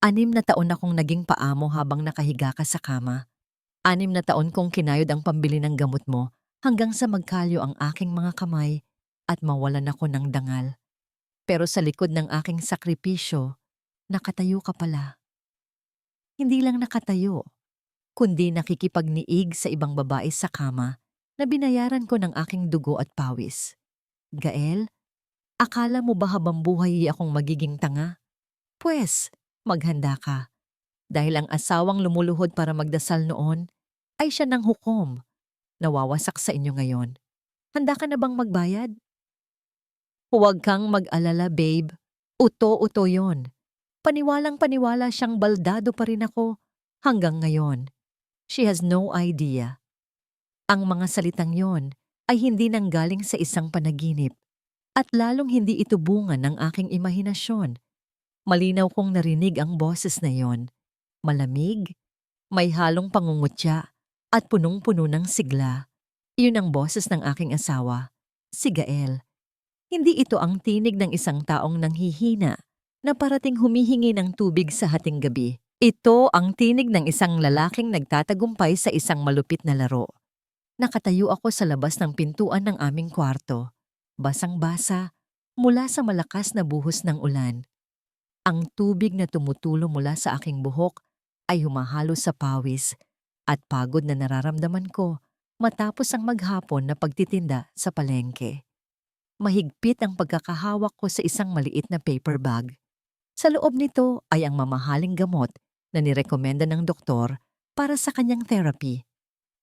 6 na taon akong naging paamo habang nakahiga ka sa kama. 6 na taon kong kinayod ang pambili ng gamot mo hanggang sa magkalyo ang aking mga kamay at mawalan ako ng dangal. Pero sa likod ng aking sakripisyo, nakatayo ka pala. Hindi lang nakatayo, kundi nakikipagniig sa ibang babae sa kama na binayaran ko ng aking dugo at pawis. Gael, akala mo ba habang buhay akong magiging tanga? Pwes, maghanda ka. Dahil ang asawang lumuluhod para magdasal noon ay siya ng hukom. Nawawasak sa inyo ngayon. Handa ka na bang magbayad? Huwag kang mag-alala, babe. Uto-uto yon. Paniwalang paniwala siyang baldado pa rin ako hanggang ngayon. She has no idea. Ang mga salitang yon ay hindi nanggaling sa isang panaginip at lalong hindi ito bunga ng aking imahinasyon. Malinaw kong narinig ang boses na yon. Malamig, may halong pangungutya at punong-puno ng sigla. Iyon ang boses ng aking asawa, si Gael. Hindi ito ang tinig ng isang taong nanghihina na parating humihingi ng tubig sa hating gabi. Ito ang tinig ng isang lalaking nagtatagumpay sa isang malupit na laro. Nakatayo ako sa labas ng pintuan ng aming kwarto, basang-basa mula sa malakas na buhos ng ulan. Ang tubig na tumutulo mula sa aking buhok ay humahalo sa pawis at pagod na nararamdaman ko matapos ang maghapon na pagtitinda sa palengke. Mahigpit ang pagkakahawak ko sa isang maliit na paper bag. Sa loob nito ay ang mamahaling gamot na nirekomenda ng doktor para sa kanyang therapy.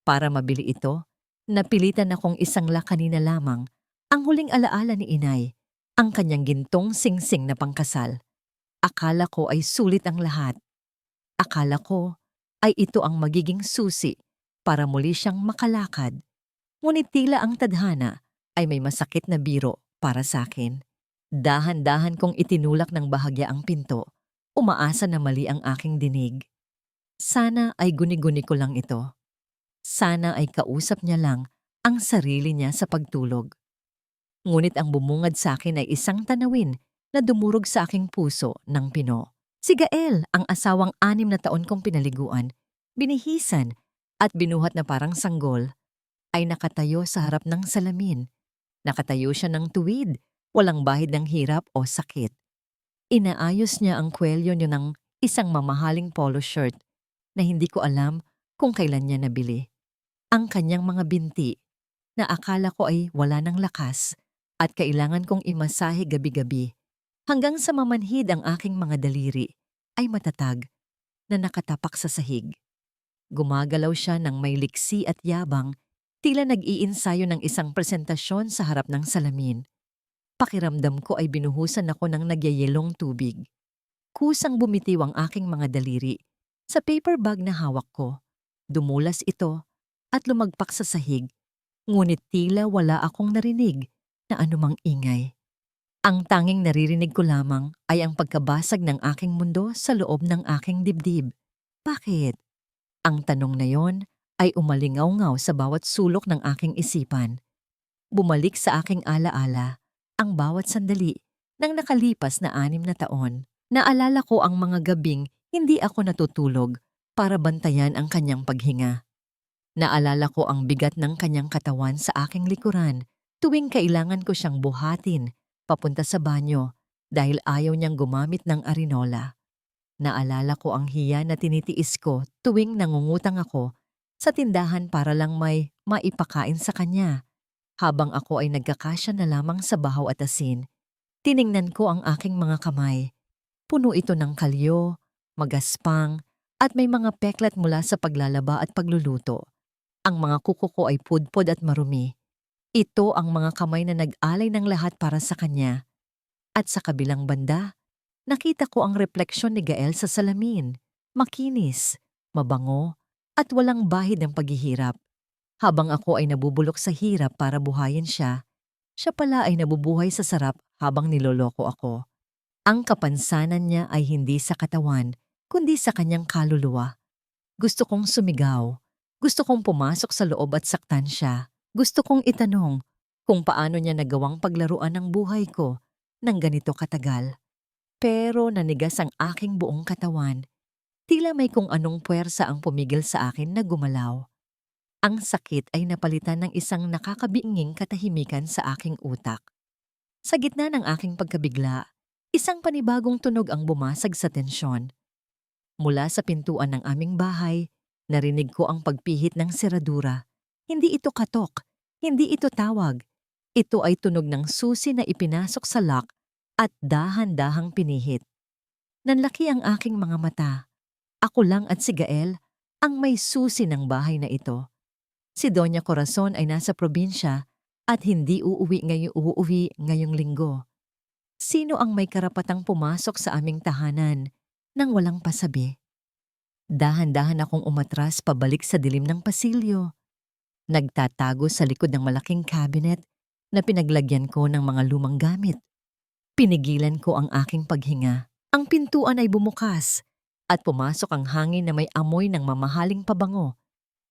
Para mabili ito, napilitan akong isangla kanina lamang ang huling alaala ni inay, ang kanyang gintong singsing na pangkasal. Akala ko ay sulit ang lahat. Akala ko ay ito ang magiging susi para muli siyang makalakad. Ngunit tila ang tadhana ay may masakit na biro para sa akin. Dahan-dahan kong itinulak ng bahagya ang pinto, umaasa na mali ang aking dinig. Sana ay guni-guni ko lang ito. Sana ay kausap niya lang ang sarili niya sa pagtulog. Ngunit ang bumungad sa akin ay isang tanawin na dumurog sa aking puso ng pino. Si Gael, ang asawang 6 na taon kong pinaliguan, binihisan at binuhat na parang sanggol, ay nakatayo sa harap ng salamin. Nakatayo siya ng tuwid, walang bahid ng hirap o sakit. Inaayos niya ang kwelyo niya ng isang mamahaling polo shirt na hindi ko alam kung kailan niya nabili. Ang kanyang mga binti na akala ko ay wala ng lakas at kailangan kong imasahe gabi-gabi hanggang sa mamanhid ang aking mga daliri ay matatag na nakatapak sa sahig. Gumagalaw siya ng may liksi at yabang, tila nag-iinsayo ng isang presentasyon sa harap ng salamin. Pakiramdam ko ay binuhusan ako ng nagyayelong tubig. Kusang bumitiw ang aking mga daliri sa paper bag na hawak ko. Dumulas ito at lumagpak sa sahig, ngunit tila wala akong narinig na anumang ingay. Ang tanging naririnig ko lamang ay ang pagkabasag ng aking mundo sa loob ng aking dibdib. Bakit? Ang tanong na yon ay umalingaw-ngaw sa bawat sulok ng aking isipan. Bumalik sa aking alaala ang bawat sandali ng nakalipas na 6 na taon. Naalala ko ang mga gabing hindi ako natutulog para bantayan ang kanyang paghinga. Naalala ko ang bigat ng kanyang katawan sa aking likuran tuwing kailangan ko siyang buhatin papunta sa banyo dahil ayaw niyang gumamit ng arinola. Naalala ko ang hiya na tinitiis ko tuwing nangungutang ako sa tindahan para lang may maipakain sa kanya. Habang ako ay nagkakasya na lamang sa bahaw at asin, tiningnan ko ang aking mga kamay. Puno ito ng kalyo, magaspang, at may mga peklat mula sa paglalaba at pagluluto. Ang mga kuko ko ay pudpod at marumi. Ito ang mga kamay na nag-alay ng lahat para sa kanya. At sa kabilang banda, nakita ko ang refleksyon ni Gael sa salamin. Makinis, mabango, at walang bahid ng paghihirap. Habang ako ay nabubulok sa hirap para buhayin siya, siya pala ay nabubuhay sa sarap habang niloloko ako. Ang kapansanan niya ay hindi sa katawan, kundi sa kanyang kaluluwa. Gusto kong sumigaw. Gusto kong pumasok sa loob at saktan siya. Gusto kong itanong kung paano niya nagawang paglaruan ng buhay ko ng ganito katagal. pero nanigas ang aking buong katawan. Tila may kung anong puwersa ang pumigil sa akin na gumalaw. Ang sakit ay napalitan ng isang nakakabiinging katahimikan sa aking utak. Sa gitna ng aking pagkabigla, isang panibagong tunog ang bumasag sa tensyon. Mula sa pintuan ng aming bahay, narinig ko ang pagpihit ng seradura. Hindi ito katok, hindi ito tawag. Ito ay tunog ng susi na ipinasok sa lock at dahan-dahang pinihit. Nanlaki ang aking mga mata. Ako lang at si Gael ang may susi ng bahay na ito. Si Doña Corazon ay nasa probinsya at hindi uuwi ngayong linggo. Sino ang may karapatang pumasok sa aming tahanan nang walang pasabi? Dahan-dahan akong umatras pabalik sa dilim ng pasilyo. Nagtatago sa likod ng malaking cabinet na pinaglagyan ko ng mga lumang gamit. Pinigilan ko ang aking paghinga. Ang pintuan ay bumukas at pumasok ang hangin na may amoy ng mamahaling pabango.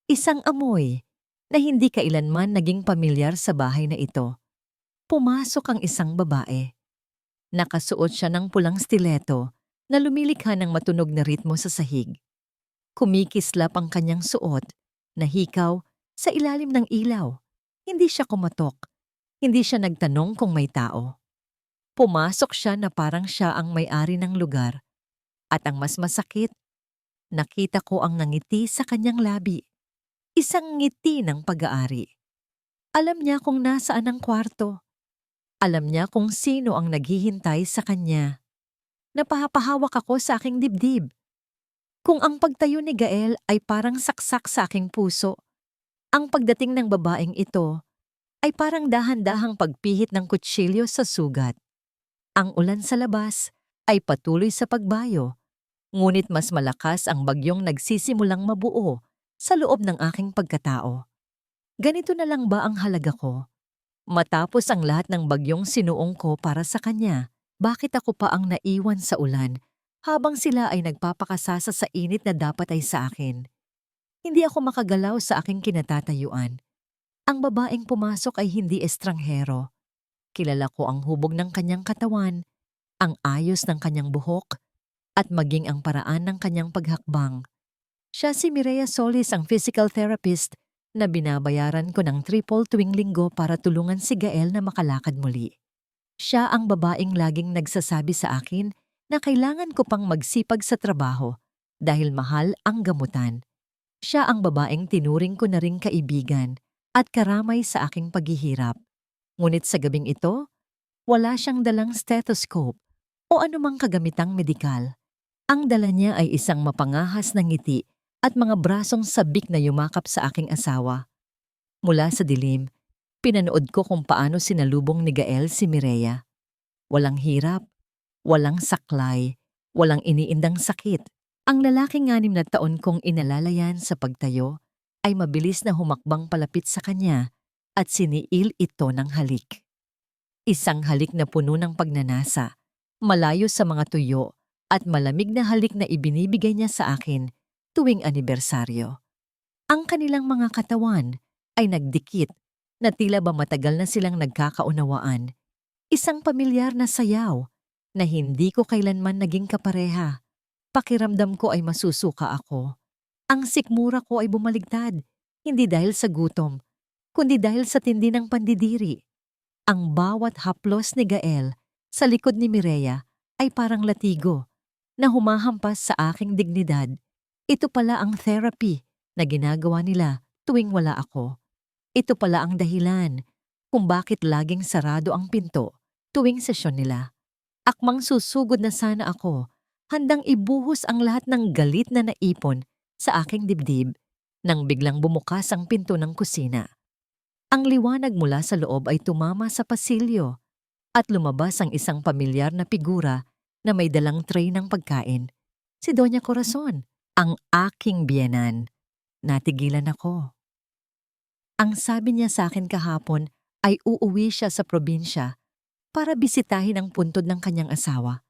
Isang amoy na hindi kailanman naging pamilyar sa bahay na ito. Pumasok ang isang babae. Nakasuot siya ng pulang stiletto na lumilikha ng matunog na ritmo sa sahig. Kumikislap ang kanyang suot na hikaw sa ilalim ng ilaw. Hindi siya kumatok. Hindi siya nagtanong kung may tao. Pumasok siya na parang siya ang may-ari ng lugar. At ang mas masakit, nakita ko ang nangiti sa kanyang labi. Isang ngiti ng pag-aari. Alam niya kung nasaan ang kwarto. Alam niya kung sino ang naghihintay sa kanya. Napahapahawak ako sa aking dibdib. Kung ang pagtayo ni Gael ay parang saksak sa aking puso, ang pagdating ng babaeng ito ay parang dahan-dahang pagpihit ng kutsilyo sa sugat. Ang ulan sa labas ay patuloy sa pagbayo, ngunit mas malakas ang bagyong nagsisimulang mabuo sa loob ng aking pagkatao. Ganito na lang ba ang halaga ko? Matapos ang lahat ng bagyong sinuong ko para sa kanya, bakit ako pa ang naiwan sa ulan habang sila ay nagpapakasasa sa init na dapat ay sa akin? Hindi ako makagalaw sa aking kinatatayuan. Ang babaeng pumasok ay hindi estranghero. Kilala ko ang hubog ng kanyang katawan, ang ayos ng kanyang buhok, at maging ang paraan ng kanyang paghakbang. Siya si Mireya Solis, ang physical therapist na binabayaran ko ng triple tuwing linggo para tulungan si Gael na makalakad muli. Siya ang babaeng laging nagsasabi sa akin na kailangan ko pang magsipag sa trabaho dahil mahal ang gamutan. Siya ang babaeng tinuring ko na ring kaibigan at karamay sa aking paghihirap. Ngunit sa gabing ito, wala siyang dalang stethoscope o anumang kagamitang medikal. Ang dala niya ay isang mapangahas na ngiti at mga brasong sabik na yumakap sa aking asawa. Mula sa dilim, pinanood ko kung paano sinalubong ni Gael si Mireya. Walang hirap, walang saklay, walang iniindang sakit. Ang lalaking 6 na taon kong inalalayan sa pagtayo ay mabilis na humakbang palapit sa kanya at siniil ito ng halik. Isang halik na puno ng pagnanasa, malayo sa mga tuyo at malamig na halik na ibinibigay niya sa akin tuwing anibersaryo. Ang kanilang mga katawan ay nagdikit na tila ba matagal na silang nagkakaunawaan. Isang pamilyar na sayaw na hindi ko kailanman naging kapareha. Pakiramdam ko ay masusuka ako. Ang sikmura ko ay bumaligtad, hindi dahil sa gutom, kundi dahil sa tindi ng pandidiri. Ang bawat haplos ni Gael sa likod ni Mireya ay parang latigo na humahampas sa aking dignidad. Ito pala ang therapy na ginagawa nila tuwing wala ako. Ito pala ang dahilan kung bakit laging sarado ang pinto tuwing sesyon nila. Akmang susugod na sana ako, handang ibuhos ang lahat ng galit na naipon sa aking dibdib nang biglang bumukas ang pinto ng kusina. Ang liwanag mula sa loob ay tumama sa pasilyo at lumabas ang isang pamilyar na figura na may dalang tray ng pagkain. Si Doña Corazon, ang aking biyenan. Natigilan ako. Ang sabi niya sa akin kahapon ay uuwi siya sa probinsya para bisitahin ang puntod ng kanyang asawa.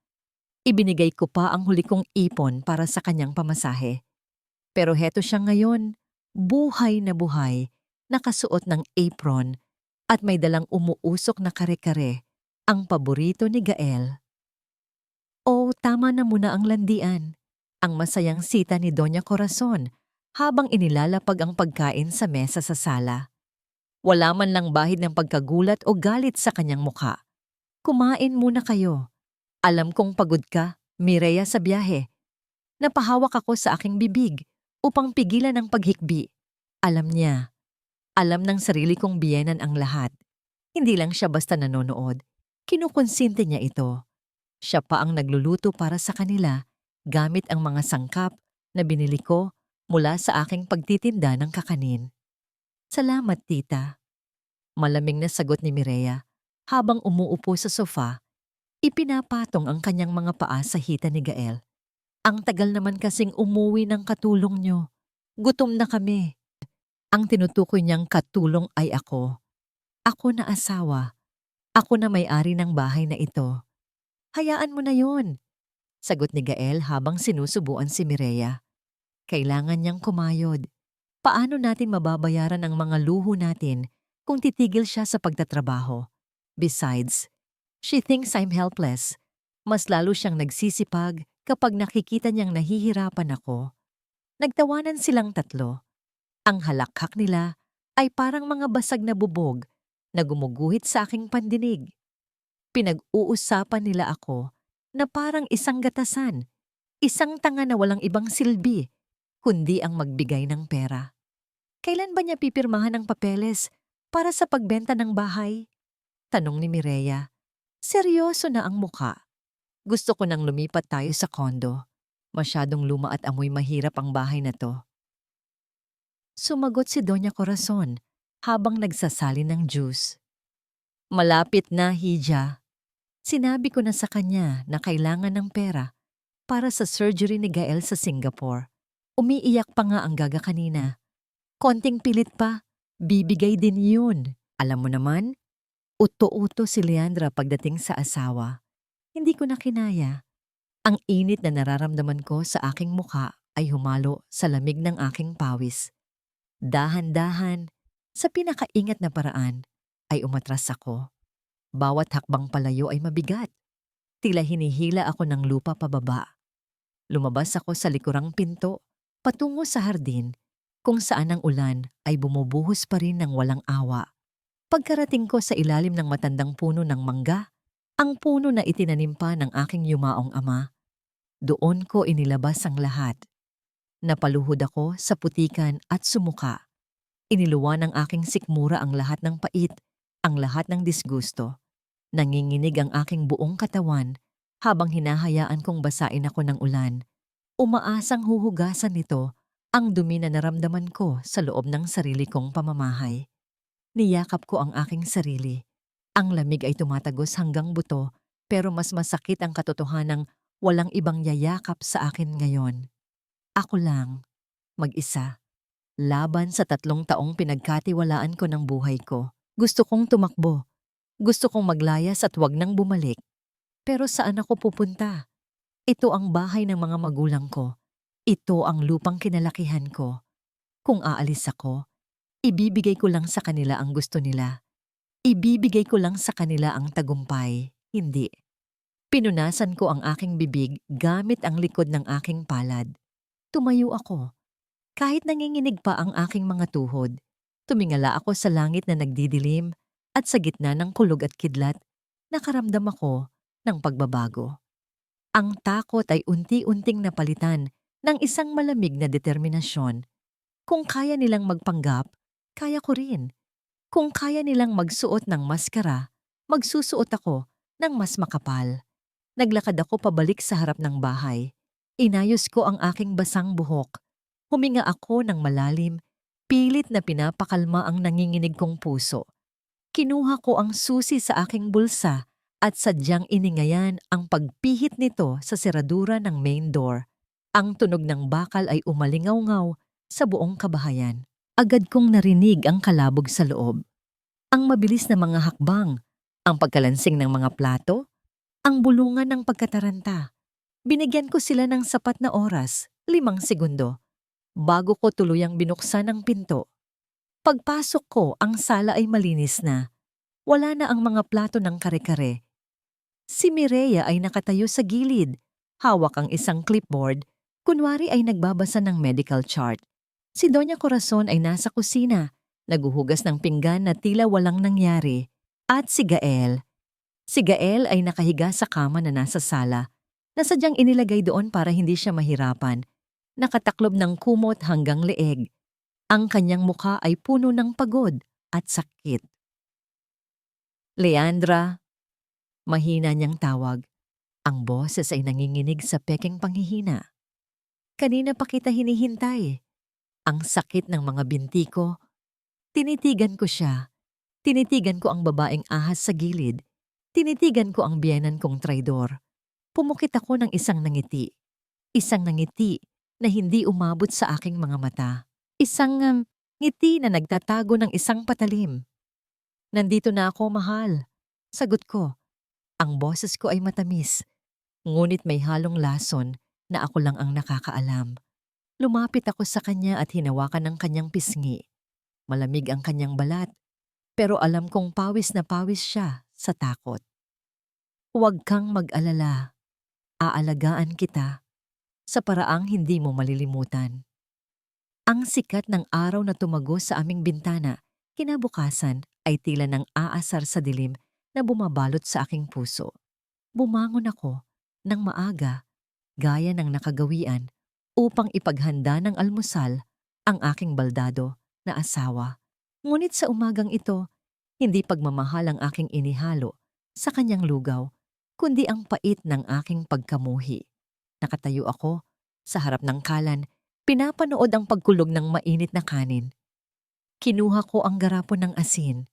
Ibinigay ko pa ang huli kong ipon para sa kanyang pamasahe. Pero heto siya ngayon, buhay na buhay, nakasuot ng apron at may dalang umuusok na kare-kare, ang paborito ni Gael. So tama na muna ang landian. Ang masayang sita ni Doña Corazon habang inilalapag ang pagkain sa mesa sa sala. Wala man lang bahid ng pagkagulat o galit sa kanyang mukha. Kumain muna kayo. Alam kong pagod ka, Mireya, sa biyahe. Napahawak ako sa aking bibig upang pigilan ang paghikbi. Alam niya. Alam ng sarili kong biyenan ang lahat. Hindi lang siya basta nanonood. Kinukonsinte niya ito. Siya pa ang nagluluto para sa kanila gamit ang mga sangkap na binili ko mula sa aking pagtitinda ng kakanin. Salamat, tita. Malamig na sagot ni Mireya habang umuupo sa sofa. Ipinapatong ang kanyang mga paa sa hita ni Gael. Ang tagal naman kasing umuwi ng katulong nyo. Gutom na kami. Ang tinutukoy niyang katulong ay ako. Ako na asawa. Ako na may-ari ng bahay na ito. Hayaan mo na yon, sagot ni Gael habang sinusubuan si Mireya. Kailangan niyang kumayod. Paano natin mababayaran ang mga luho natin kung titigil siya sa pagtatrabaho? Besides, she thinks I'm helpless. Mas lalo siyang nagsisipag kapag nakikita niyang nahihirapan ako. Nagtawanan silang tatlo. Ang halakhak nila ay parang mga basag na bubog na gumuguhit sa aking pandinig. Pinag-uusapan nila ako na parang isang gatasan, isang tanga na walang ibang silbi, kundi ang magbigay ng pera. Kailan ba niya pipirmahan ng papeles para sa pagbenta ng bahay? Tanong ni Mireya. Seryoso na ang muka. Gusto ko nang lumipat tayo sa kondo. Masyadong luma at amoy mahirap ang bahay na to. Sumagot si Doña Corazon habang nagsasalin ng juice. Malapit na, Hija. Sinabi ko na sa kanya na kailangan ng pera para sa surgery ni Gael sa Singapore. Umiiyak pa nga ang Gaga kanina. Konting pilit pa, bibigay din yun. Alam mo naman, uto-uto si Leandra pagdating sa asawa. Hindi ko na kinaya. Ang init na nararamdaman ko sa aking mukha ay humalo sa lamig ng aking pawis. Dahan-dahan, sa pinakaingat na paraan, ay umatras ako. Bawat hakbang palayo ay mabigat. Tila hinihila ako ng lupa pababa. Lumabas ako sa likurang pinto, patungo sa hardin, kung saan ang ulan ay bumubuhos pa rin ng walang awa. Pagkarating ko sa ilalim ng matandang puno ng mangga, ang puno na itinanim pa ng aking yumaong ama, doon ko inilabas ang lahat. Napaluhod ako sa putikan at sumuka. Iniluwa ng aking sikmura ang lahat ng pait, ang lahat ng disgusto. Nanginginig ang aking buong katawan habang hinahayaan kong basain ako ng ulan. Umaasang huhugasan nito ang dumi na naramdaman ko sa loob ng sarili kong pamamahay. Niyakap ko ang aking sarili. Ang lamig ay tumatagos hanggang buto pero mas masakit ang katotohanang walang ibang yayakap sa akin ngayon. Ako lang, mag-isa. Laban sa 3 taong pinagkatiwalaan ko ng buhay ko. Gusto kong tumakbo. Gusto kong maglayas at wag nang bumalik. Pero saan ako pupunta? Ito ang bahay ng mga magulang ko. Ito ang lupang kinalakihan ko. Kung aalis ako, ibibigay ko lang sa kanila ang gusto nila. Ibibigay ko lang sa kanila ang tagumpay, hindi. Pinunasan ko ang aking bibig gamit ang likod ng aking palad. Tumayo ako. Kahit nanginginig pa ang aking mga tuhod, tumingala ako sa langit na nagdidilim at sa gitna ng kulog at kidlat, nakaramdam ako ng pagbabago. Ang takot ay unti-unting napalitan ng isang malamig na determinasyon. Kung kaya nilang magpanggap, kaya ko rin. Kung kaya nilang magsuot ng maskara, magsusuot ako ng mas makapal. Naglakad ako pabalik sa harap ng bahay. Inayos ko ang aking basang buhok. Huminga ako ng malalim, pilit na pinapakalma ang nanginginig kong puso. Kinuha ko ang susi sa aking bulsa at sadyang iningayan ang pagpihit nito sa seradura ng main door. Ang tunog ng bakal ay umalingaw-ngaw sa buong kabahayan. Agad kong narinig ang kalabog sa loob. Ang mabilis na mga hakbang, ang pagkalansing ng mga plato, ang bulungan ng pagkataranta. Binigyan ko sila ng sapat na oras, 5 segundo, bago ko tuluyang binuksan ang pinto. Pagpasok ko, ang sala ay malinis na. Wala na ang mga plato ng kare-kare. Si Mireya ay nakatayo sa gilid, Hawak ang isang clipboard, kunwari ay nagbabasa ng medical chart. Si Doña Corazon ay nasa kusina, naguhugas ng pinggan na tila walang nangyari. At si Gael ay nakahiga sa kama na nasa sala, na sadyang inilagay doon para hindi siya mahirapan. Nakataklob ng kumot hanggang leeg. Ang kanyang mukha ay puno ng pagod at sakit. Leandra, mahina niyang tawag. Ang boses ay nanginginig sa pekeng panghihina. Kanina pa kita hinihintay. Ang sakit ng mga binti ko. Tinitigan ko siya. Tinitigan ko ang babaeng ahas sa gilid. Tinitigan ko ang biyenan kong traidor. Pumukit ako ng isang nangiti. Isang nangiti na hindi umabot sa aking mga mata. Isang ngiti na nagtatago ng isang patalim. Nandito na ako, mahal. Sagot ko. Ang boses ko ay matamis. Ngunit may halong lason na ako lang ang nakakaalam. Lumapit ako sa kanya at hinawakan ng kanyang pisngi. Malamig ang kanyang balat, pero alam kong pawis na pawis siya sa takot. Huwag kang mag-alala. Aalagaan kita sa paraang hindi mo malilimutan. Ang sikat ng araw na tumagos sa aming bintana, kinabukasan ay tila ng aasar sa dilim na bumabalot sa aking puso. Bumangon ako ng maaga, gaya ng nakagawian, upang ipaghanda ng almusal ang aking baldado na asawa. Ngunit sa umagang ito, hindi pagmamahal ang aking inihalo sa kanyang lugaw, kundi ang pait ng aking pagkamuhi. Nakatayo ako sa harap ng kalan, pinapanood ang pagkulog ng mainit na kanin. Kinuha ko ang garapon ng asin.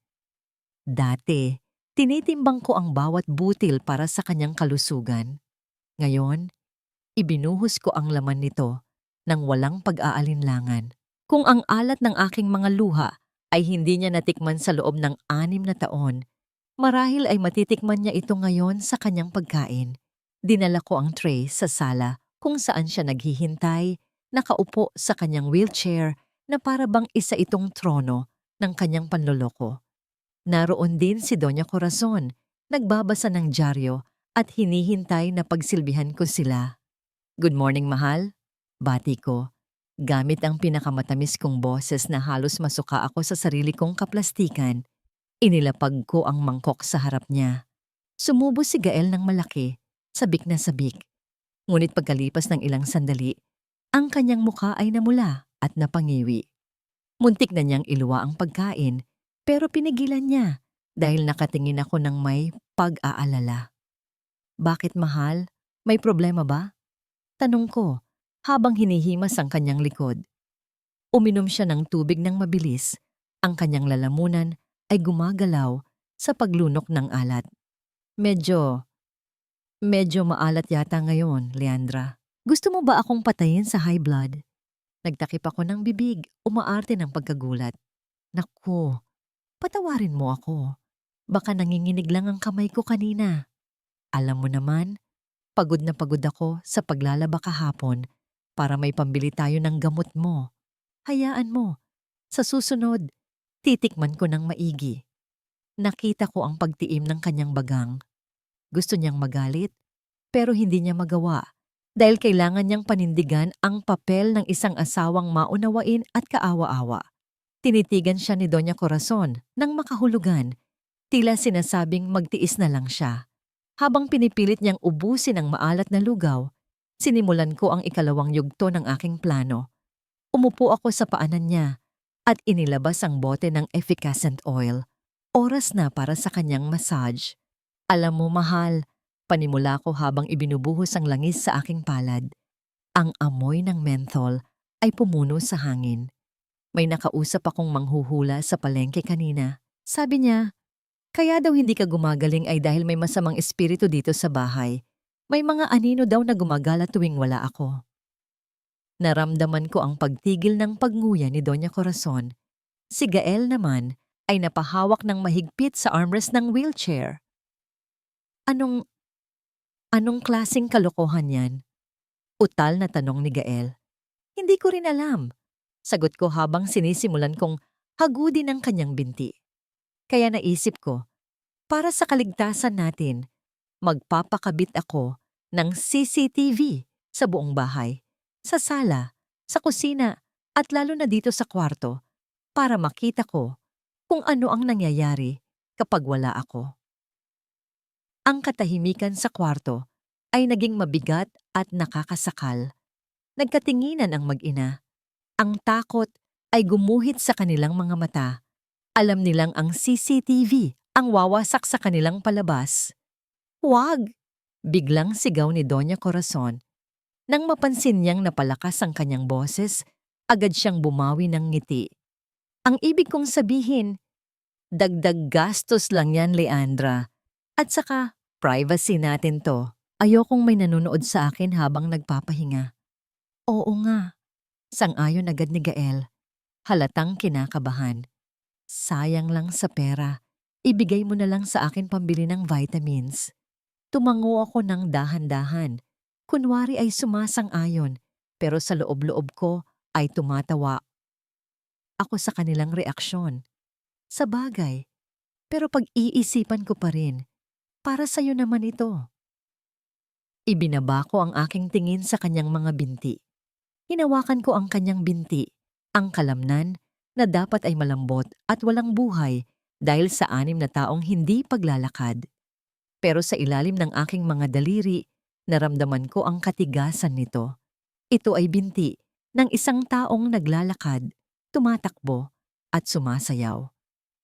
Dati, tinitimbang ko ang bawat butil para sa kanyang kalusugan. Ngayon, ibinuhos ko ang laman nito nang walang pag-aalinlangan. Kung ang alat ng aking mga luha ay hindi niya natikman sa loob ng 6 na taon, marahil ay matitikman niya ito ngayon sa kanyang pagkain. Dinala ko ang tray sa sala kung saan siya naghihintay, nakaupo sa kanyang wheelchair na para bang isa itong trono ng kanyang panloloko. Naroon din si Doña Corazon, nagbabasa ng dyaryo at hinihintay na pagsilbihan ko sila. Good morning, mahal. Bati ko, gamit ang pinakamatamis kong boses na halos masuka ako sa sarili kong kaplastikan. Inilapag ko ang mangkok sa harap niya. Sumubo si Gael ng malaki, sabik na sabik. Ngunit pagkalipas ng ilang sandali, ang kanyang mukha ay namula at napangiwi. Muntik na niyang iluwa ang pagkain, pero pinigilan niya dahil nakatingin ako ng may pag-aalala. Bakit, mahal? May problema ba? Tanong ko habang hinihimas ang kanyang likod. Uminom siya ng tubig ng mabilis. Ang kanyang lalamunan ay gumagalaw sa paglunok ng alat. Medyo maalat yata ngayon, Leandra. Gusto mo ba akong patayin sa high blood? Nagtakip ako ng bibig, umaarte ng pagkagulat. Naku, patawarin mo ako. Baka nanginginig lang ang kamay ko kanina. Alam mo naman, pagod na pagod ako sa paglalaba kahapon para may pambili tayo ng gamot mo. Hayaan mo, sa susunod, titikman ko ng maigi. Nakita ko ang pagtiim ng kanyang bagang. Gusto niyang magalit, pero hindi niya magawa dahil kailangan niyang panindigan ang papel ng isang asawang maunawain at kaawa-awa. Tinitigan siya ni Doña Corazon nang makahulugan, tila sinasabing magtiis na lang siya. Habang pinipilit niyang ubusin ang maalat na lugaw, sinimulan ko ang ikalawang yugto ng aking plano. Umupo ako sa paanan niya at inilabas ang bote ng efficacent oil. Oras na para sa kanyang massage. Alam mo, mahal, panimula ko habang ibinubuhos ang langis sa aking palad. Ang amoy ng menthol ay pumuno sa hangin. May nakausap akong manghuhula sa palengke kanina. Sabi niya, kaya daw hindi ka gumagaling ay dahil may masamang espiritu dito sa bahay. May mga anino daw na gumagala tuwing wala ako. Naramdaman ko ang pagtigil ng pagnguya ni Doña Corazon. Si Gael naman ay napahawak ng mahigpit sa armrest ng wheelchair. Anong klaseng kalokohan yan? Utal na tanong ni Gael. Hindi ko rin alam. Sagot ko habang sinisimulan kong hagudin ang kanyang binti. Kaya naisip ko, para sa kaligtasan natin, magpapakabit ako ng CCTV sa buong bahay, sa sala, sa kusina, at lalo na dito sa kwarto para makita ko kung ano ang nangyayari kapag wala ako. Ang katahimikan sa kwarto ay naging mabigat at nakakasakal. Nagkatinginan ang mag-ina. Ang takot ay gumuhit sa kanilang mga mata. Alam nilang ang CCTV ang wawasak sa kanilang palabas. "Huwag!" Biglang sigaw ni Doña Corazon. Nang mapansin niyang napalakas ang kanyang boses, agad siyang bumawi ng ngiti. "Ang ibig kong sabihin, dagdag gastos lang yan, Leandra. At saka, privacy natin to. Ayokong may nanonood sa akin habang nagpapahinga." "Oo nga," sang-ayon agad ni Gael. Halatang kinakabahan. "Sayang lang sa pera. Ibigay mo na lang sa akin pambili ng vitamins." Tumango ako ng dahan-dahan. Kunwari ay sumasang-ayon, pero sa loob-loob ko ay tumatawa ako sa kanilang reaksyon. Sa bagay, pero pag-iisipan ko pa rin, para sa'yo naman ito. Ibinaba ko ang aking tingin sa kanyang mga binti. Hinawakan ko ang kanyang binti, ang kalamnan na dapat ay malambot at walang buhay dahil sa 6 na taong hindi paglalakad. Pero sa ilalim ng aking mga daliri, naramdaman ko ang katigasan nito. Ito ay binti ng isang taong naglalakad, tumatakbo, at sumasayaw.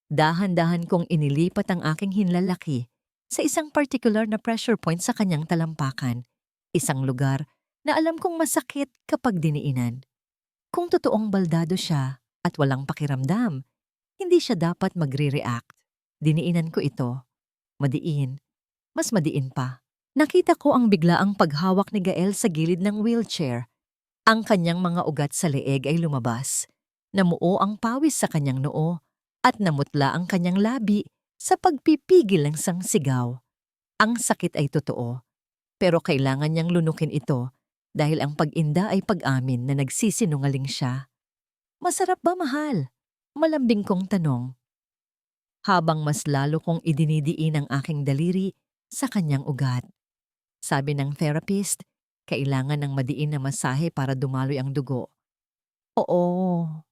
Dahan-dahan kong inilipat ang aking hinlalaki sa isang particular na pressure point sa kanyang talampakan, isang lugar na alam kong masakit kapag diniinan. Kung totoong baldado siya at walang pakiramdam, hindi siya dapat magre-react. Diniinan ko ito. Madiin. Mas madiin pa. Nakita ko ang biglaang paghawak ni Gael sa gilid ng wheelchair. Ang kanyang mga ugat sa leeg ay lumabas. Namuo ang pawis sa kanyang noo at namutla ang kanyang labi sa pagpipigil ng sang sigaw. Ang sakit ay totoo, pero kailangan niyang lunukin ito dahil ang pag-inda ay pag-amin na nagsisinungaling siya. "Masarap ba, mahal?" Malambing kong tanong. Habang mas lalo kong idinidiin ang aking daliri sa kanyang ugat. Sabi ng therapist, kailangan ng madiin na masahe para dumaloy ang dugo. "Oo,"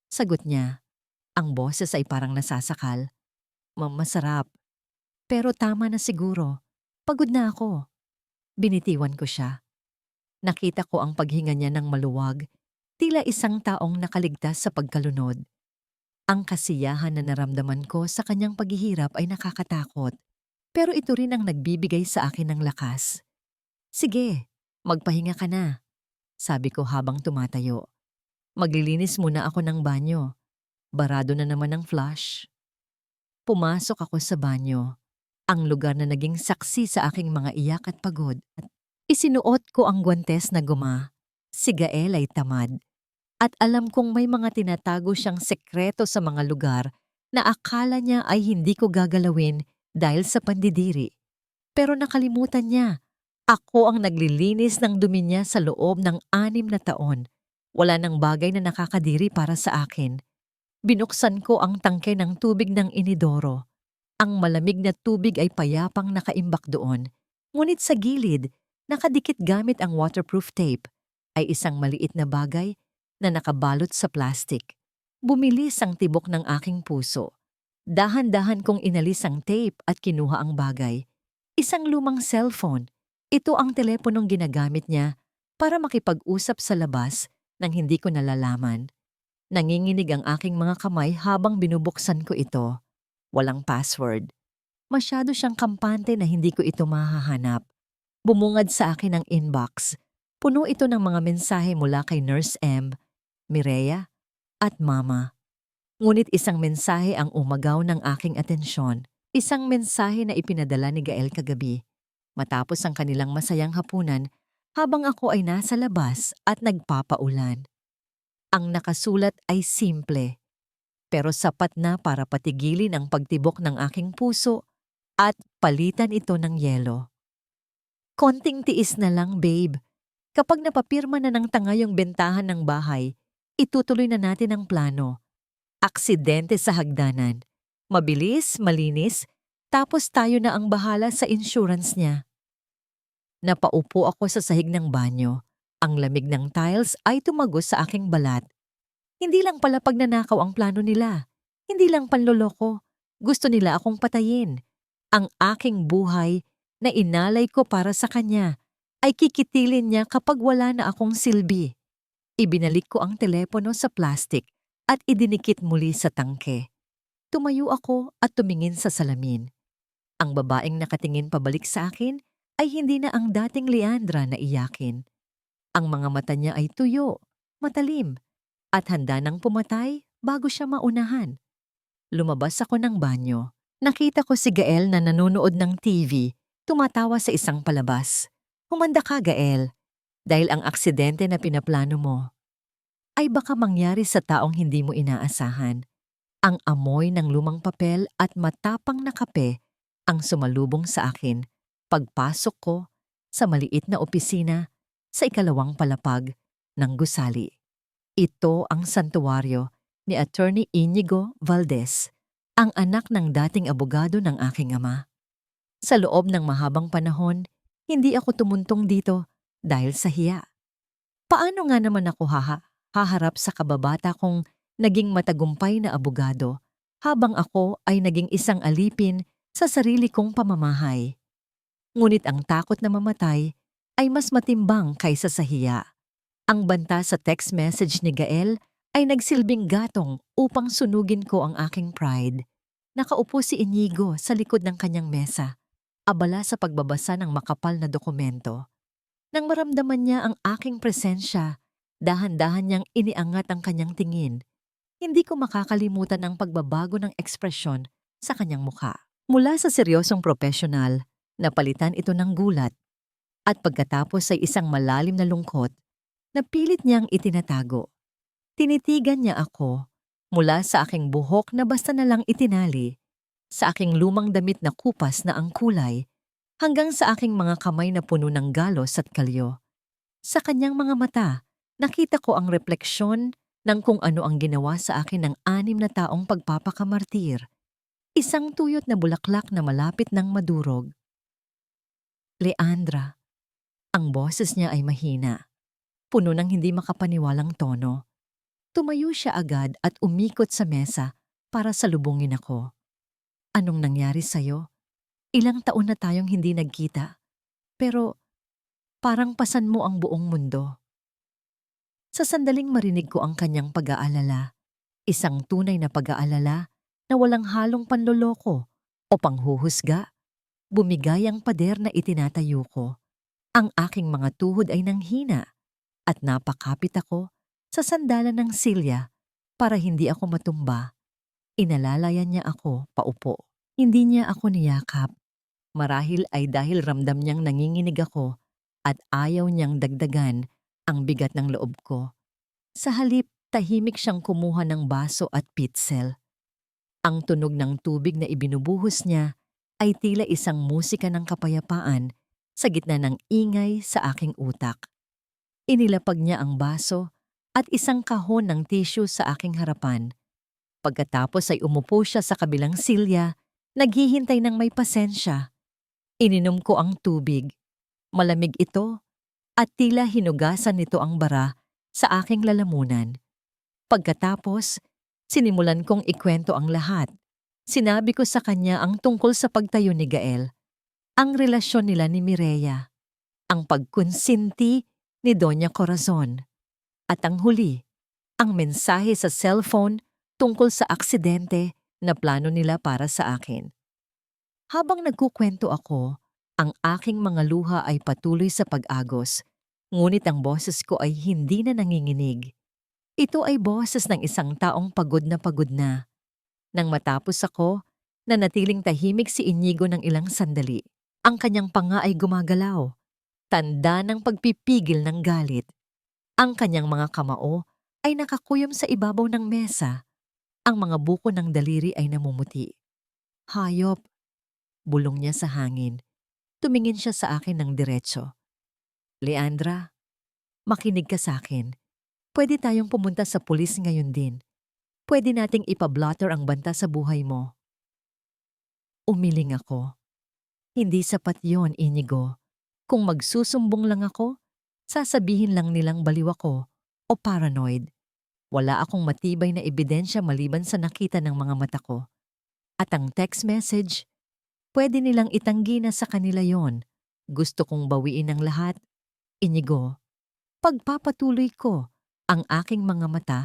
sagot niya. Ang boses ay parang nasasakal. Masarap. Pero tama na siguro. Pagod na ako." Binitiwan ko siya. Nakita ko ang paghinga niya ng maluwag, tila isang taong nakaligtas sa pagkalunod. Ang kasiyahan na naramdaman ko sa kanyang paghihirap ay nakakatakot. Pero ito rin ang nagbibigay sa akin ng lakas. "Sige, magpahinga ka na," sabi ko habang tumatayo. "Maglilinis muna ako ng banyo. Barado na naman ang flush." Pumasok ako sa banyo, ang lugar na naging saksi sa aking mga iyak at pagod. Isinuot ko ang guwantes na guma. Si Gael ay tamad. At alam kong may mga tinatago siyang sekreto sa mga lugar na akala niya ay hindi ko gagalawin dahil sa pandidiri. Pero nakalimutan niya, ako ang naglilinis ng dumi niya sa loob ng 6 na taon. Wala nang bagay na nakakadiri para sa akin. Binuksan ko ang tangke ng tubig ng inidoro. Ang malamig na tubig ay payapang nakaimbak doon. Ngunit sa gilid, nakadikit gamit ang waterproof tape, ay isang maliit na bagay na nakabalot sa plastic. Bumilis ang tibok ng aking puso. Dahan-dahan kong inalis ang tape at kinuha ang bagay. Isang lumang cellphone. Ito ang teleponong ginagamit niya para makipag-usap sa labas nang hindi ko nalalaman. Nanginginig ang aking mga kamay habang binubuksan ko ito. Walang password. Masyado siyang kampante na hindi ko ito mahahanap. Bumungad sa akin ang inbox. Puno ito ng mga mensahe mula kay Nurse M, Mireya, at Mama. Ngunit isang mensahe ang umagaw ng aking atensyon. Isang mensahe na ipinadala ni Gael kagabi, matapos ang kanilang masayang hapunan habang ako ay nasa labas at nagpapaulan. Ang nakasulat ay simple, pero sapat na para patigilin ang pagtibok ng aking puso at palitan ito ng yelo. "Konting tiis na lang, babe. Kapag napapirma na ng tanga yung bentahan ng bahay, itutuloy na natin ang plano. Aksidente sa hagdanan. Mabilis, malinis, tapos tayo na ang bahala sa insurance niya." Napaupo ako sa sahig ng banyo. Ang lamig ng tiles ay tumagos sa aking balat. Hindi lang pala pagnanakaw ang plano nila. Hindi lang panloloko. Gusto nila akong patayin. Ang aking buhay na inalay ko para sa kanya ay kikitilin niya kapag wala na akong silbi. Ibinalik ko ang telepono sa plastic at idinikit muli sa tangke. Tumayo ako at tumingin sa salamin. Ang babaeng nakatingin pabalik sa akin ay hindi na ang dating Leandra na iyakin. Ang mga mata niya ay tuyo, matalim, at handa nang pumatay bago siya maunahan. Lumabas ako ng banyo. Nakita ko si Gael na nanonood ng TV, tumatawa sa isang palabas. Humanda ka, Gael, dahil ang aksidente na pinaplano mo ay baka mangyari sa taong hindi mo inaasahan. Ang amoy ng lumang papel at matapang na kape ang sumalubong sa akin pagpasok ko sa maliit na opisina sa ikalawang palapag ng gusali. Ito ang santuwaryo ni Attorney Inigo Valdez, ang anak ng dating abogado ng aking ama. Sa loob ng mahabang panahon, hindi ako tumuntong dito dahil sa hiya. Paano nga naman ako haharap sa kababata kong naging matagumpay na abogado habang ako ay naging isang alipin sa sarili kong pamamahay? Ngunit ang takot na mamatay ay mas matimbang kaysa sa hiya. Ang banta sa text message ni Gael ay nagsilbing gatong upang sunugin ko ang aking pride. Nakaupo si Inigo sa likod ng kanyang mesa, abala sa pagbabasa ng makapal na dokumento. Nang maramdaman niya ang aking presensya, dahan-dahan niyang iniangat ang kanyang tingin. Hindi ko makakalimutan ang pagbabago ng ekspresyon sa kanyang mukha. Mula sa seryosong profesional, napalitan ito ng gulat. At pagkatapos ay isang malalim na lungkot na pilit niyang itinatago. Tinitigan niya ako mula sa aking buhok na basta na lang itinali, sa aking lumang damit na kupas na ang kulay, hanggang sa aking mga kamay na puno ng galos at kalyo. Sa kanyang mga mata, nakita ko ang refleksyon ng kung ano ang ginawa sa akin ng 6 na taong pagpapakamartir. Isang tuyot na bulaklak na malapit ng madurog. Leandra. Ang boses niya ay mahina, puno ng hindi makapaniwalang tono. Tumayo siya agad at umikot sa mesa para salubungin ako. Anong nangyari sa'yo? Ilang taon na tayong hindi nagkita, pero parang pasan mo ang buong mundo. Sa sandaling marinig ko ang kanyang pag-aalala, isang tunay na pag-aalala na walang halong panloloko o panghuhusga, bumigay ang pader na itinatayo ko. Ang aking mga tuhod ay nanghina at napakapit ako sa sandalan ng silya para hindi ako matumba. Inalalayan niya ako paupo. Hindi niya ako niyakap. Marahil ay dahil ramdam niyang nanginginig ako at ayaw niyang dagdagan ang bigat ng loob ko. Sa halip, tahimik siyang kumuha ng baso at pitsel. Ang tunog ng tubig na ibinubuhos niya ay tila isang musika ng kapayapaan sa gitna ng ingay sa aking utak. Inilapag niya ang baso at isang kahon ng tissue sa aking harapan. Pagkatapos ay umupo siya sa kabilang silya, naghihintay ng may pasensya. Ininom ko ang tubig. Malamig ito at tila hinugasan nito ang bara sa aking lalamunan. Pagkatapos, sinimulan kong ikwento ang lahat. Sinabi ko sa kanya ang tungkol sa pagtayo ni Gael, ang relasyon nila ni Mireya, ang pagkonsinti ni Doña Corazon, at ang huli, ang mensahe sa cellphone tungkol sa aksidente na plano nila para sa akin. Habang nagkukwento ako, ang aking mga luha ay patuloy sa pag-agos, ngunit ang boses ko ay hindi na nanginginig. Ito ay boses ng isang taong pagod na pagod na. Nang matapos ako, nanatiling tahimik si Inigo ng ilang sandali. Ang kanyang panga ay gumagalaw, tanda ng pagpipigil ng galit. Ang kanyang mga kamao ay nakakuyom sa ibabaw ng mesa. Ang mga buko ng daliri ay namumuti. Hayop, bulong niya sa hangin. Tumingin siya sa akin ng diretso. Leandra, makinig ka sa akin. Pwede tayong pumunta sa pulis ngayon din. Pwede nating ipablotter ang banta sa buhay mo. Umiling ako. Hindi sapat yon, Inigo. Kung magsusumbong lang ako, sasabihin lang nilang baliw ako o paranoid. Wala akong matibay na ebidensya maliban sa nakita ng mga mata ko. At ang text message, pwede nilang itanggi na sa kanila yon. Gusto kong bawiin ang lahat. Inigo, pagpapatuloy ko, ang aking mga mata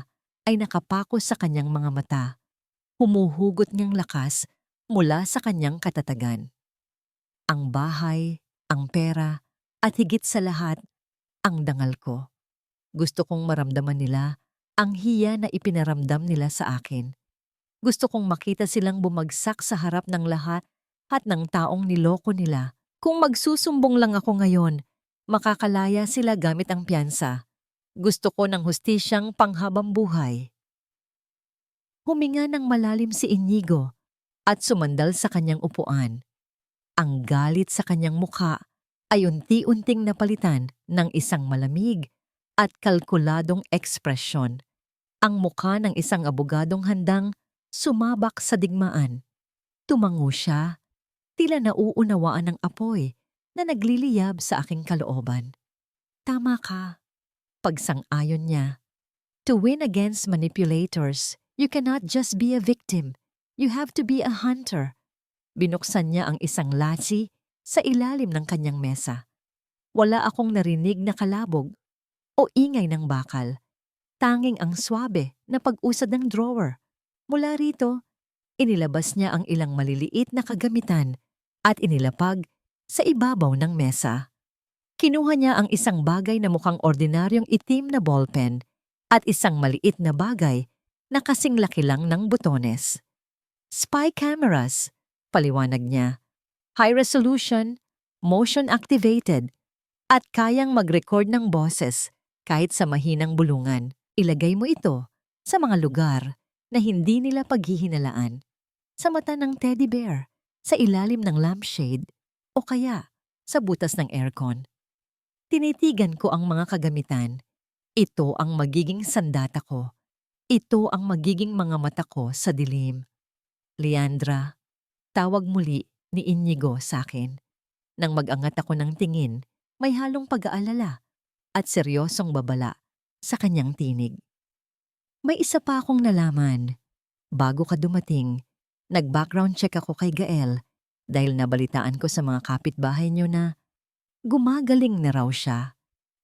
ay nakapako sa kanyang mga mata. Humuhugot niyang lakas mula sa kanyang katatagan. Ang bahay, ang pera, at higit sa lahat, ang dangal ko. Gusto kong maramdaman nila ang hiya na ipinaramdam nila sa akin. Gusto kong makita silang bumagsak sa harap ng lahat at ng taong niloko nila. Kung magsusumbong lang ako ngayon, makakalaya sila gamit ang piyansa. Gusto ko ng hustisyang panghabang buhay. Huminga ng malalim si Inigo at sumandal sa kanyang upuan. Ang galit sa kanyang mukha ay unti-unting napalitan ng isang malamig at kalkuladong ekspresyon. Ang mukha ng isang abogadong handang sumabak sa digmaan. Tumango siya, tila nauunawaan ng apoy na nagliliyab sa aking kalooban. Tama ka, pagsang-ayon niya. To win against manipulators, you cannot just be a victim. You have to be a hunter. Binuksan niya ang isang laci sa ilalim ng kanyang mesa. Wala akong narinig na kalabog o ingay ng bakal. Tanging ang swabe na pag-usad ng drawer. Mula rito, inilabas niya ang ilang maliliit na kagamitan at inilapag sa ibabaw ng mesa. Kinuha niya ang isang bagay na mukhang ordinaryong itim na ballpen at isang maliit na bagay na kasing laki lang ng butones. Spy cameras, paliwanag niya. High resolution, motion activated, at kayang mag-record ng boses kahit sa mahinang bulungan. Ilagay mo ito sa mga lugar na hindi nila paghihinalaan. Sa mata ng teddy bear, sa ilalim ng lampshade, o kaya sa butas ng aircon. Tinitigan ko ang mga kagamitan. Ito ang magiging sandata ko. Ito ang magiging mga mata ko sa dilim. Leandra, tawag muli ni Inigo sa akin. Nang mag-angat ako ng tingin, may halong pag-aalala at seryosong babala sa kanyang tinig. May isa pa akong nalaman. Bago ka dumating, nag-background check ako kay Gael dahil nabalitaan ko sa mga kapitbahay niyo na gumagaling na raw siya.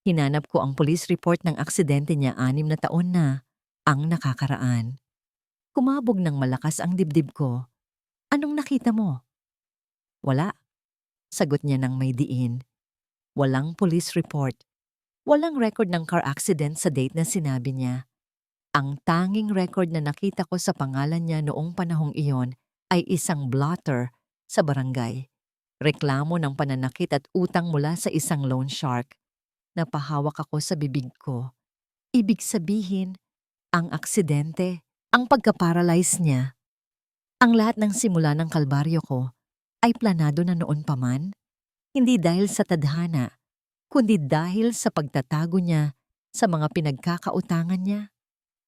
Hinanap ko ang police report ng aksidente niya 6 na taon na ang nakakaraan. Kumabog ng malakas ang dibdib ko. Anong nakita mo? Wala. Sagot niya ng may diin. Walang police report. Walang record ng car accident sa date na sinabi niya. Ang tanging record na nakita ko sa pangalan niya noong panahong iyon ay isang blotter sa barangay. Reklamo ng pananakit at utang mula sa isang loan shark. Napahawak ako sa bibig ko. Ibig sabihin, ang aksidente, ang pagka-paralyze niya. Ang lahat ng simula ng kalbaryo ko ay planado na noon pa man. Hindi dahil sa tadhana, kundi dahil sa pagtatago niya sa mga pinagkakautangan niya.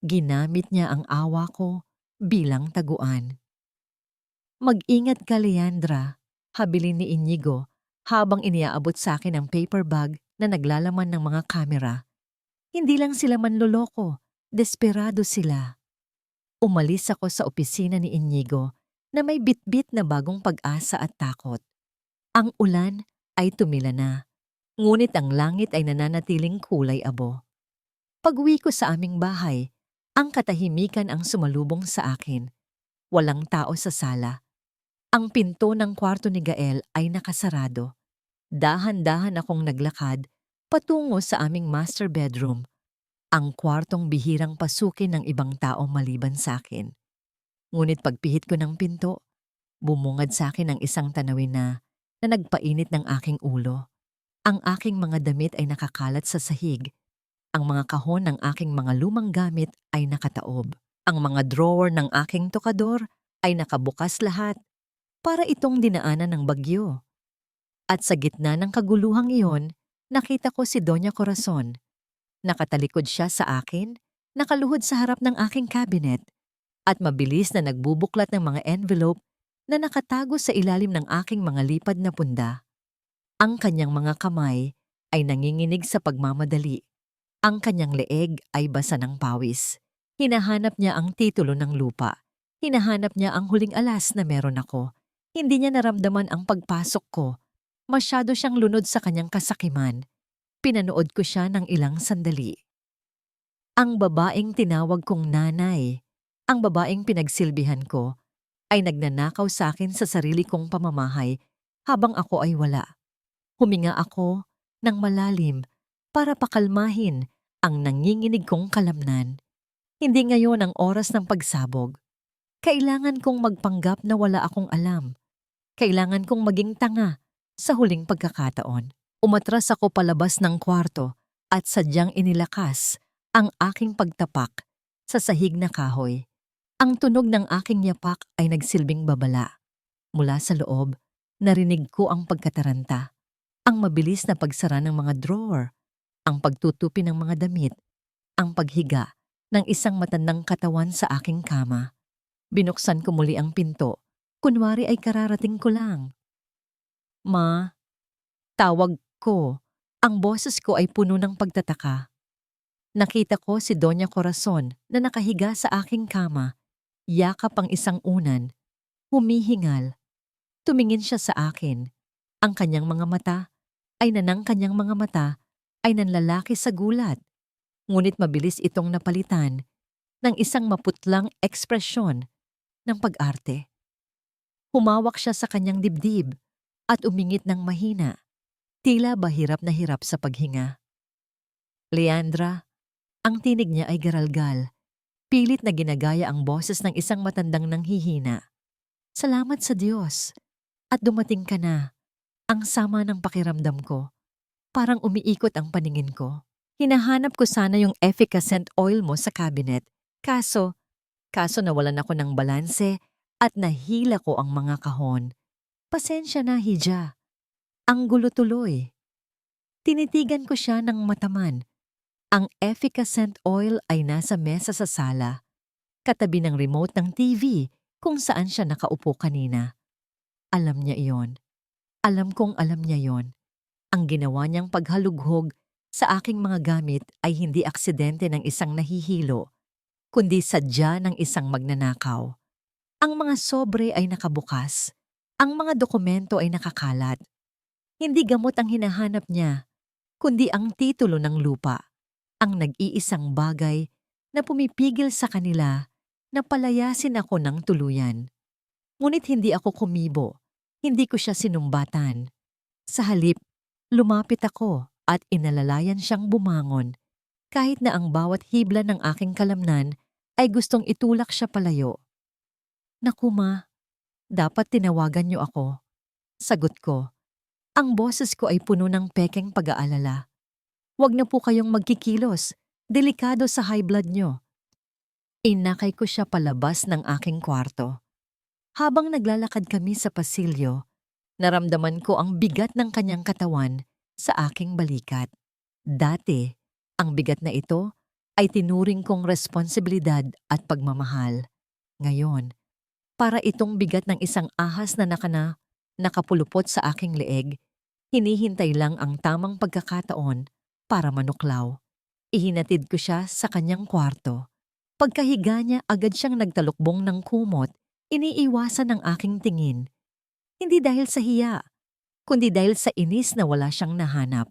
Ginamit niya ang awa ko bilang taguan. Mag-ingat ka, Leandra, habilin ni Inigo habang iniaabot sa akin ang paper bag na naglalaman ng mga kamera. Hindi lang sila manloloko, desperado sila. Umalis ako sa opisina ni Inigo na may bitbit na bagong pag-asa at takot. Ang ulan ay tumila na, ngunit ang langit ay nananatiling kulay abo. Pag-uwi ko sa aming bahay, ang katahimikan ang sumalubong sa akin. Walang tao sa sala. Ang pinto ng kwarto ni Gael ay nakasarado. Dahan-dahan akong naglakad patungo sa aming master bedroom, ang kwartong bihirang pasukin ng ibang tao maliban sa akin. Ngunit pagpihit ko ng pinto, bumungad sa akin ang isang tanawin na nagpainit ng aking ulo. Ang aking mga damit ay nakakalat sa sahig. Ang mga kahon ng aking mga lumang gamit ay nakataob. Ang mga drawer ng aking tokador ay nakabukas lahat para itong dinaanan ng bagyo. At sa gitna ng kaguluhang iyon, nakita ko si Doña Corazon. Nakatalikod siya sa akin, nakaluhod sa harap ng aking cabinet, at mabilis na nagbubuklat ng mga envelope na nakatago sa ilalim ng aking mga lipad na punda. Ang kanyang mga kamay ay nanginginig sa pagmamadali. Ang kanyang leeg ay basa ng pawis. Hinahanap niya ang titulo ng lupa. Hinahanap niya ang huling alas na meron ako. Hindi niya naramdaman ang pagpasok ko. Masyado siyang lunod sa kanyang kasakiman. Pinanood ko siya ng ilang sandali. Ang babaeng tinawag kong nanay, ang babaeng pinagsilbihan ko, ay nagnanakaw sa akin sa sarili kong pamamahay habang ako ay wala. Huminga ako ng malalim para pakalmahin ang nanginginig kong kalamnan. Hindi ngayon ang oras ng pagsabog. Kailangan kong magpanggap na wala akong alam. Kailangan kong maging tanga sa huling pagkakataon. Umatras ako palabas ng kwarto at sadyang inilakas ang aking pagtapak sa sahig na kahoy. Ang tunog ng aking yapak ay nagsilbing babala. Mula sa loob, narinig ko ang pagkataranta, ang mabilis na pagsara ng mga drawer, ang pagtutupi ng mga damit, ang paghiga ng isang matandang katawan sa aking kama. Binuksan ko muli ang pinto, kunwari ay kararating ko lang. Ma, tawag ko. Ang boses ko ay puno ng pagtataka. Nakita ko si Doña Corazon na nakahiga sa aking kama, yakap ang isang unan, humihingal. Tumingin siya sa akin. Ang kanyang mga mata ay nanlalaki sa gulat. Ngunit mabilis itong napalitan ng isang maputlang ekspresyon ng pag-arte. Humawak siya sa kanyang dibdib at umingit ng mahina, tila ba hirap na hirap sa paghinga. Leandra, ang tinig niya ay garalgal, pilit na ginagaya ang boses ng isang matandang nanghihina. Salamat sa Diyos at dumating ka na. Ang sama ng pakiramdam ko. Parang umiikot ang paningin ko. Hinahanap ko sana yung efficacent oil mo sa cabinet. Kaso nawalan ako ng balanse at nahila ko ang mga kahon. Pasensya na, Hija. Ang gulo tuloy. Tinitigan ko siya ng mataman. Ang efficacent oil ay nasa mesa sa sala, katabi ng remote ng TV kung saan siya nakaupo kanina. Alam niya iyon. Alam kong alam niya yon. Ang ginawa niyang paghalughog sa aking mga gamit ay hindi aksidente ng isang nahihilo, kundi sadya ng isang magnanakaw. Ang mga sobre ay nakabukas. Ang mga dokumento ay nakakalat. Hindi gamot ang hinahanap niya, kundi ang titulo ng lupa, ang nag-iisang bagay na pumipigil sa kanila na palayasin ako ng tuluyan. Ngunit hindi ako kumibo. Hindi ko siya sinumbatan. Sa halip, lumapit ako at inalalayan siyang bumangon, kahit na ang bawat hibla ng aking kalamnan ay gustong itulak siya palayo. Naku ma, dapat tinawagan niyo ako. Sagot ko. Ang boses ko ay puno ng pekeng pag-aalala. Huwag na po kayong magkikilos, delikado sa high blood niyo. Inakay ko siya palabas ng aking kwarto. Habang naglalakad kami sa pasilyo, naramdaman ko ang bigat ng kanyang katawan sa aking balikat. Dati, ang bigat na ito ay tinuring kong responsibilidad at pagmamahal. Ngayon, para itong bigat ng isang ahas na nakapulupot sa aking leeg, hinihintay lang ang tamang pagkakataon para manuklaw. Ihinatid ko siya sa kanyang kwarto. Pagkahiga niya, agad siyang nagtalukbong ng kumot. Iniiwasan ng aking tingin. Hindi dahil sa hiya, kundi dahil sa inis na wala siyang nahanap.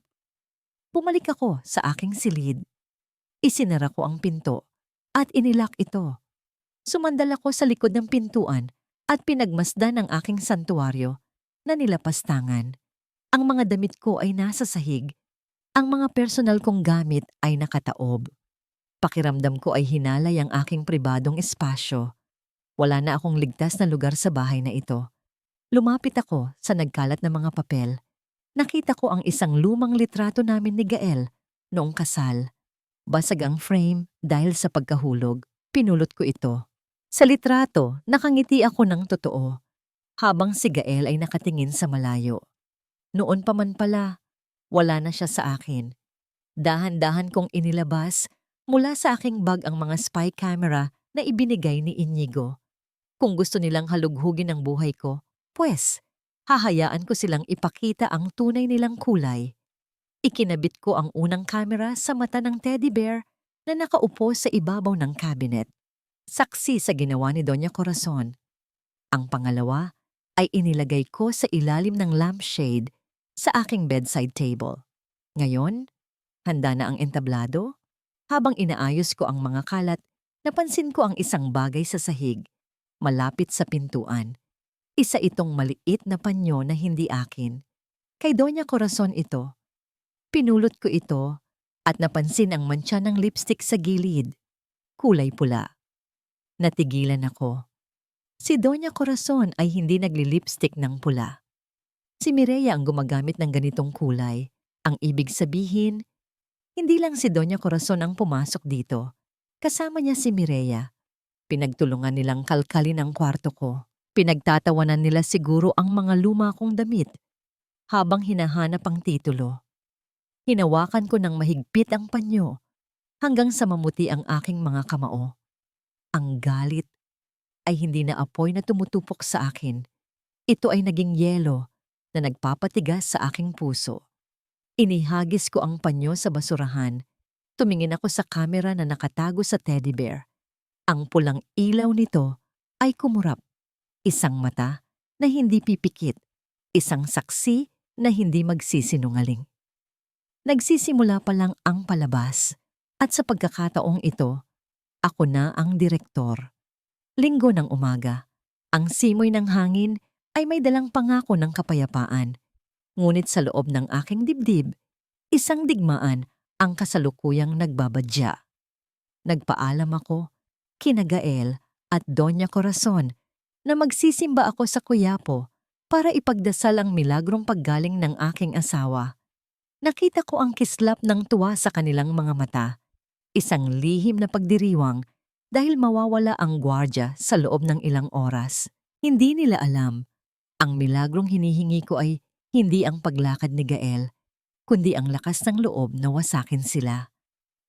Bumalik ako sa aking silid. Isinara ko ang pinto at inilak ito. Sumandal ako sa likod ng pintuan at pinagmasdan ang aking santuaryo na nilapastangan. Ang mga damit ko ay nasa sahig. Ang mga personal kong gamit ay nakataob. Pakiramdam ko ay hinalay ang aking pribadong espasyo. Wala na akong ligtas na lugar sa bahay na ito. Lumapit ako sa nagkalat na mga papel. Nakita ko ang isang lumang litrato namin ni Gael noong kasal. Basag ang frame dahil sa pagkahulog. Pinulot ko ito. Sa litrato, nakangiti ako ng totoo, habang si Gael ay nakatingin sa malayo. Noon pa man pala, wala na siya sa akin. Dahan-dahan kong inilabas mula sa aking bag ang mga spy camera na ibinigay ni Inigo. Kung gusto nilang halughugin ang buhay ko, pues, Hahayaan ko silang ipakita ang tunay nilang kulay. Ikinabit ko ang unang kamera sa mata ng teddy bear na nakaupo sa ibabaw ng cabinet, saksi sa ginawa ni Doña Corazon. Ang pangalawa ay inilagay ko sa ilalim ng lampshade sa aking bedside table. Ngayon, handa na ang entablado. Habang inaayos ko ang mga kalat, napansin ko ang isang bagay sa sahig, malapit sa pintuan. Isa itong maliit na panyo na hindi akin. Kay Doña Corazon ito. Pinulot ko ito at napansin ang mantsa ng lipstick sa gilid. Kulay pula. Natigilan ako. Si Doña Corazon ay hindi nagli-lipstick ng pula. Si Mireya ang gumagamit ng ganitong kulay. Ang ibig sabihin, hindi lang si Doña Corazon ang pumasok dito. Kasama niya si Mireya. Pinagtulungan nilang kalkalin ang kwarto ko. Pinagtatawanan nila siguro ang mga luma kong damit. Habang hinahanap ang titulo, hinawakan ko ng mahigpit ang panyo hanggang sa mamuti ang aking mga kamao. Ang galit ay hindi na apoy na tumutupok sa akin. Ito ay naging yelo na nagpapatigas sa aking puso. Inihagis ko ang panyo sa basurahan. Tumingin ako sa kamera na nakatago sa teddy bear. Ang pulang ilaw nito ay kumurap. Isang mata na hindi pipikit. Isang saksi na hindi magsisinungaling. Nagsisimula pa lang ang palabas at sa pagkakataong ito, ako na ang direktor. Linggo ng umaga. Ang simoy ng hangin ay may dalang pangako ng kapayapaan. Ngunit sa loob ng aking dibdib, isang digmaan ang kasalukuyang nagbabadya. Nagpaalam ako, kina Gael at Doña Corazon na magsisimba ako sa Quiapo para ipagdasal ang milagrong paggaling ng aking asawa. Nakita ko ang kislap ng tuwa sa kanilang mga mata, isang lihim na pagdiriwang dahil mawawala ang gwardya sa loob ng ilang oras. Hindi nila alam, ang milagrong hinihingi ko ay hindi ang paglakad ni Gael, kundi ang lakas ng loob na wasakin sila.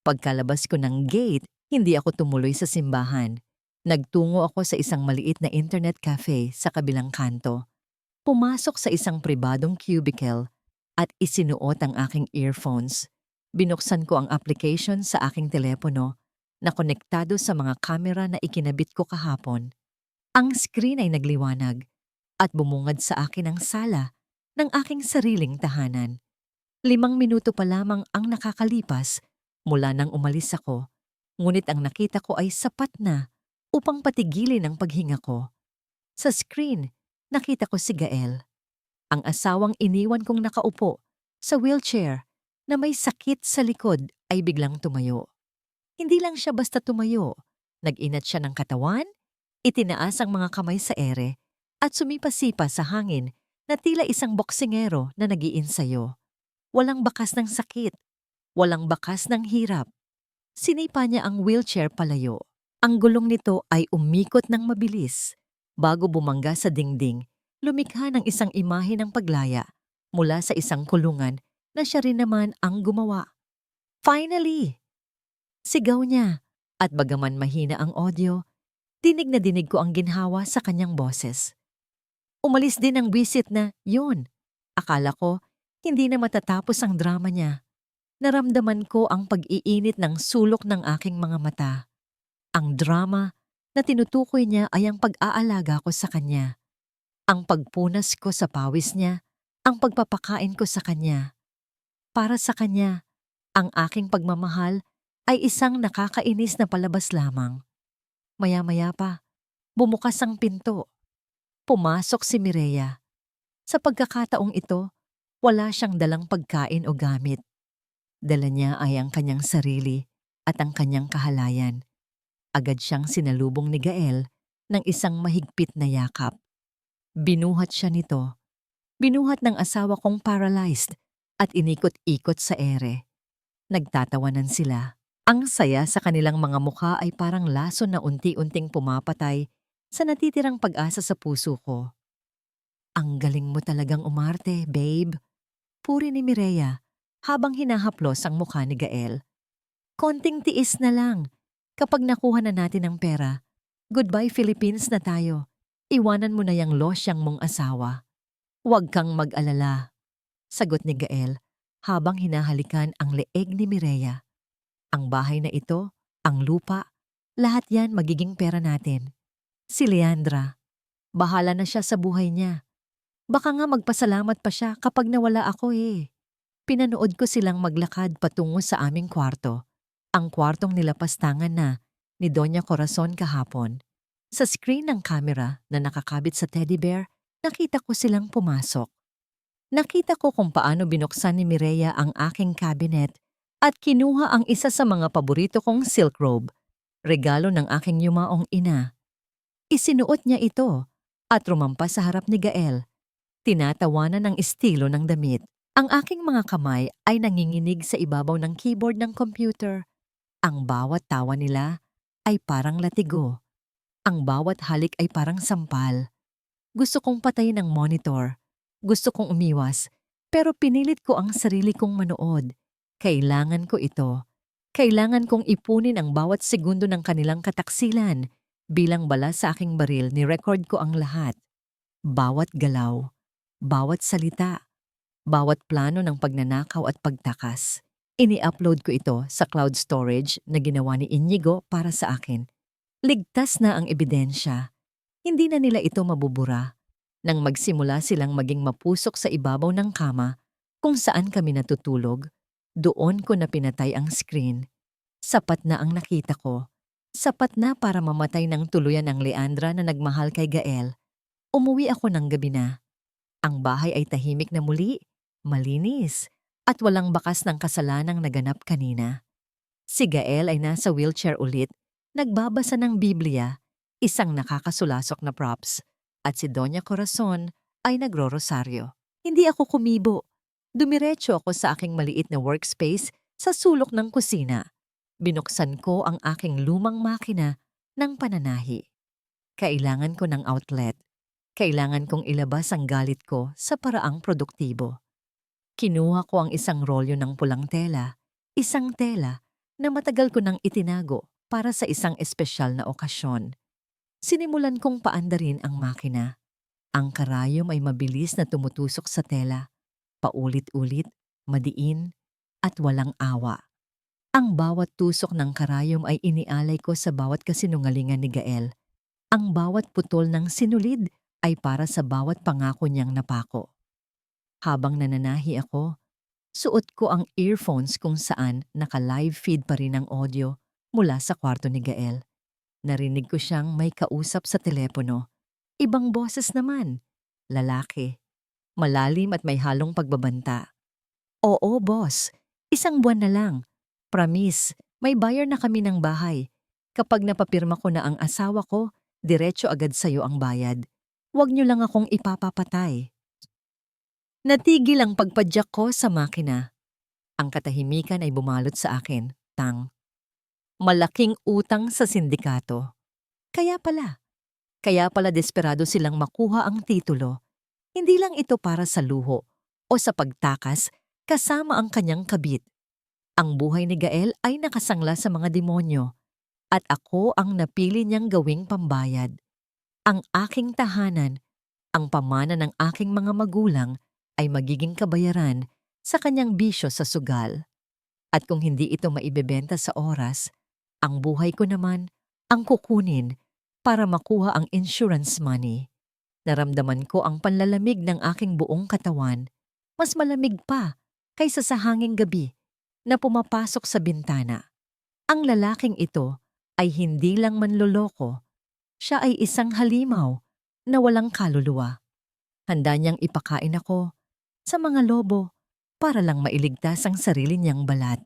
Pagkalabas ko ng gate, hindi ako tumuloy sa simbahan. Nagtungo ako sa isang maliit na internet cafe sa kabilang kanto. Pumasok sa isang pribadong cubicle at isinuot ang aking earphones. Binuksan ko ang application sa aking telepono na konektado sa mga kamera na ikinabit ko kahapon. Ang screen ay nagliwanag at bumungad sa akin ang sala ng aking sariling tahanan. 5 minuto pa lamang ang nakakalipas mula nang umalis ako, ngunit ang nakita ko ay sapat na upang patigilin ang paghinga ko. Sa screen, nakita ko si Gael, ang asawang iniwan kong nakaupo sa wheelchair na may sakit sa likod ay biglang tumayo. Hindi lang siya basta tumayo, nag-inat siya ng katawan, itinaas ang mga kamay sa ere at sumipa-sipa sa hangin na tila isang boksingero na nag-iinsayo. Walang bakas ng sakit, walang bakas ng hirap. Sinipa niya ang wheelchair palayo. Ang gulong nito ay umikot ng mabilis. Bago bumangga sa dingding, lumikha ng isang imahe ng paglaya mula sa isang kulungan na siya rin naman ang gumawa. Finally! Sigaw niya, at bagaman mahina ang audio, dinig na dinig ko ang ginhawa sa kanyang boses. Umalis din ang wisit na, yun. Akala ko, hindi na matatapos ang drama niya. Naramdaman ko ang pag-iinit ng sulok ng aking mga mata. Ang drama na tinutukoy niya ay ang pag-aalaga ko sa kanya. Ang pagpunas ko sa pawis niya, ang pagpapakain ko sa kanya. Para sa kanya, ang aking pagmamahal ay isang nakakainis na palabas lamang. Maya-maya pa, bumukas ang pinto. Pumasok si Mireya. Sa pagkakataong ito, wala siyang dalang pagkain o gamit. Dala niya ay ang kanyang sarili at ang kanyang kahalayan. Agad siyang sinalubong ni Gael ng isang mahigpit na yakap. Binuhat siya nito. Binuhat ng asawa kong paralyzed at inikot-ikot sa ere. Nagtatawanan sila. Ang saya sa kanilang mga mukha ay parang laso na unti-unting pumapatay sa natitirang pag-asa sa puso ko. Ang galing mo talagang umarte, babe. Puri ni Mireya habang hinahaplos ang mukha ni Gael. Konting tiis na lang. Kapag nakuha na natin ang pera, goodbye Philippines na tayo. Iwanan mo na yung losyang mong asawa. Huwag kang mag-alala, sagot ni Gael habang hinahalikan ang leeg ni Mireya. Ang bahay na ito, ang lupa, lahat yan magiging pera natin. Si Leandra, bahala na siya sa buhay niya. Baka nga magpasalamat pa siya kapag nawala ako eh. Pinanood ko silang maglakad patungo sa aming kwarto. Ang kwartong nilapastangan na ni Doña Corazon kahapon. Sa screen ng camera na nakakabit sa teddy bear, nakita ko silang pumasok. Nakita ko kung paano binuksan ni Mireya ang aking cabinet at kinuha ang isa sa mga paborito kong silk robe, regalo ng aking yumaong ina. Isinuot niya ito at rumampas sa harap ni Gael. Tinatawanan ng estilo ng damit. Ang aking mga kamay ay nanginginig sa ibabaw ng keyboard ng computer. Ang bawat tawa nila ay parang latigo. Ang bawat halik ay parang sampal. Gusto kong patayin ang monitor. Gusto kong umiwas. Pero pinilit ko ang sarili kong manood. Kailangan ko ito. Kailangan kong ipunin ang bawat segundo ng kanilang kataksilan. Bilang bala sa aking baril, ni-record ko ang lahat. Bawat galaw, bawat salita, bawat plano ng pagnanakaw at pagtakas. Ini-upload ko ito sa cloud storage na ginawa ni Inigo para sa akin. Ligtas na ang ebidensya. Hindi na nila ito mabubura. Nang magsimula silang maging mapusok sa ibabaw ng kama, kung saan kami natutulog, doon ko na pinatay ang screen. Sapat na ang nakita ko. Sapat na para mamatay ng tuluyan ang Leandra na nagmahal kay Gael. Umuwi ako ng gabi na. Ang bahay ay tahimik na muli, malinis, at walang bakas ng kasalanang naganap kanina. Si Gael ay nasa wheelchair ulit, nagbabasa ng Biblia, isang nakakasulasok na props, at si Doña Corazon ay nagro-rosaryo. Hindi ako kumibo. Dumiretso ako sa aking maliit na workspace sa sulok ng kusina. Binuksan ko ang aking lumang makina ng pananahi. Kailangan ko ng outlet. Kailangan kong ilabas ang galit ko sa paraang produktibo. Kinuha ko ang isang rolyo ng pulang tela, isang tela na matagal ko nang itinago para sa isang espesyal na okasyon. Sinimulan kong paandarin ang makina. Ang karayom ay mabilis na tumutusok sa tela, paulit-ulit, madiin, at walang awa. Ang bawat tusok ng karayom ay inialay ko sa bawat kasinungalingan ni Gael. Ang bawat putol ng sinulid ay para sa bawat pangako niyang napako. Habang nananahi ako, suot ko ang earphones kung saan naka-live feed pa rin ang audio mula sa kwarto ni Gael. Narinig ko siyang may kausap sa telepono. Ibang boses naman. Lalaki. Malalim at may halong pagbabanta. Oo, boss. Isang buwan na lang. Promise, may buyer na kami ng bahay. Kapag napapirma ko na ang asawa ko, diretso agad sa'yo ang bayad. Huwag niyo lang akong ipapapatay. Natigil ang pagpadyak ko sa makina. Ang katahimikan ay bumalot sa akin. Tang. Malaking utang sa sindikato. Kaya pala desperado silang makuha ang titulo. Hindi lang ito para sa luho o sa pagtakas kasama ang kanyang kabit. Ang buhay ni Gael ay nakasangla sa mga demonyo at ako ang napili niyang gawing pambayad. Ang aking tahanan, ang pamana ng aking mga magulang ay magiging kabayaran sa kanyang bisyo sa sugal. At kung hindi ito maibebenta sa oras, ang buhay ko naman ang kukunin para makuha ang insurance money. Naramdaman ko ang panlalamig ng aking buong katawan, mas malamig pa kaysa sa hanging gabi na pumapasok sa bintana. Ang lalaking ito ay hindi lang manloloko, siya ay isang halimaw na walang kaluluwa. Handa niyang ipakain ako sa mga lobo para lang mailigtas ang sarili niyang balat.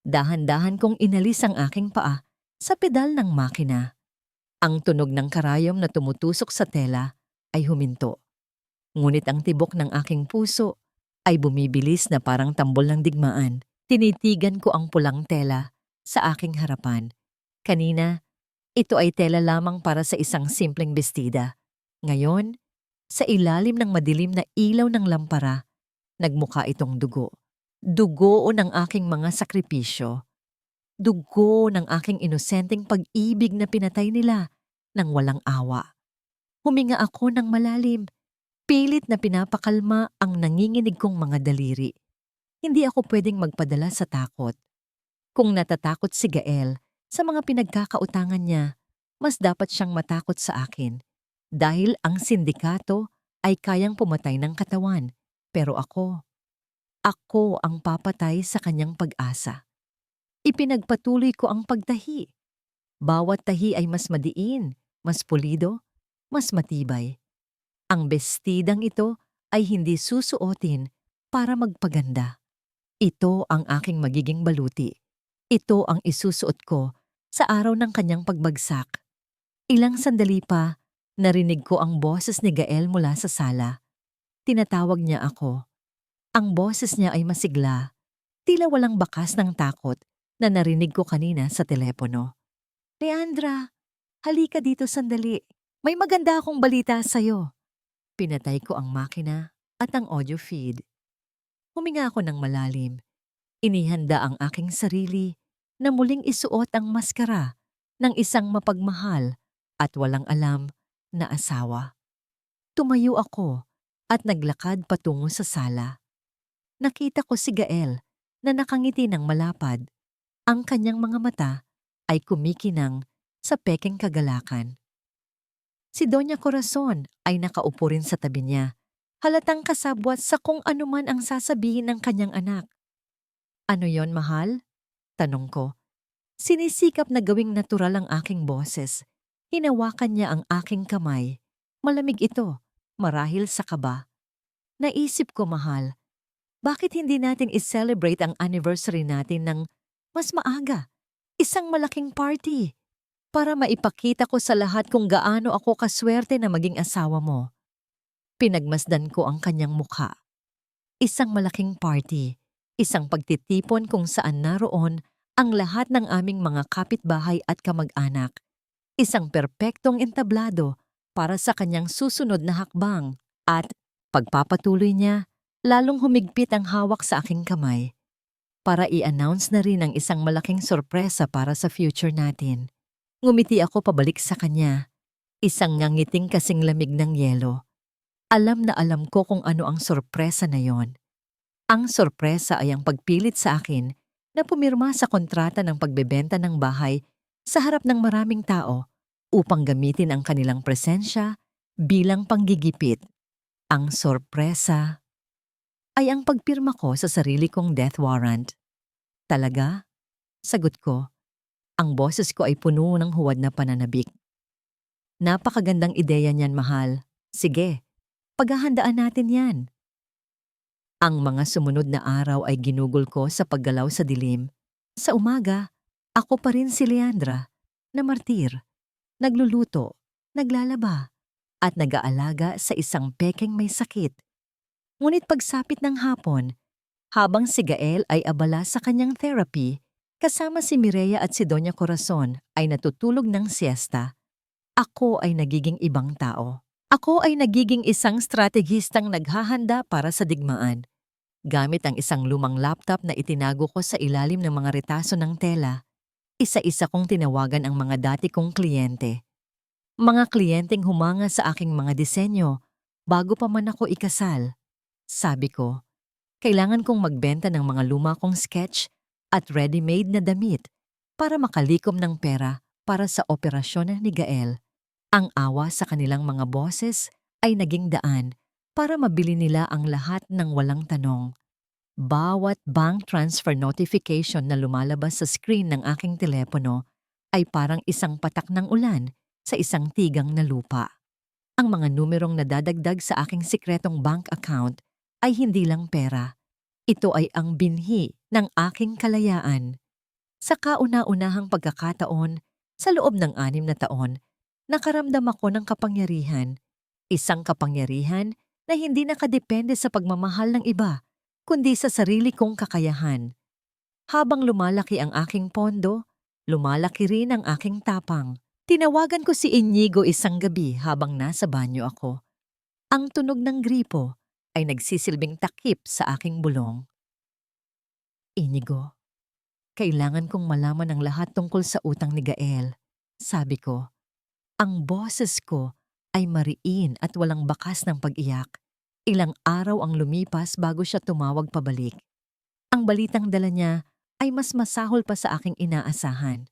Dahan-dahan kong inalis ang aking paa sa pedal ng makina. Ang tunog ng karayom na tumutusok sa tela ay huminto. Ngunit ang tibok ng aking puso ay bumibilis na parang tambol ng digmaan. Tinitigan ko ang pulang tela sa aking harapan. Kanina, ito ay tela lamang para sa isang simpleng bestida. Ngayon, sa ilalim ng madilim na ilaw ng lampara, nagmukha itong dugo. Dugo ng aking mga sakripisyo. Dugo ng aking inosenteng pag-ibig na pinatay nila ng walang awa. Huminga ako ng malalim. Pilit na pinapakalma ang nanginginig kong mga daliri. Hindi ako pwedeng magpadala sa takot. Kung natatakot si Gael sa mga pinagkakautangan niya, mas dapat siyang matakot sa akin. Dahil ang sindikato ay kayang pumatay ng katawan. Pero ako ang papatay sa kanyang pag-asa. Ipinagpatuloy ko ang pagtahi. Bawat tahi ay mas madiin, mas pulido, mas matibay. Ang bestidang ito ay hindi susuotin para magpaganda. Ito ang aking magiging baluti. Ito ang isusuot ko sa araw ng kanyang pagbagsak. Ilang sandali pa, narinig ko ang boses ni Gael mula sa sala. Tinatawag niya ako. Ang boses niya ay masigla, tila walang bakas ng takot na narinig ko kanina sa telepono. Leandra, halika dito sandali. May maganda akong balita sa'yo. Pinatay ko ang makina at ang audio feed. Huminga ako ng malalim. Inihanda ang aking sarili na muling isuot ang maskara ng isang mapagmahal at walang alam na asawa. Tumayo ako at naglakad patungo sa sala. Nakita ko si Gael na nakangiti ng malapad. Ang kanyang mga mata ay kumikinang sa pekeng kagalakan. Si Doña Corazon ay nakaupo rin sa tabi niya, halatang kasabwat sa kung anuman ang sasabihin ng kanyang anak. Ano yon, mahal? Tanong ko. Sinisikap na gawing natural ang aking boses. Hinawakan niya ang aking kamay. Malamig ito, marahil sa kaba. Naisip ko, mahal, bakit hindi natin i-celebrate ang anniversary natin ng mas maaga? Isang malaking party. Para maipakita ko sa lahat kung gaano ako kaswerte na maging asawa mo. Pinagmasdan ko ang kanyang mukha. Isang malaking party. Isang pagtitipon kung saan naroon ang lahat ng aming mga kapitbahay at kamag-anak. Isang perpektong entablado para sa kanyang susunod na hakbang. At pagpapatuloy niya, lalong humigpit ang hawak sa aking kamay para i-announce na rin ang isang malaking sorpresa para sa future natin. Ngumiti ako pabalik sa kanya, isang ngangiting kasing lamig ng yelo. Alam na alam ko kung ano ang sorpresa na yon. Ang sorpresa ay ang pagpilit sa akin na pumirma sa kontrata ng pagbebenta ng bahay sa harap ng maraming tao upang gamitin ang kanilang presensya bilang panggigipit. Ang sorpresa ay ang pagpirma ko sa sarili kong death warrant. Talaga? Sagot ko. Ang boses ko ay puno ng huwad na pananabik. Napakagandang ideya niyan, mahal. Sige, paghahandaan natin yan. Ang mga sumunod na araw ay ginugol ko sa paggalaw sa dilim. Sa umaga, ako pa rin si Leandra, na martir, nagluluto, naglalaba, at nag-aalaga sa isang pekeng may sakit. Ngunit pagsapit ng hapon, habang si Gael ay abala sa kanyang therapy, kasama si Mireya at si Doña Corazon ay natutulog ng siesta, ako ay nagiging ibang tao. Ako ay nagiging isang strategistang naghahanda para sa digmaan. Gamit ang isang lumang laptop na itinago ko sa ilalim ng mga retaso ng tela, isa-isa kong tinawagan ang mga dati kong kliyente. Mga kliyenteng humanga sa aking mga disenyo bago pa man ako ikasal. Sabi ko, kailangan kong magbenta ng mga luma kong sketch at ready-made na damit para makalikom ng pera para sa operasyon ni Gael. Ang awa sa kanilang mga boses ay naging daan para mabili nila ang lahat ng walang tanong. Bawat bank transfer notification na lumalabas sa screen ng aking telepono ay parang isang patak ng ulan sa isang tigang na lupa. Ang mga numerong nadadagdag sa aking sikretong bank account ay hindi lang pera. Ito ay ang binhi ng aking kalayaan. Sa kauna-unahang pagkakataon, sa loob ng 6 na taon, nakaramdam ako ng kapangyarihan. Isang kapangyarihan na hindi nakadepende sa pagmamahal ng iba, kundi sa sarili kong kakayahan. Habang lumalaki ang aking pondo, lumalaki rin ang aking tapang. Tinawagan ko si Inigo isang gabi habang nasa banyo ako. Ang tunog ng gripo ay nagsisilbing takip sa aking bulong. Inigo, kailangan kong malaman ang lahat tungkol sa utang ni Gael. Sabi ko, ang boses ko ay mariin at walang bakas ng pag-iyak. Ilang araw ang lumipas bago siya tumawag pabalik. Ang balitang dala niya ay mas masahol pa sa aking inaasahan.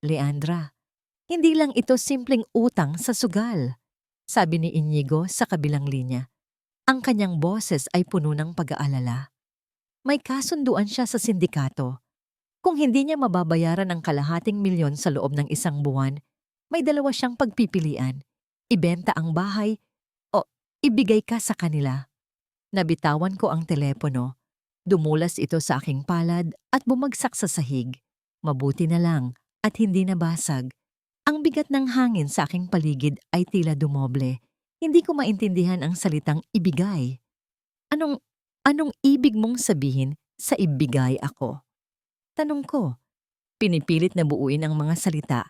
Leandra, hindi lang ito simpleng utang sa sugal, sabi ni Inigo sa kabilang linya. Ang kanyang boses ay puno ng pag-aalala. May kasunduan siya sa sindikato. Kung hindi niya mababayaran ang kalahating milyon sa loob ng isang buwan, may dalawa siyang pagpipilian. Ibenta ang bahay o ibigay ka sa kanila. Nabitawan ko ang telepono. Dumulas ito sa aking palad at bumagsak sa sahig. Mabuti na lang at hindi nabasag. Ang bigat ng hangin sa aking paligid ay tila dumoble. Hindi ko maintindihan ang salitang ibigay. Anong ibig mong sabihin sa ibigay ako? Tanong ko. Pinipilit na buuin ang mga salita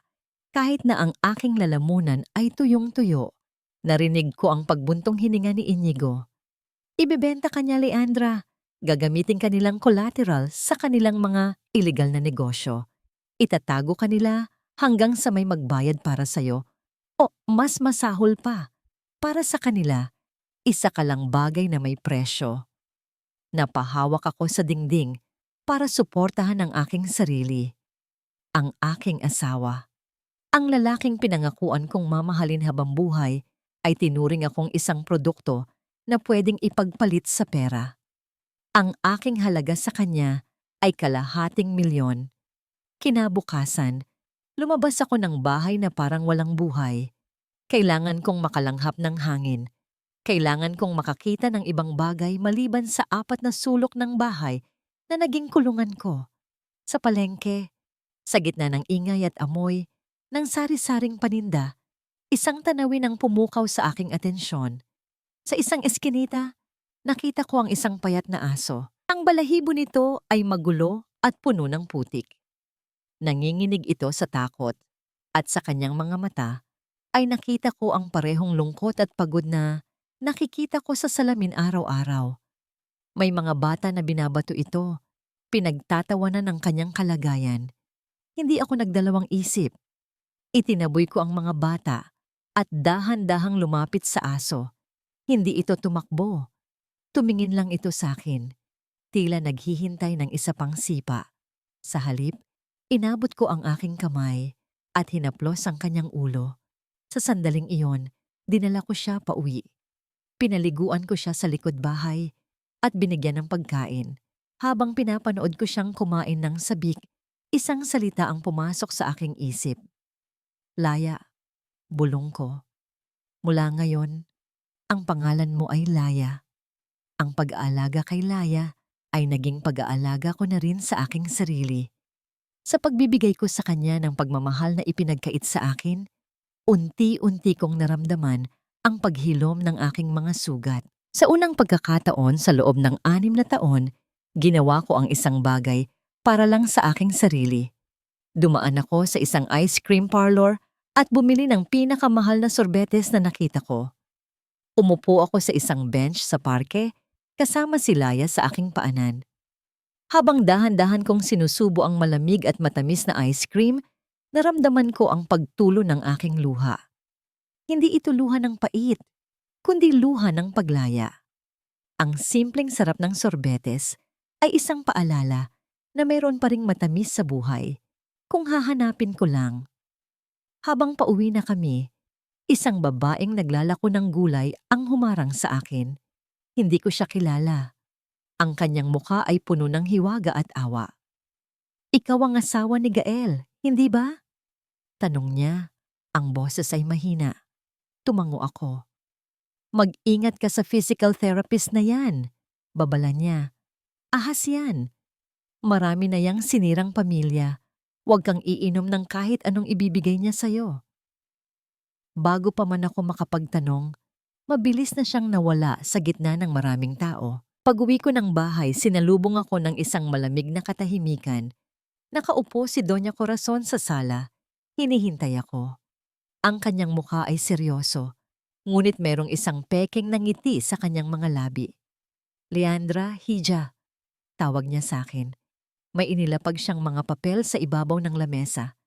kahit na ang aking lalamunan ay tuyong-tuyo. Narinig ko ang pagbuntong hininga ni Inigo. Ibebenta ka niya, Leandra. Gagamitin kanilang collateral sa kanilang mga illegal na negosyo. Itatago kanila hanggang sa may magbayad para sa'yo. O mas masahol pa, para sa kanila, isa ka lang bagay na may presyo. Napahawak ako sa dingding para suportahan ang aking sarili. Ang aking asawa. Ang lalaking pinangakuan kong mamahalin habang buhay ay tinuring akong isang produkto na pwedeng ipagpalit sa pera. Ang aking halaga sa kanya ay kalahating milyon. Kinabukasan, lumabas ako ng bahay na parang walang buhay. Kailangan kong makalanghap ng hangin. Kailangan kong makakita ng ibang bagay maliban sa 4 na sulok ng bahay na naging kulungan ko. Sa palengke, sa gitna ng ingay at amoy, ng sari-saring paninda, isang tanawin ang pumukaw sa aking atensyon. Sa isang eskinita, nakita ko ang isang payat na aso. Ang balahibo nito ay magulo at puno ng putik. Nanginginig ito sa takot, at sa kanyang mga mata ay nakita ko ang parehong lungkot at pagod na nakikita ko sa salamin araw-araw. May mga bata na binabato ito, pinagtatawanan ng kanyang kalagayan. Hindi ako nagdalawang isip. Itinaboy ko ang mga bata at dahan-dahang lumapit sa aso. Hindi ito tumakbo. Tumingin lang ito sa akin. Tila naghihintay ng isa pang sipa. Sa halip, inabot ko ang aking kamay at hinaplos ang kanyang ulo. Sa sandaling iyon, dinala ko siya pauwi. Pinaliguan ko siya sa likod bahay at binigyan ng pagkain. Habang pinapanood ko siyang kumain ng sabik, isang salita ang pumasok sa aking isip. Laya, bulong ko. Mula ngayon, ang pangalan mo ay Laya. Ang pag-aalaga kay Laya ay naging pag-aalaga ko na rin sa aking sarili. Sa pagbibigay ko sa kanya ng pagmamahal na ipinagkait sa akin, unti-unti kong naramdaman ang paghilom ng aking mga sugat. Sa unang pagkakataon sa loob ng 6 na taon, ginawa ko ang isang bagay para lang sa aking sarili. Dumaan ako sa isang ice cream parlor at bumili ng pinakamahal na sorbetes na nakita ko. Umupo ako sa isang bench sa parke, kasama si Laya sa aking paanan. Habang dahan-dahan kong sinusubo ang malamig at matamis na ice cream, naramdaman ko ang pagtulo ng aking luha. Hindi ito luha ng pait, kundi luha ng paglaya. Ang simpleng sarap ng sorbetes ay isang paalala na mayroon pa ring matamis sa buhay, kung hahanapin ko lang. Habang pauwi na kami, isang babaeng naglalako ng gulay ang humarang sa akin. Hindi ko siya kilala. Ang kanyang mukha ay puno ng hiwaga at awa. Ikaw ang asawa ni Gael, hindi ba? Tanong niya. Ang boses ay mahina. Tumango ako. Mag-ingat ka sa physical therapist na yan. Babala niya. Ahas yan. Marami na yang sinirang pamilya. Huwag kang iinom ng kahit anong ibibigay niya sa'yo. Bago pa man ako makapagtanong, mabilis na siyang nawala sa gitna ng maraming tao. Pag-uwi ko ng bahay, sinalubong ako ng isang malamig na katahimikan. Nakaupo si Doña Corazon sa sala. Hinihintay ako. Ang kanyang mukha ay seryoso, ngunit merong isang pekeng na ngiti sa kanyang mga labi. Leandra, hija, tawag niya sa akin. May inilapag siyang mga papel sa ibabaw ng lamesa.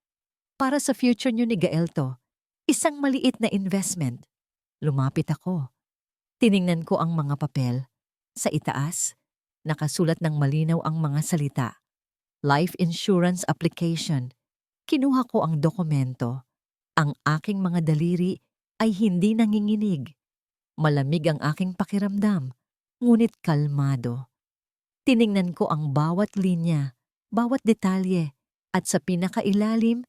Para sa future niyo ni Gael to, isang maliit na investment. Lumapit ako. Tiningnan ko ang mga papel. Sa itaas, nakasulat ng malinaw ang mga salita. Life insurance application. Kinuha ko ang dokumento. Ang aking mga daliri ay hindi nanginginig. Malamig ang aking pakiramdam, ngunit kalmado. Tiningnan ko ang bawat linya, bawat detalye, at sa pinakailalim,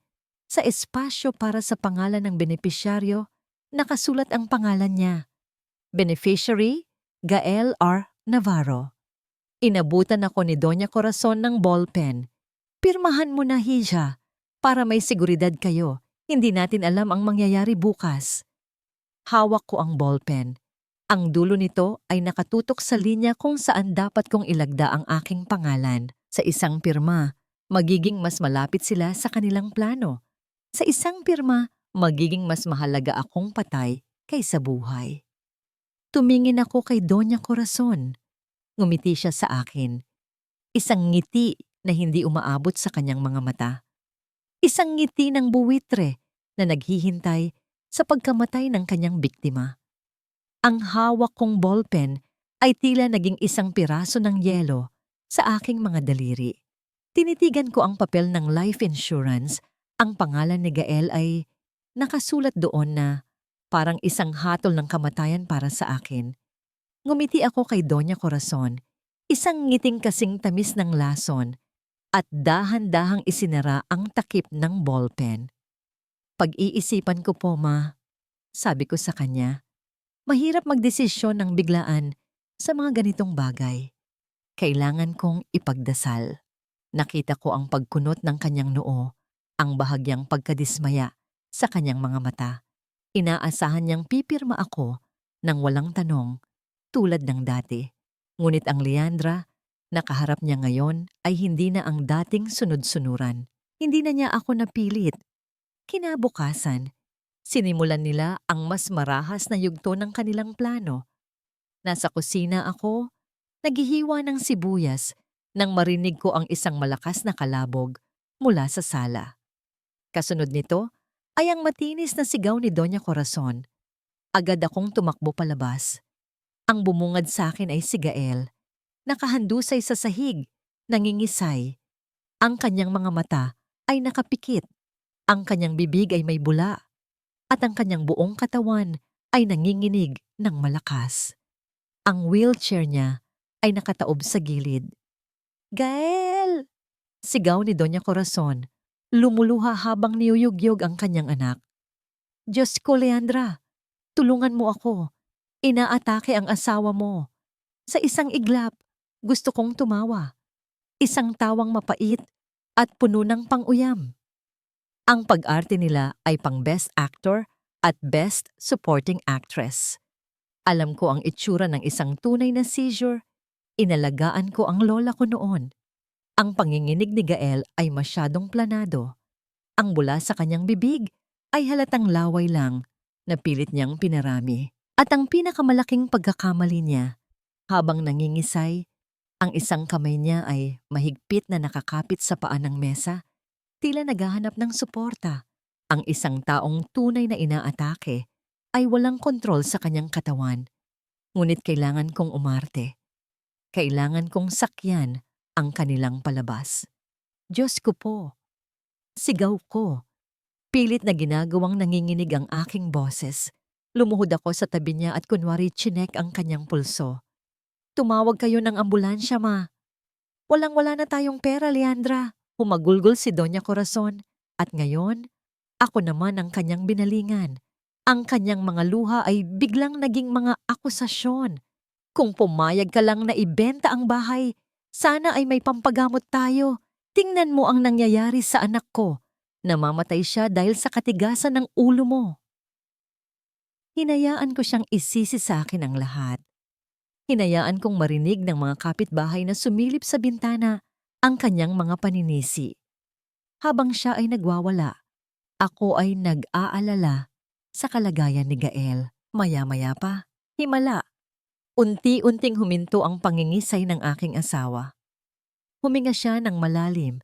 sa espasyo para sa pangalan ng benepisyaryo, nakasulat ang pangalan niya. Beneficiary, Gael R. Navarro. Inabutan ako ni Doña Corazon ng ballpen. Pirmahan mo na, Hija, para may seguridad kayo. Hindi natin alam ang mangyayari bukas. Hawak ko ang ballpen. Ang dulo nito ay nakatutok sa linya kung saan dapat kong ilagda ang aking pangalan. Sa isang pirma, magiging mas malapit sila sa kanilang plano. Sa isang pirma, magiging mas mahalaga akong patay kaysa buhay. Tumingin ako kay Doña Corazon. Ngumiti siya sa akin. Isang ngiti na hindi umaabot sa kanyang mga mata. Isang ngiti ng buwitre na naghihintay sa pagkamatay ng kanyang biktima. Ang hawak kong ballpen ay tila naging isang piraso ng yelo sa aking mga daliri. Tinitigan ko ang papel ng life insurance. Ang pangalan ni Gael ay nakasulat doon na parang isang hatol ng kamatayan para sa akin. Ngumiti ako kay Doña Corazon, isang ngiting kasing tamis ng lason, at dahan-dahang isinara ang takip ng ballpen. Pag-iisipan ko po, Ma, sabi ko sa kanya. Mahirap magdesisyon ng biglaan sa mga ganitong bagay. Kailangan kong ipagdasal. Nakita ko ang pagkunot ng kanyang noo, ang bahagyang pagkadismaya sa kanyang mga mata. Inaasahan niyang pipirma ako nang walang tanong, tulad ng dati. Ngunit ang Leandra, nakaharap niya ngayon ay hindi na ang dating sunod-sunuran. Hindi na niya ako napilit. Kinabukasan, sinimulan nila ang mas marahas na yugto ng kanilang plano. Nasa kusina ako, naghihiwa ng sibuyas nang marinig ko ang isang malakas na kalabog mula sa sala. Kasunod nito ay ang matinis na sigaw ni Doña Corazon. Agad akong tumakbo palabas. Ang bumungad sa akin ay si Gael. Nakahandusay sa sahig, nangingisay. Ang kanyang mga mata ay nakapikit. Ang kanyang bibig ay may bula. At ang kanyang buong katawan ay nanginginig ng malakas. Ang wheelchair niya ay nakataob sa gilid. Gael! Sigaw ni Doña Corazon. Lumuluha habang niyuyugyog ang kanyang anak. Diyos ko, Leandra, tulungan mo ako. Inaatake ang asawa mo. Sa isang iglap, gusto kong tumawa. Isang tawang mapait at puno ng pang-uyam. Ang pag-arte nila ay pang Best Actor at Best Supporting Actress. Alam ko ang itsura ng isang tunay na seizure. Inalagaan ko ang lola ko noon. Ang panginginig ni Gael ay masyadong planado. Ang bula sa kanyang bibig ay halatang laway lang na pilit niyang pinarami. At ang pinakamalaking pagkakamali niya, habang nangingisay, ang isang kamay niya ay mahigpit na nakakapit sa paa ng mesa, tila naghahanap ng suporta. Ang isang taong tunay na inaatake ay walang kontrol sa kanyang katawan. Ngunit kailangan kong umarte. Kailangan kong sakyan ang kanilang palabas. Diyos ko po. Sigaw ko. Pilit na ginagawang nanginginig ang aking boses. Lumuhod ako sa tabi niya at kunwari chinek ang kanyang pulso. Tumawag kayo ng ambulansya, Ma. Walang-wala na tayong pera, Leandra. Humagulgol si Doña Corazon. At ngayon, ako naman ang kanyang binalingan. Ang kanyang mga luha ay biglang naging mga akusasyon. Kung pumayag ka lang na ibenta ang bahay, sana ay may pampagamot tayo. Tingnan mo ang nangyayari sa anak ko. Namamatay siya dahil sa katigasan ng ulo mo. Hinayaan ko siyang isisi sa akin ang lahat. Hinayaan kong marinig ng mga kapitbahay na sumilip sa bintana ang kanyang mga paninisi. Habang siya ay nagwawala, ako ay nag-aalala sa kalagayan ni Gael. Maya-maya pa, himala. Unti-unting huminto ang pangingisay ng aking asawa. Huminga siya ng malalim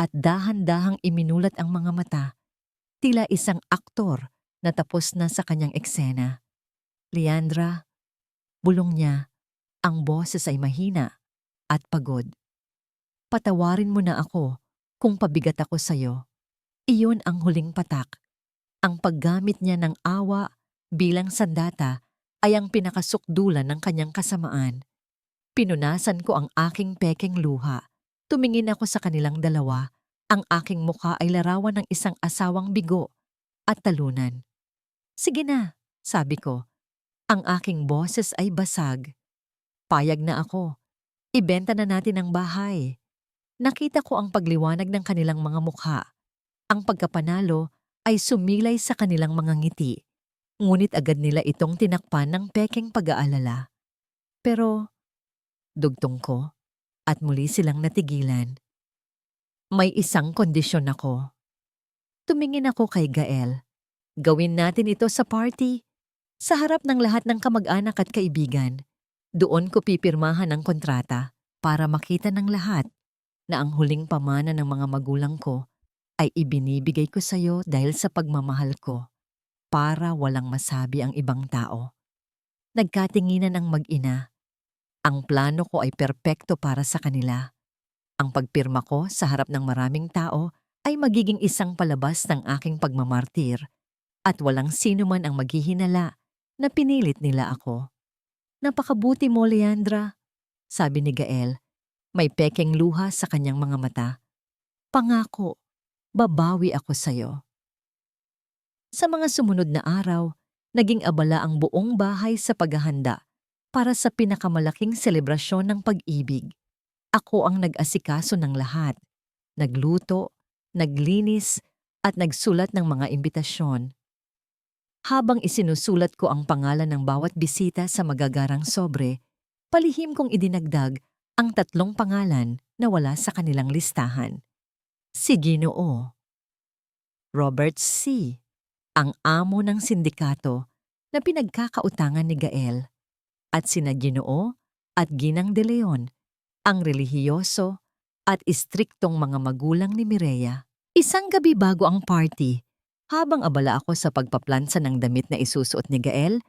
at dahan-dahang iminulat ang mga mata, tila isang aktor na tapos na sa kanyang eksena. Leandra, Bulong niya, ang boses ay mahina at pagod. Patawarin mo na ako kung pabigat ako sa'yo. Iyon ang huling patak. Ang paggamit niya ng awa bilang sandata ay ang pinakasukdulan ng kanyang kasamaan. Pinunasan ko ang aking pekeng luha. Tumingin ako sa kanilang dalawa. Ang aking mukha ay larawan ng isang asawang bigo at talunan. Sige na, sabi ko. Ang aking boses ay basag. Payag na ako. Ibenta na natin ang bahay. Nakita ko ang pagliwanag ng kanilang mga mukha. Ang pagkapanalo ay sumilay sa kanilang mga ngiti. Ngunit agad nila itong tinakpan ng pekeng pag-aalala. Pero dugtong ko at muli silang natigilan. May isang kondisyon ako. Tumingin ako kay Gael. Gawin natin ito sa party. Sa harap ng lahat ng kamag-anak at kaibigan. Doon ko pipirmahan ang kontrata para makita ng lahat na ang huling pamana ng mga magulang ko ay ibinibigay ko sa iyo dahil sa pagmamahal ko para walang masabi ang ibang tao. Nagkatinginan ang mag-ina. Ang plano ko ay perpekto para sa kanila. Ang pagpirma ko sa harap ng maraming tao ay magiging isang palabas ng aking pagmamartir at walang sino man ang maghihinala na pinilit nila ako. Napakabuti mo, Leandra, sabi ni Gael. May pekeng luha sa kanyang mga mata. Pangako, babawi ako sa'yo. Sa mga sumunod na araw, naging abala ang buong bahay sa paghahanda para sa pinakamalaking selebrasyon ng pag-ibig. Ako ang nag-asikaso ng lahat. Nagluto, naglinis, at nagsulat ng mga imbitasyon. Habang isinusulat ko ang pangalan ng bawat bisita sa magagarang sobre, palihim kong idinagdag ang 3 pangalan na wala sa kanilang listahan. Si Ginoo, Robert C., ang amo ng sindikato na pinagkakautangan ni Gael, at sina Ginoo at Ginang de Leon, ang relihiyoso at istriktong mga magulang ni Mireya. Isang gabi bago ang party, habang abala ako sa pagpaplansa ng damit na isusuot ni Gael,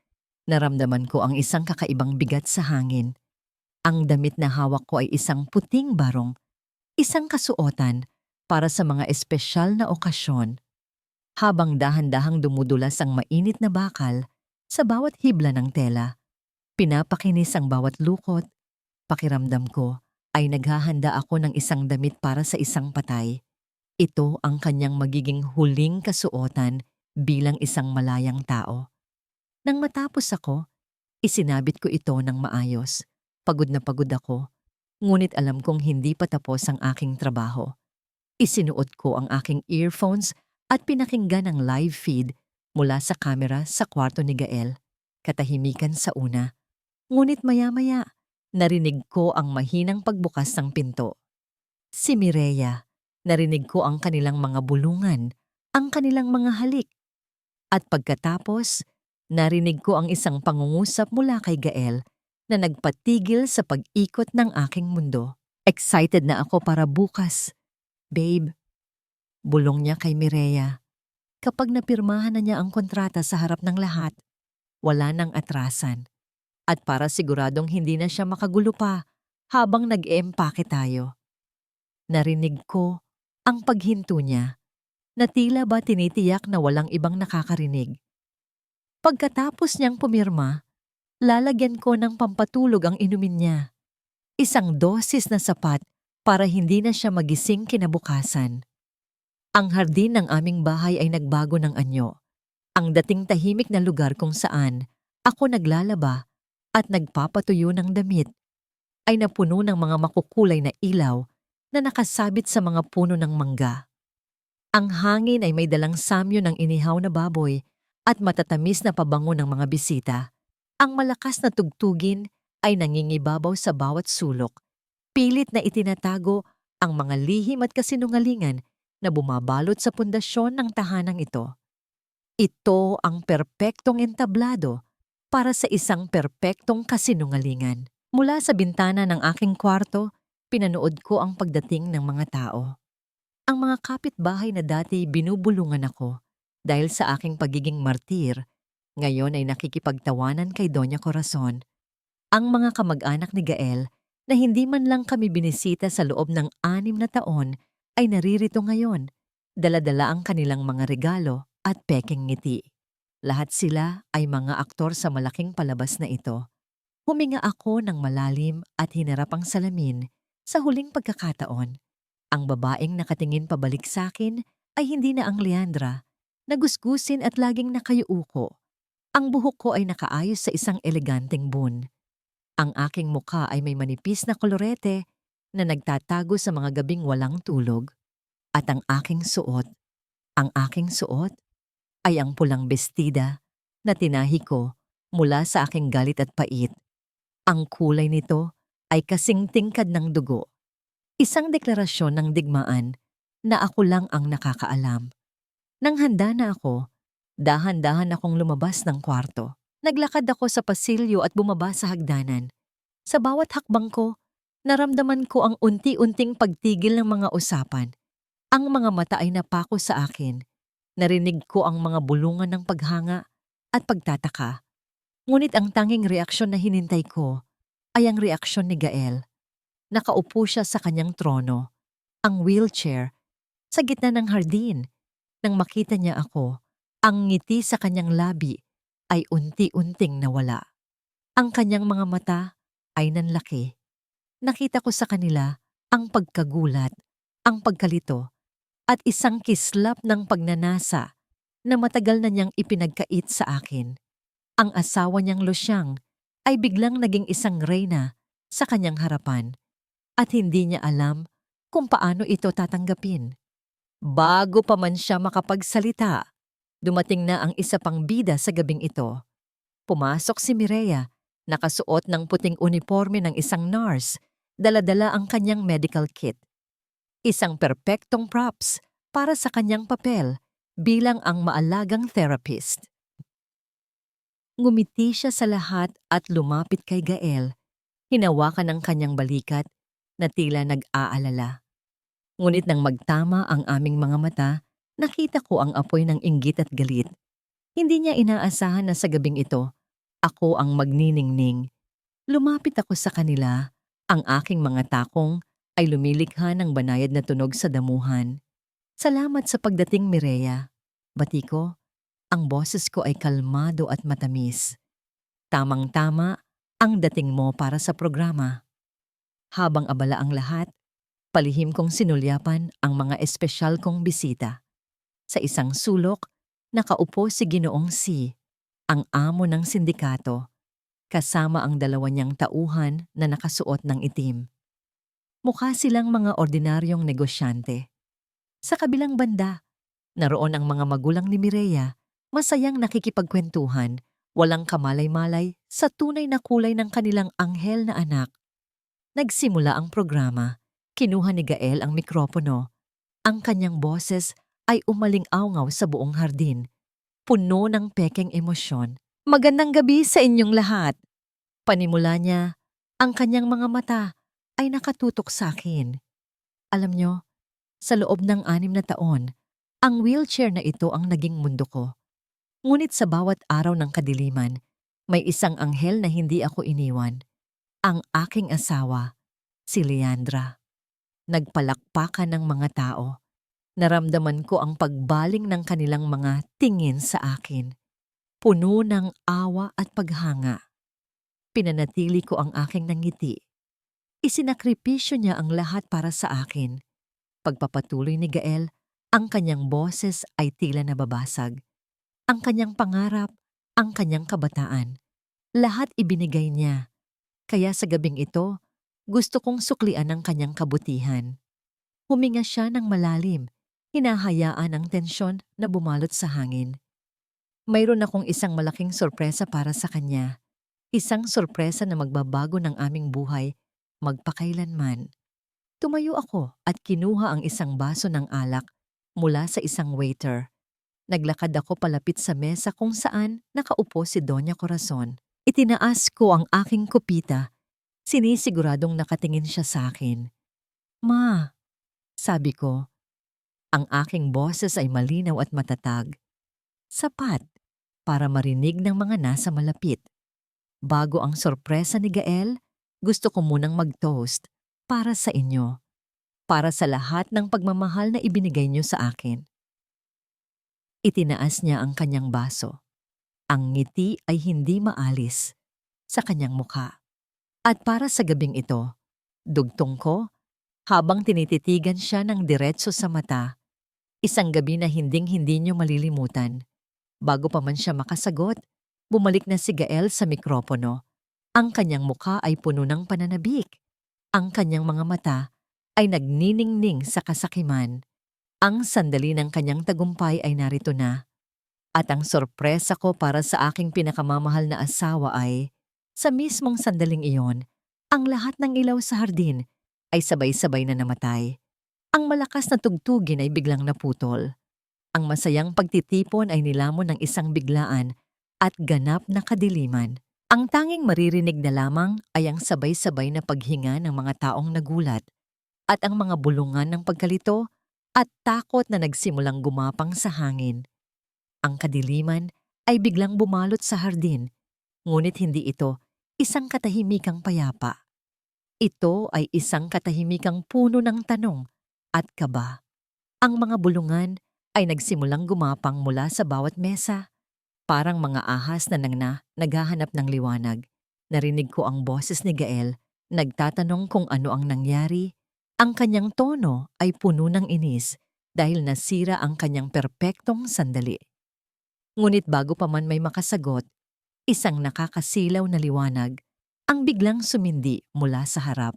naramdaman ko ang isang kakaibang bigat sa hangin. Ang damit na hawak ko ay isang puting barong, isang kasuotan para sa mga espesyal na okasyon. Habang dahan-dahang dumudulas ang mainit na bakal sa bawat hibla ng tela, pinapakinis ang bawat lukot, pakiramdam ko ay naghahanda ako ng isang damit para sa isang patay. Ito ang kanyang magiging huling kasuotan bilang isang malayang tao. Nang matapos ako, isinabit ko ito ng maayos. Pagod na pagod ako, ngunit alam kong hindi pa tapos ang aking trabaho. Isinuot ko ang aking earphones at pinakinggan ang live feed mula sa kamera sa kwarto ni Gael. Katahimikan sa una. Ngunit maya-maya, narinig ko ang mahinang pagbukas ng pinto. Si Mireya. Narinig ko ang kanilang mga bulungan, ang kanilang mga halik. At pagkatapos, narinig ko ang isang pangungusap mula kay Gael na nagpatigil sa pag-ikot ng aking mundo. Excited na ako para bukas. Babe, bulong niya kay Mireya. Kapag napirmahan na niya ang kontrata sa harap ng lahat, wala nang atrasan. At para siguradong hindi na siya makagulo pa habang nag-eempake tayo. Narinig ko ang paghinto niya, na tila ba tinitiyak na walang ibang nakakarinig. Pagkatapos niyang pumirma, lalagyan ko ng pampatulog ang inumin niya. Isang dosis na sapat para hindi na siya magising kinabukasan. Ang hardin ng aming bahay ay nagbago ng anyo. Ang dating tahimik na lugar kung saan ako naglalaba at nagpapatuyo ng damit ay napuno ng mga makukulay na ilaw na nakasabit sa mga puno ng mangga. Ang hangin ay may dalang samyo ng inihaw na baboy at matatamis na pabango ng mga bisita. Ang malakas na tugtugin ay nangingibabaw sa bawat sulok. Pilit na itinatago ang mga lihim at kasinungalingan na bumabalot sa pundasyon ng tahanang ito. Ito ang perpektong entablado para sa isang perpektong kasinungalingan. Mula sa bintana ng aking kwarto, pinanood ko ang pagdating ng mga tao. Ang mga kapitbahay na dati binubulungan ako dahil sa aking pagiging martir, ngayon ay nakikipagtawanan kay Doña Corazon. Ang mga kamag-anak ni Gael na hindi man lang kami binisita sa loob ng 6 na taon ay naririto ngayon. Dala-dala ang kanilang mga regalo at pekeng ngiti. Lahat sila ay mga aktor sa malaking palabas na ito. Huminga ako ng malalim at hinarap ang salamin sa huling pagkakataon. Ang babaeng nakatingin pabalik sa akin ay hindi na ang Leandra, nagusgusin at laging nakayuuko. Ang buhok ko ay nakaayos sa isang eleganteng bun. Ang aking mukha ay may manipis na kolorete na nagtatago sa mga gabing walang tulog. At ang aking suot ay ang pulang bestida na tinahi ko mula sa aking galit at pait. Ang kulay nito ay kasing tingkad ng dugo. Isang deklarasyon ng digmaan na ako lang ang nakakaalam. Nang handa na ako, dahan-dahan akong lumabas ng kwarto. Naglakad ako sa pasilyo at bumaba sa hagdanan. Sa bawat hakbang ko, naramdaman ko ang unti-unting pagtigil ng mga usapan. Ang mga mata ay napako sa akin. Narinig ko ang mga bulungan ng paghanga at pagtataka. Ngunit ang tanging reaksyon na hinintay ko ay ang reaksyon ni Gael. Nakaupo siya sa kanyang trono, ang wheelchair, sa gitna ng hardin. Nang makita niya ako, ang ngiti sa kanyang labi ay unti-unting nawala. Ang kanyang mga mata ay nanlaki. Nakita ko sa kanila ang pagkagulat, ang pagkalito, at isang kislap ng pagnanasa na matagal na niyang ipinagkait sa akin. Ang asawa niyang Lusyang ay biglang naging isang reyna sa kanyang harapan at hindi niya alam kung paano ito tatanggapin. Bago pa man siya makapagsalita, dumating na ang isa pang bida sa gabing ito. Pumasok si Mireya, nakasuot ng puting uniforme ng isang nurse, dala-dala ang kanyang medical kit. Isang perpektong props para sa kanyang papel bilang ang maalagang therapist. Ngumiti siya sa lahat at lumapit kay Gael. Hinawakan ang kanyang balikat na tila nag-aalala. Ngunit nang magtama ang aming mga mata, nakita ko ang apoy ng inggit at galit. Hindi niya inaasahan na sa gabing ito, ako ang magniningning. Lumapit ako sa kanila. Ang aking mga takong ay lumilikha ng banayad na tunog sa damuhan. Salamat sa pagdating, Mireya. Bati ko, ang boses ko ay kalmado at matamis. Tamang-tama ang dating mo para sa programa. Habang abala ang lahat, palihim kong sinulyapan ang mga espesyal kong bisita. Sa isang sulok, nakaupo si Ginoong C, ang amo ng sindikato, kasama ang dalawa niyang tauhan na nakasuot ng itim. Mukha silang mga ordinaryong negosyante. Sa kabilang banda, naroon ang mga magulang ni Mireya, masayang nakikipagkwentuhan, walang kamalay-malay sa tunay na kulay ng kanilang anghel na anak. Nagsimula ang programa. Kinuha ni Gael ang mikropono. Ang kanyang boses ay umaling-awngaw sa buong hardin, puno ng pekeng emosyon. Magandang gabi sa inyong lahat. Panimula niya, ang kanyang mga mata ay nakatutok sa akin. Alam niyo, sa loob ng 6 na taon, ang wheelchair na ito ang naging mundo ko. Ngunit sa bawat araw ng kadiliman, may isang anghel na hindi ako iniwan. Ang aking asawa, si Leandra. Nagpalakpakan ng mga tao. Naramdaman ko ang pagbaling ng kanilang mga tingin sa akin. Puno ng awa at paghanga. Pinanatili ko ang aking nangiti. Isinakripisyo niya ang lahat para sa akin. Pagpapatuloy ni Gael, ang kanyang boses ay tila nababasag. Ang kanyang pangarap, ang kanyang kabataan. Lahat ibinigay niya. Kaya sa gabing ito, gusto kong suklian ang kanyang kabutihan. Huminga siya ng malalim, hinahayaan ang tensyon na bumalot sa hangin. Mayroon akong isang malaking sorpresa para sa kanya. Isang sorpresa na magbabago ng aming buhay, magpakailanman. Tumayo ako at kinuha ang isang baso ng alak mula sa isang waiter. Naglakad ako palapit sa mesa kung saan nakaupo si Doña Corazon. Itinaas ko ang aking kopita. Sinisiguradong nakatingin siya sa akin. Ma, sabi ko, ang aking boses ay malinaw at matatag. Sapat para marinig ng mga nasa malapit. Bago ang sorpresa ni Gael, gusto ko munang mag-toast para sa inyo, para sa lahat ng pagmamahal na ibinigay niyo sa akin. Itinaas niya ang kanyang baso. Ang ngiti ay hindi maalis sa kanyang mukha. At para sa gabing ito, dugtong ko habang tinititigan siya ng diretso sa mata, isang gabi na hinding-hindi niyo malilimutan. Bago pa man siya makasagot, bumalik na si Gael sa mikropono. Ang kanyang mukha ay puno ng pananabik. Ang kanyang mga mata ay nagniningning sa kasakiman. Ang sandali ng kanyang tagumpay ay narito na. At ang sorpresa ko para sa aking pinakamamahal na asawa ay, sa mismong sandaling iyon, ang lahat ng ilaw sa hardin ay sabay-sabay na namatay. Ang malakas na tugtugin ay biglang naputol. Ang masayang pagtitipon ay nilamon ng isang biglaan at ganap na kadiliman. Ang tanging maririnig na lamang ay ang sabay-sabay na paghinga ng mga taong nagulat at ang mga bulungan ng pagkalito at takot na nagsimulang gumapang sa hangin. Ang kadiliman ay biglang bumalot sa hardin, ngunit hindi ito isang katahimikang payapa. Ito ay isang katahimikang puno ng tanong at kaba. Ang mga bulungan ay nagsimulang gumapang mula sa bawat mesa, parang mga ahas na naghahanap ng liwanag. Narinig ko ang boses ni Gael, nagtatanong kung ano ang nangyari. Ang kanyang tono ay puno ng inis dahil nasira ang kanyang perpektong sandali. Ngunit bago pa man may makasagot, isang nakakasilaw na liwanag ang biglang sumindi mula sa harap.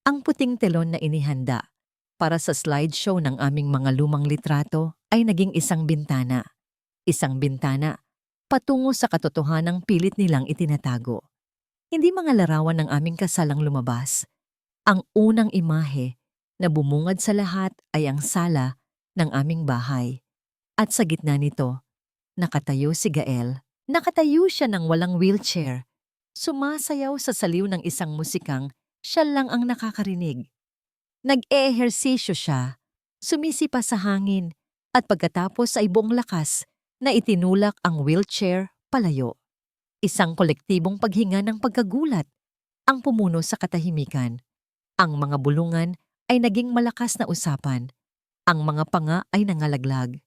Ang puting telon na inihanda para sa slideshow ng aming mga lumang litrato ay naging isang bintana. Isang bintana patungo sa katotohanang pilit nilang itinatago. Hindi mga larawan ng aming kasalang lumabas. Ang unang imahe na bumungad sa lahat ay ang sala ng aming bahay. At sa gitna nito, nakatayo si Gael. Nakatayo siya ng walang wheelchair. Sumasayaw sa saliw ng isang musikang siya lang ang nakakarinig. Nag-eehersisyo siya, sumisipa sa hangin, at pagkatapos ay buong lakas na itinulak ang wheelchair palayo. Isang kolektibong paghinga ng pagkagulat ang pumuno sa katahimikan. Ang mga bulungan ay naging malakas na usapan. Ang mga panga ay nangalaglag.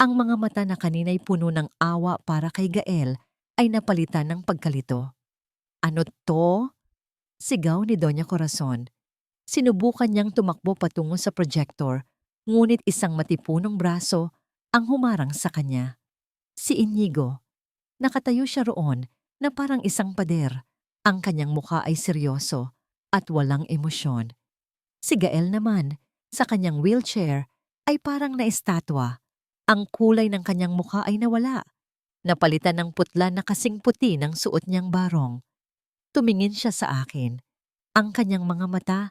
Ang mga mata na kanina'y puno ng awa para kay Gael ay napalitan ng pagkalito. Ano to? Sigaw ni Doña Corazon. Sinubukan niyang tumakbo patungo sa projector, ngunit isang matipunong braso ang humarang sa kanya. Si Inigo. Nakatayo siya roon na parang isang pader. Ang kanyang mukha ay seryoso at walang emosyon. Si Gael naman, sa kanyang wheelchair, ay parang naestatwa. Ang kulay ng kanyang mukha ay nawala. Napalitan ng putla na kasing puti ng suot niyang barong. Tumingin siya sa akin. Ang kanyang mga mata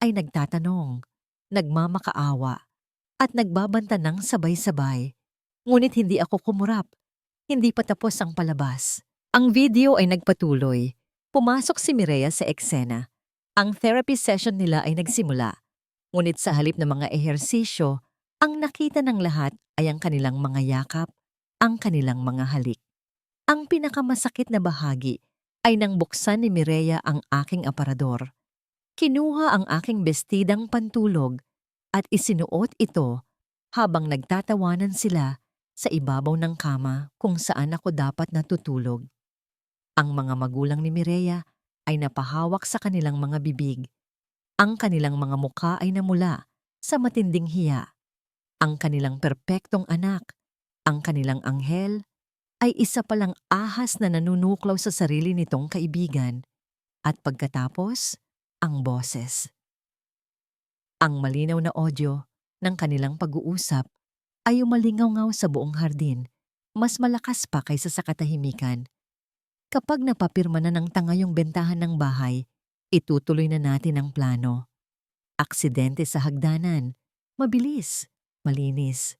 ay nagtatanong, nagmamakaawa, at nagbabanta ng sabay-sabay. Ngunit hindi ako kumurap. Hindi pa tapos ang palabas. Ang video ay nagpatuloy. Pumasok si Mireya sa eksena. Ang therapy session nila ay nagsimula. Ngunit sa halip ng mga ehersisyo, ang nakita ng lahat ay ang kanilang mga yakap, ang kanilang mga halik. Ang pinakamasakit na bahagi ay nang buksan ni Mireya ang aking aparador. Kinuha ang aking bestidang pantulog at isinuot ito habang nagtatawanan sila sa ibabaw ng kama kung saan ako dapat natutulog. Ang mga magulang ni Mireya ay napahawak sa kanilang mga bibig. Ang kanilang mga mukha ay namula sa matinding hiya. Ang kanilang perpektong anak, ang kanilang anghel, ay isa palang ahas na nanunuklaw sa sarili nitong kaibigan. At pagkatapos, ang boses. Ang malinaw na audio ng kanilang pag-uusap ay umalingaw-ngaw sa buong hardin, mas malakas pa kaysa sa katahimikan. Kapag napapirma na ng tanga yung bentahan ng bahay, itutuloy na natin ang plano. Aksidente sa hagdanan, mabilis, malinis.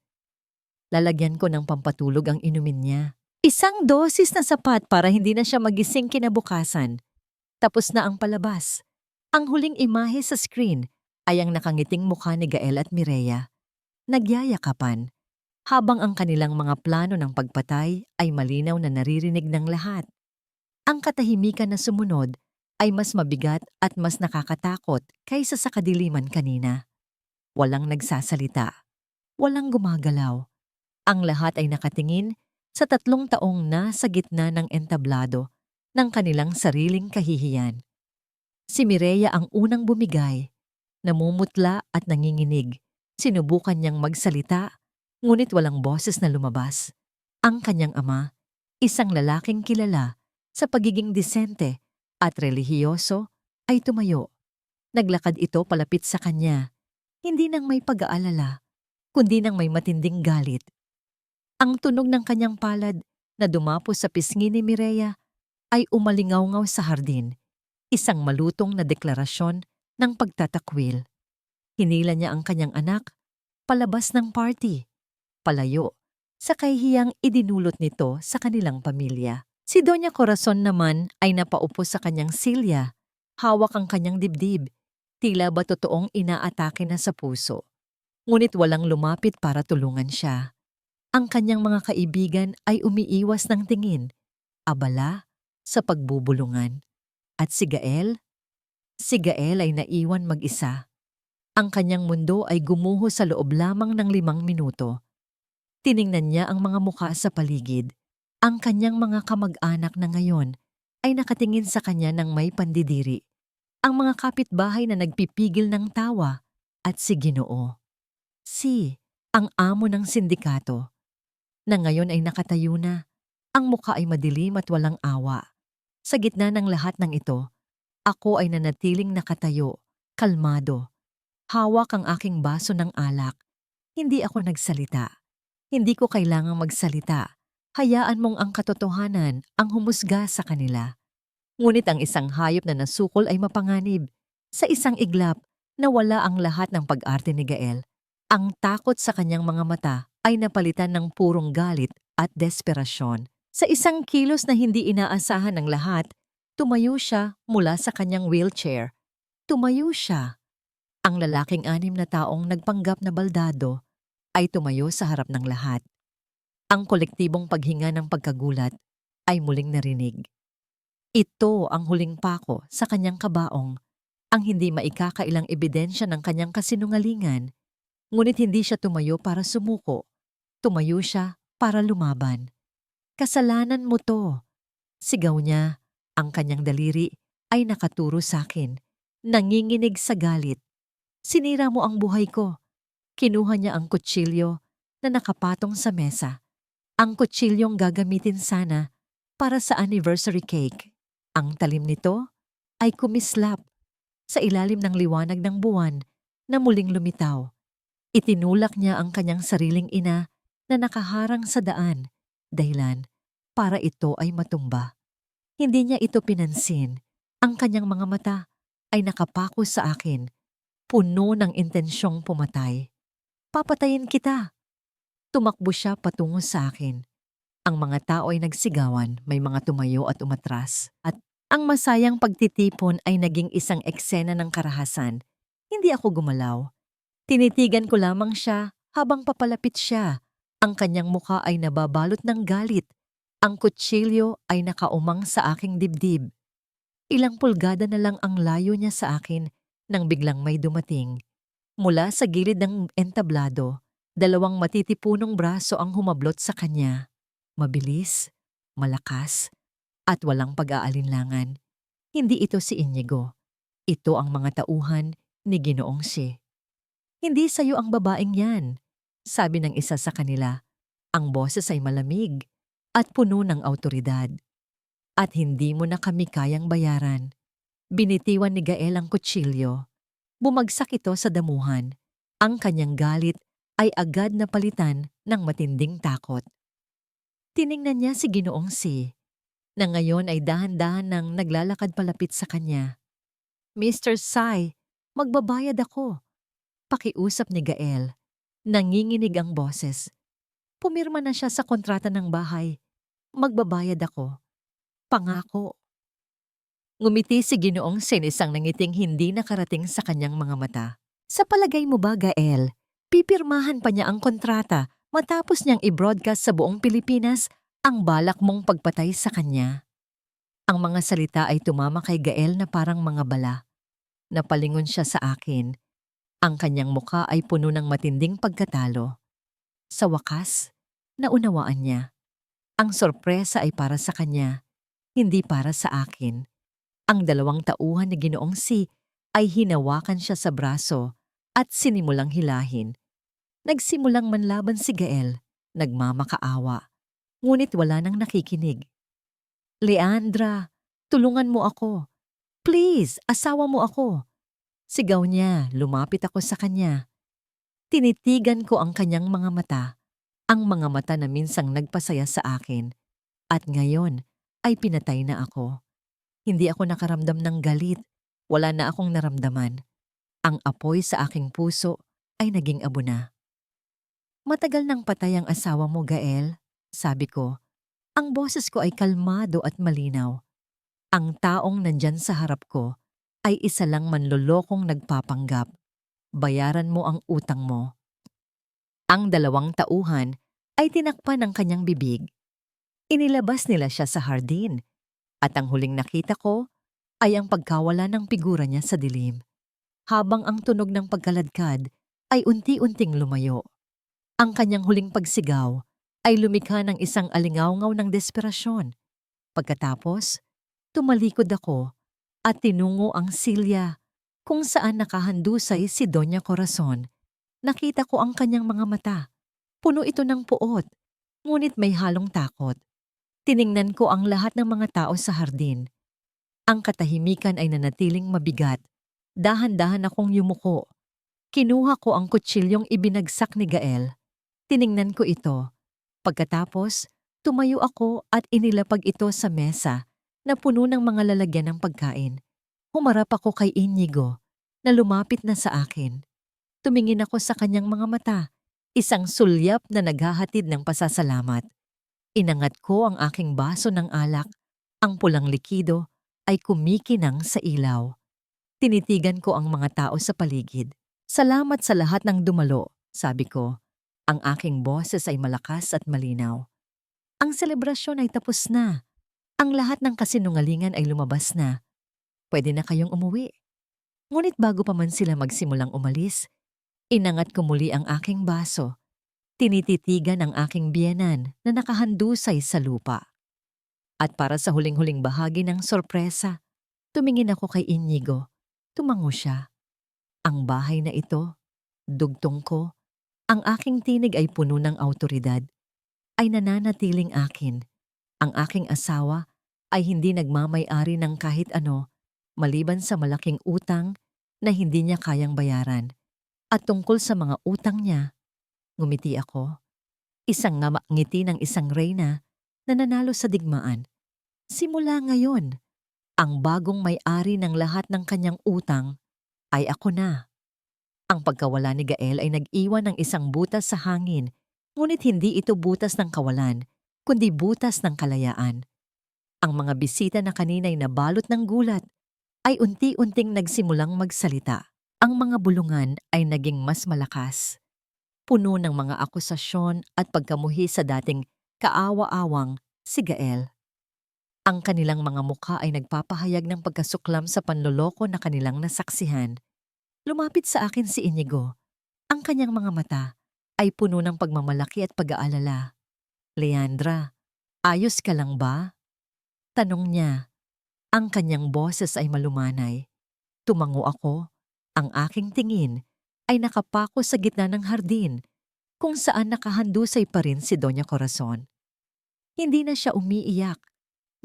Lalagyan ko ng pampatulog ang inumin niya. Isang dosis na sapat para hindi na siya magising kinabukasan. Tapos na ang palabas. Ang huling imahe sa screen ay ang nakangiting mukha ni Gael at Mireya. Nagyayakapan, habang ang kanilang mga plano ng pagpatay ay malinaw na naririnig ng lahat. Ang katahimikan na sumunod ay mas mabigat at mas nakakatakot kaysa sa kadiliman kanina. Walang nagsasalita, walang gumagalaw. Ang lahat ay nakatingin sa 3 taong nasa gitna ng entablado ng kanilang sariling kahihiyan. Si Mireya ang unang bumigay, namumutla at nanginginig. Sinubukan niyang magsalita, ngunit walang boses na lumabas. Ang kanyang ama, isang lalaking kilala sa pagiging disente at relihiyoso, ay tumayo. Naglakad ito palapit sa kanya, hindi nang may pag-aalala, kundi nang may matinding galit. Ang tunog ng kanyang palad na dumapos sa pisngi ni Mireya ay umalingaw-ngaw sa hardin, isang malutong na deklarasyon ng pagtatakwil. Hinila niya ang kanyang anak palabas ng party, palayo, sa kahihiyang idinulot nito sa kanilang pamilya. Si Doña Corazon naman ay napaupo sa kanyang silya, hawak ang kanyang dibdib, tila ba totoong inaatake na sa puso. Ngunit walang lumapit para tulungan siya. Ang kanyang mga kaibigan ay umiiwas ng tingin, abala sa pagbubulungan. At si Gael? Si Gael ay naiwan mag-isa. Ang kanyang mundo ay gumuho sa loob lamang ng 5 minuto. Tiningnan niya ang mga mukha sa paligid. Ang kanyang mga kamag-anak na ngayon ay nakatingin sa kanya ng may pandidiri. Ang mga kapitbahay na nagpipigil ng tawa at si Ginoo. Ang amo ng sindikato, na ngayon ay nakatayo na. Ang mukha ay madilim at walang awa. Sa gitna ng lahat ng ito, ako ay nanatiling nakatayo, kalmado. Hawak ang aking baso ng alak. Hindi ako nagsalita. Hindi ko kailangang magsalita. Hayaan mong ang katotohanan ang humusga sa kanila. Ngunit ang isang hayop na nasukol ay mapanganib. Sa isang iglap, nawala ang lahat ng pag-arte ni Gael. Ang takot sa kanyang mga mata ay napalitan ng purong galit at desperasyon. Sa isang kilos na hindi inaasahan ng lahat, tumayo siya mula sa kanyang wheelchair. Tumayo siya. Ang lalaking 6 na taong nagpanggap na baldado ay tumayo sa harap ng lahat. Ang kolektibong paghinga ng pagkagulat ay muling narinig. Ito ang huling pako sa kanyang kabaong, ang hindi maikakailang ebidensya ng kanyang kasinungalingan. Ngunit hindi siya tumayo para sumuko. Tumayo siya para lumaban. Kasalanan mo to. Sigaw niya. Ang kanyang daliri ay nakaturo sa akin. Nanginginig sa galit. Sinira mo ang buhay ko. Kinuha niya ang kutsilyo na nakapatong sa mesa. Ang kutsilyong gagamitin sana para sa anniversary cake. Ang talim nito ay kumislap sa ilalim ng liwanag ng buwan na muling lumitaw. Itinulak niya ang kanyang sariling ina na nakaharang sa daan, dahilan para ito ay matumba. Hindi niya ito pinansin. Ang kanyang mga mata ay nakapako sa akin, puno ng intensyong pumatay. Papatayin kita! Tumakbo siya patungo sa akin. Ang mga tao ay nagsigawan, may mga tumayo at umatras. At ang masayang pagtitipon ay naging isang eksena ng karahasan. Hindi ako gumalaw. Tinitigan ko lamang siya habang papalapit siya. Ang kanyang mukha ay nababalot ng galit. Ang kutsilyo ay nakaumang sa aking dibdib. Ilang pulgada na lang ang layo niya sa akin nang biglang may dumating. Mula sa gilid ng entablado, 2 matitipunong braso ang humablot sa kanya. Mabilis, malakas, at walang pag-aalinlangan. Hindi ito si Inigo. Ito ang mga tauhan ni Ginoong Si. Hindi sayo ang babaeng yan, sabi ng isa sa kanila. Ang boses ay malamig at puno ng awtoridad. At hindi mo na kami kayang bayaran. Binitiwan ni Gael ang kutsilyo. Bumagsak ito sa damuhan. Ang kanyang galit ay agad na palitan ng matinding takot. Tiningnan niya si Ginoong Si, na ngayon ay dahan-dahan nang naglalakad palapit sa kanya. Mr. Sai, magbabayad ako. Pakiusap ni Gael. Nanginginig ang boses. Pumirma na siya sa kontrata ng bahay. Magbabayad ako. Pangako. Ngumiti si Ginoong Sin, isang nangiting hindi nakarating sa kanyang mga mata. Sa palagay mo ba, Gael, pipirmahan pa niya ang kontrata matapos niyang i-broadcast sa buong Pilipinas ang balak mong pagpatay sa kanya? Ang mga salita ay tumama kay Gael na parang mga bala. Napalingon siya sa akin. Ang kanyang muka ay puno ng matinding pagkatalo. Sa wakas, naunawaan niya. Ang sorpresa ay para sa kanya, hindi para sa akin. Ang 2 tauhan ni Ginoong Si ay hinawakan siya sa braso at sinimulang hilahin. Nagsimulang manlaban si Gael, nagmamakaawa. Ngunit wala nang nakikinig. "Leandra, tulungan mo ako. Please, asawa mo ako." Sigaw niya, lumapit ako sa kanya. Tinitigan ko ang kanyang mga mata, ang mga mata na minsang nagpasaya sa akin. At ngayon ay pinatay na ako. Hindi ako nakaramdam ng galit. Wala na akong naramdaman. Ang apoy sa aking puso ay naging abo na. "Matagal nang patay ang asawa mo, Gael," sabi ko. Ang boses ko ay kalmado at malinaw. Ang taong nandyan sa harap ko ay isa lang manlolokong nagpapanggap. Bayaran mo ang utang mo. Ang 2 tauhan ay tinakpan ng kanyang bibig. Inilabas nila siya sa hardin. At ang huling nakita ko ay ang pagkawala ng figura niya sa dilim. Habang ang tunog ng pagkaladkad ay unti-unting lumayo. Ang kanyang huling pagsigaw ay lumikha ng isang alingawngaw ng desperasyon. Pagkatapos, tumalikod ako at tinungo ang silya kung saan nakahandusay si Doña Corazon. Nakita ko ang kanyang mga mata. Puno ito ng puot, ngunit may halong takot. Tiningnan ko ang lahat ng mga tao sa hardin. Ang katahimikan ay nanatiling mabigat. Dahan-dahan akong yumuko. Kinuha ko ang kutsilyong ibinagsak ni Gael. Tiningnan ko ito. Pagkatapos, tumayo ako at inilapag ito sa mesa na puno ng mga lalagyan ng pagkain. Humarap ako kay Inigo na lumapit na sa akin. Tumingin ako sa kanyang mga mata, isang sulyap na naghahatid ng pasasalamat. Inangat ko ang aking baso ng alak. Ang pulang likido ay kumikinang sa ilaw. Tinitigan ko ang mga tao sa paligid. "Salamat sa lahat ng dumalo," sabi ko. Ang aking boses ay malakas at malinaw. Ang selebrasyon ay tapos na. Ang lahat ng kasinungalingan ay lumabas na. Pwede na kayong umuwi. Ngunit bago pa man sila magsimulang umalis, inangat ko muli ang aking baso. Tinititigan ang aking biyenan na nakahandusay sa lupa. At para sa huling-huling bahagi ng sorpresa, tumingin ako kay Inigo. Tumango siya. Ang bahay na ito, dugtong ko, ang aking tinig ay puno ng awtoridad, ay nananatiling akin. Ang aking asawa ay hindi nagmamay-ari ng kahit ano, maliban sa malaking utang na hindi niya kayang bayaran. At tungkol sa mga utang niya, ngumiti ako. Isang ngiti ng isang reyna na nanalo sa digmaan. Simula ngayon, ang bagong may-ari ng lahat ng kanyang utang ay ako na. Ang pagkawala ni Gael ay nag-iwan ng isang butas sa hangin, ngunit hindi ito butas ng kawalan, kundi butas ng kalayaan. Ang mga bisita na kanina'y nabalot ng gulat ay unti-unting nagsimulang magsalita. Ang mga bulungan ay naging mas malakas, puno ng mga akusasyon at pagkamuhi sa dating kaawa-awang si Gael. Ang kanilang mga mukha ay nagpapahayag ng pagkasuklam sa panloloko na kanilang nasaksihan. Lumapit sa akin si Inigo. Ang kanyang mga mata ay puno ng pagmamalaki at pag-aalala. "Leandra, ayos ka lang ba?" Tanong niya. Ang kanyang boses ay malumanay. Tumango ako. Ang aking tingin ay nakapako sa gitna ng hardin kung saan nakahandusay pa rin si Doña Corazon. Hindi na siya umiiyak.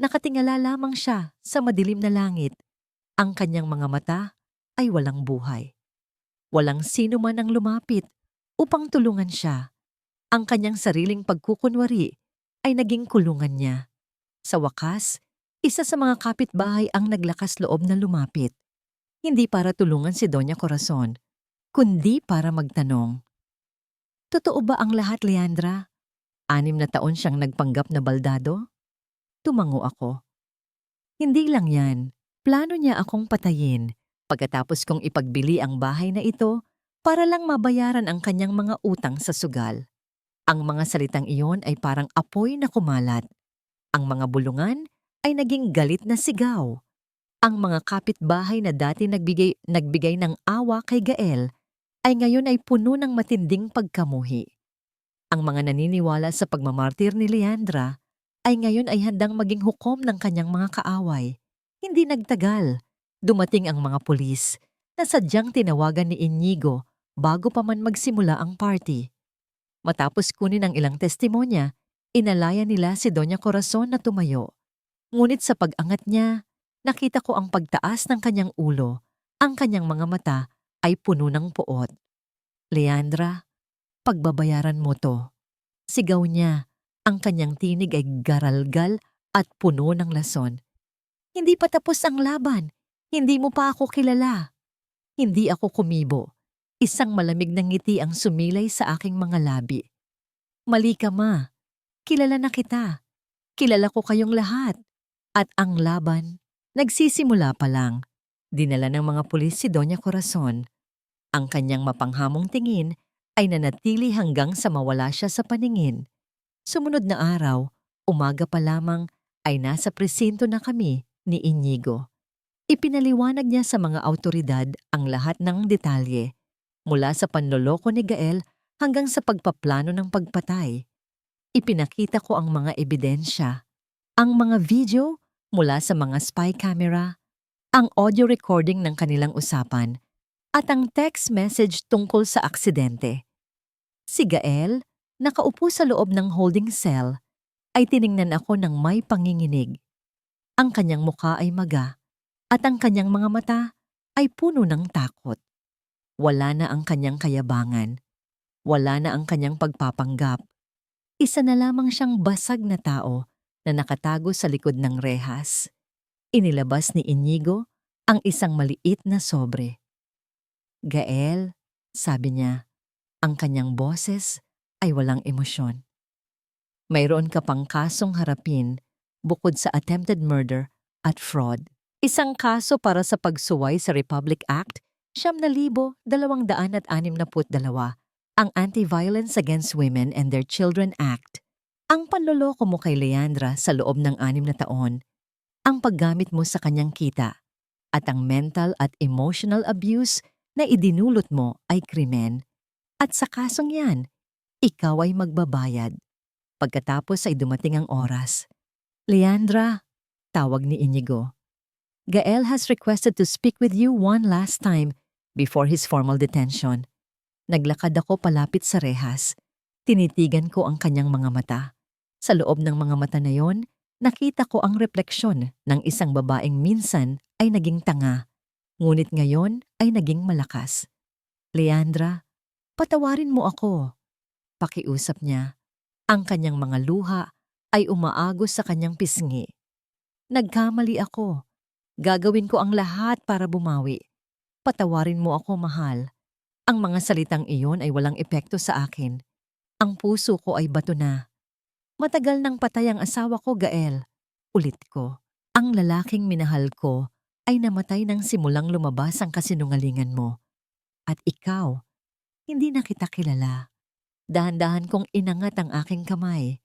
Nakatingala lamang siya sa madilim na langit. Ang kanyang mga mata ay walang buhay. Walang sino man ang lumapit upang tulungan siya. Ang kanyang sariling pagkukunwari ay naging kulungan niya. Sa wakas, isa sa mga kapitbahay ang naglakas loob na lumapit. Hindi para tulungan si Doña Corazon, kundi para magtanong. "Totoo ba ang lahat, Leandra? 6 na taon siyang nagpanggap na baldado?" Tumango ako. "Hindi lang yan. Plano niya akong patayin pagkatapos kong ipagbili ang bahay na ito para lang mabayaran ang kanyang mga utang sa sugal." Ang mga salitang iyon ay parang apoy na kumalat. Ang mga bulungan ay naging galit na sigaw. Ang mga kapitbahay na dati nagbigay ng awa kay Gael ay ngayon ay puno ng matinding pagkamuhi. Ang mga naniniwala sa pagmamartir ni Leandra ay ngayon ay handang maging hukom ng kanyang mga kaaway. Hindi nagtagal, dumating ang mga pulis na sadyang tinawagan ni Inigo bago pa man magsimula ang party. Matapos kunin ang ilang testimonya, inalaya nila si Doña Corazon na tumayo. Ngunit sa pag-angat niya, nakita ko ang pagtaas ng kanyang ulo. Ang kanyang mga mata ay puno ng puot. Leandra, pagbabayaran mo to. Sigaw niya. Ang kanyang tinig ay garalgal at puno ng lason. Hindi pa tapos ang laban. Hindi mo pa ako kilala. Hindi ako kumibo. Isang malamig na ngiti ang sumilay sa aking mga labi. Mali ka, ma. Kilala na kita. Kilala ko kayong lahat. At ang laban, nagsisimula pa lang. Dinala ng mga pulis si Doña Corazon. Ang kanyang mapanghamong tingin ay nanatili hanggang sa mawala siya sa paningin. Sumunod na araw, umaga pa lamang ay nasa presinto na kami ni Inigo. Ipinaliwanag niya sa mga awtoridad ang lahat ng detalye, mula sa panloloko ni Gael hanggang sa pagpaplano ng pagpatay. Ipinakita ko ang mga ebidensya, ang mga video mula sa mga spy camera, ang audio recording ng kanilang usapan, at ang text message tungkol sa aksidente. Si Gael, nakaupo sa loob ng holding cell, ay tiningnan ako ng may panginginig. Ang kanyang mukha ay maga, at ang kanyang mga mata ay puno ng takot. Wala na ang kanyang kayabangan. Wala na ang kanyang pagpapanggap. Isa na lamang siyang basag na tao na nakatago sa likod ng rehas. Inilabas ni Inigo ang isang maliit na sobre. Gael, sabi niya, ang kanyang boses ay walang emosyon. Mayroon ka pang kasong harapin bukod sa attempted murder at fraud. Isang kaso para sa pagsuway sa Republic Act 9,262, ang Anti-Violence Against Women and Their Children Act. Ang panloloko mo kay Leandra sa loob ng 6 na taon, ang paggamit mo sa kanyang kita, at ang mental at emotional abuse na idinulot mo ay krimen. At sa kasong yan, ikaw ay magbabayad. Pagkatapos ay dumating ang oras. Leandra, tawag ni Inigo. Gael has requested to speak with you one last time before his formal detention. Naglakad ako palapit sa rehas. Tinitigan ko ang kanyang mga mata. Sa loob ng mga mata na yon, nakita ko ang refleksyon ng isang babaeng minsan ay naging tanga, ngunit ngayon ay naging malakas. Leandra, patawarin mo ako. Pakiusap niya. Ang kanyang mga luha ay umaagos sa kanyang pisngi. Nagkamali ako. Gagawin ko ang lahat para bumawi. Patawarin mo ako, mahal. Ang mga salitang iyon ay walang epekto sa akin. Ang puso ko ay bato na. Matagal nang patay ang asawa ko, Gael. Ulit ko. Ang lalaking minahal ko ay namatay nang simulang lumabas ang kasinungalingan mo. At ikaw, hindi na kita kilala. Dahan-dahan kong inangat ang aking kamay.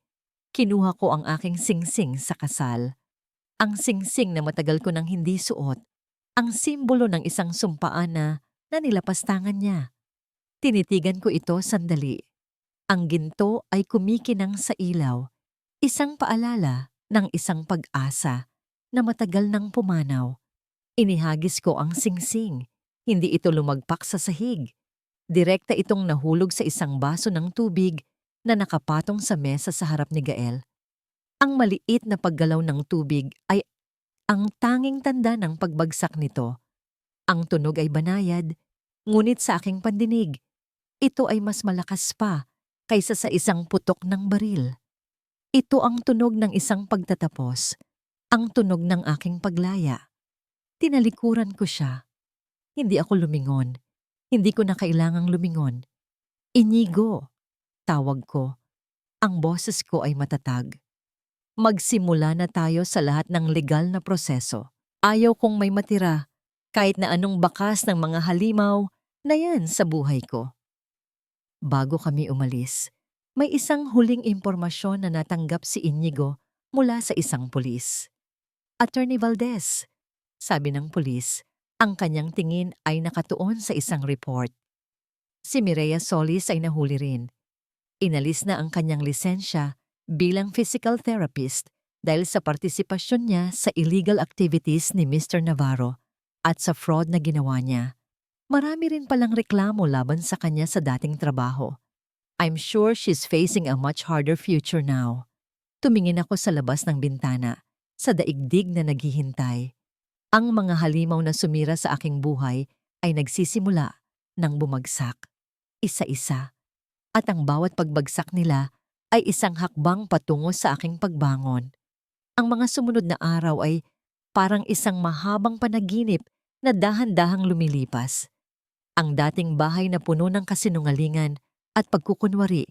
Kinuha ko ang aking singsing sa kasal. Ang singsing na matagal ko nang hindi suot. Ang simbolo ng isang sumpaan na nilapastangan niya. Tinitigan ko ito sandali. Ang ginto ay kumikinang sa ilaw. Isang paalala ng isang pag-asa na matagal nang pumanaw. Inihagis ko ang singsing. Hindi ito lumagpak sa sahig. Direkta itong nahulog sa isang baso ng tubig na nakapatong sa mesa sa harap ni Gael. Ang maliit na paggalaw ng tubig ay ang tanging tanda ng pagbagsak nito. Ang tunog ay banayad, ngunit sa aking pandinig, ito ay mas malakas pa kaysa sa isang putok ng baril. Ito ang tunog ng isang pagtatapos, ang tunog ng aking paglaya. Tinalikuran ko siya. Hindi ako lumingon. Hindi ko na kailangang lumingon. Inigo, tawag ko. Ang boses ko ay matatag. Magsimula na tayo sa lahat ng legal na proseso. Ayaw kong may matira, kahit na anong bakas ng mga halimaw na yan sa buhay ko. Bago kami umalis, may isang huling impormasyon na natanggap si Inigo mula sa isang pulis. Attorney Valdez, sabi ng pulis. Ang kanyang tingin ay nakatuon sa isang report. Si Mireya Solis ay nahuli rin. Inalis na ang kanyang lisensya bilang physical therapist dahil sa partisipasyon niya sa illegal activities ni Mr. Navarro at sa fraud na ginawa niya. Marami rin palang reklamo laban sa kanya sa dating trabaho. I'm sure she's facing a much harder future now. Tumingin ako sa labas ng bintana, sa daigdig na naghihintay. Ang mga halimaw na sumira sa aking buhay ay nagsisimula ng bumagsak, isa-isa. At ang bawat pagbagsak nila ay isang hakbang patungo sa aking pagbangon. Ang mga sumunod na araw ay parang isang mahabang panaginip na dahan-dahang lumilipas. Ang dating bahay na puno ng kasinungalingan at pagkukunwari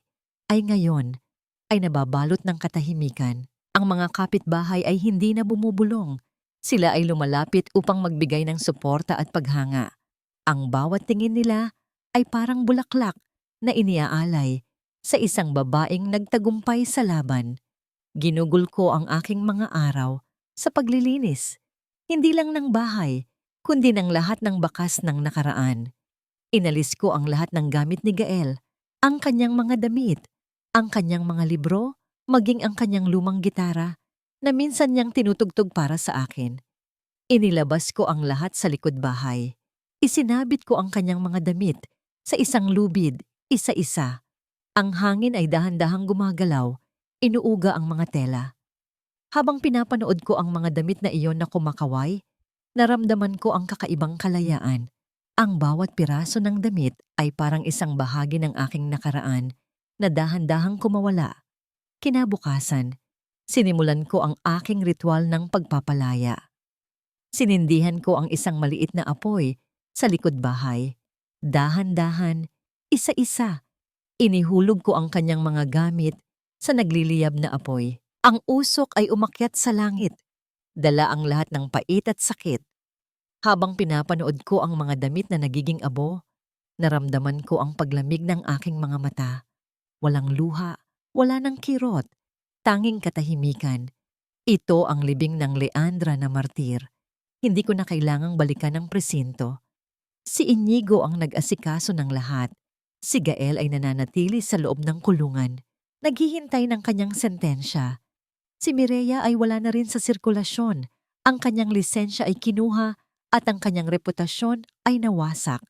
ay ngayon ay nababalot ng katahimikan. Ang mga kapitbahay ay hindi na bumubulong. Sila ay lumalapit upang magbigay ng suporta at paghanga. Ang bawat tingin nila ay parang bulaklak na iniaalay sa isang babaeng nagtagumpay sa laban. Ginugol ko ang aking mga araw sa paglilinis, hindi lang ng bahay, kundi ng lahat ng bakas ng nakaraan. Inalis ko ang lahat ng gamit ni Gael, ang kanyang mga damit, ang kanyang mga libro, maging ang kanyang lumang gitara na minsan niyang tinutugtog para sa akin. Inilabas ko ang lahat sa likod bahay. Isinabit ko ang kanyang mga damit sa isang lubid, isa-isa. Ang hangin ay dahan-dahang gumagalaw, inuuga ang mga tela. Habang pinapanood ko ang mga damit na iyon na kumakaway, naramdaman ko ang kakaibang kalayaan. Ang bawat piraso ng damit ay parang isang bahagi ng aking nakaraan na dahan-dahang kumawala. Kinabukasan, sinimulan ko ang aking ritual ng pagpapalaya. Sinindihan ko ang isang maliit na apoy sa likod bahay. Dahan-dahan, isa-isa. Inihulog ko ang kanyang mga gamit sa nagliliyab na apoy. Ang usok ay umakyat sa langit. Dala ang lahat ng pait at sakit. Habang pinapanood ko ang mga damit na nagiging abo, naramdaman ko ang paglamig ng aking mga mata. Walang luha, wala ng kirot, tanging katahimikan. Ito ang libing ng Leandra na martir. Hindi ko na kailangang balikan ang presinto. Si Inigo ang nag-asikaso ng lahat. Si Gael ay nananatili sa loob ng kulungan, naghihintay ng kanyang sentensya. Si Mireya ay wala na rin sa sirkulasyon. Ang kanyang lisensya ay kinuha at ang kanyang reputasyon ay nawasak.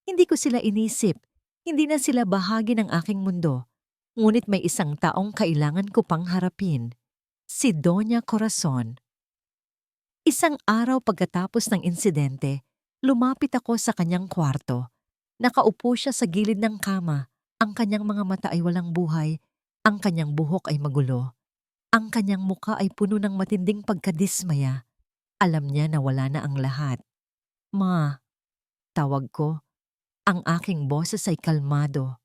Hindi ko sila inisip. Hindi na sila bahagi ng aking mundo. Ngunit may isang taong kailangan ko pang harapin. Si Doña Corazon. Isang araw pagkatapos ng insidente, lumapit ako sa kanyang kwarto. Nakaupo siya sa gilid ng kama. Ang kanyang mga mata ay walang buhay. Ang kanyang buhok ay magulo. Ang kanyang muka ay puno ng matinding pagkadismaya. Alam niya na wala na ang lahat. Ma, tawag ko. Ang aking boses ay kalmado.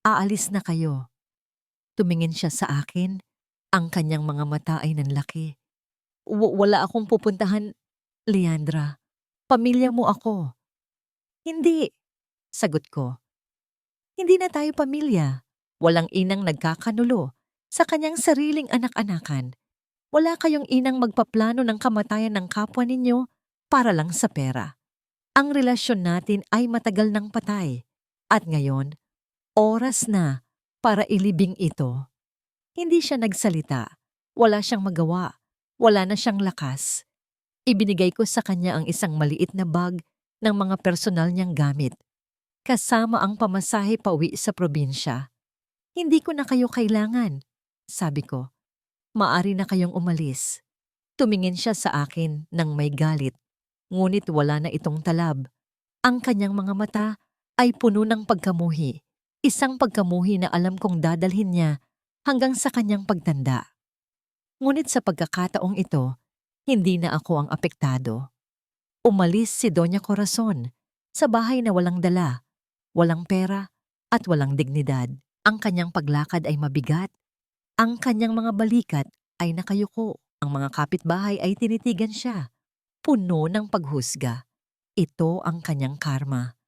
Aalis na kayo. Tumingin siya sa akin. Ang kanyang mga mata ay nanlaki. Wala akong pupuntahan, Leandra. Pamilya mo ako. Hindi, sagot ko. Hindi na tayo pamilya. Walang inang nagkakanulo sa kanyang sariling anak-anakan. Wala kayong inang magpaplano ng kamatayan ng kapwa ninyo para lang sa pera. Ang relasyon natin ay matagal ng patay. At ngayon, oras na para ilibing ito. Hindi siya nagsalita. Wala siyang magawa. Wala na siyang lakas. Ibinigay ko sa kanya ang isang maliit na bag ng mga personal niyang gamit. Kasama ang pamasahe pauwi sa probinsya. Hindi ko na kayo kailangan, sabi ko. Maari na kayong umalis. Tumingin siya sa akin nang may galit. Ngunit wala na itong talab. Ang kanyang mga mata ay puno ng pagkamuhi. Isang pagkamuhi na alam kong dadalhin niya hanggang sa kanyang pagtanda. Ngunit sa pagkakataong ito, hindi na ako ang apektado. Umalis si Doña Corazon sa bahay na walang dala, walang pera at walang dignidad. Ang kanyang paglakad ay mabigat. Ang kanyang mga balikat ay nakayuko. Ang mga kapitbahay ay tinitigan siya. Puno ng paghusga. Ito ang kanyang karma.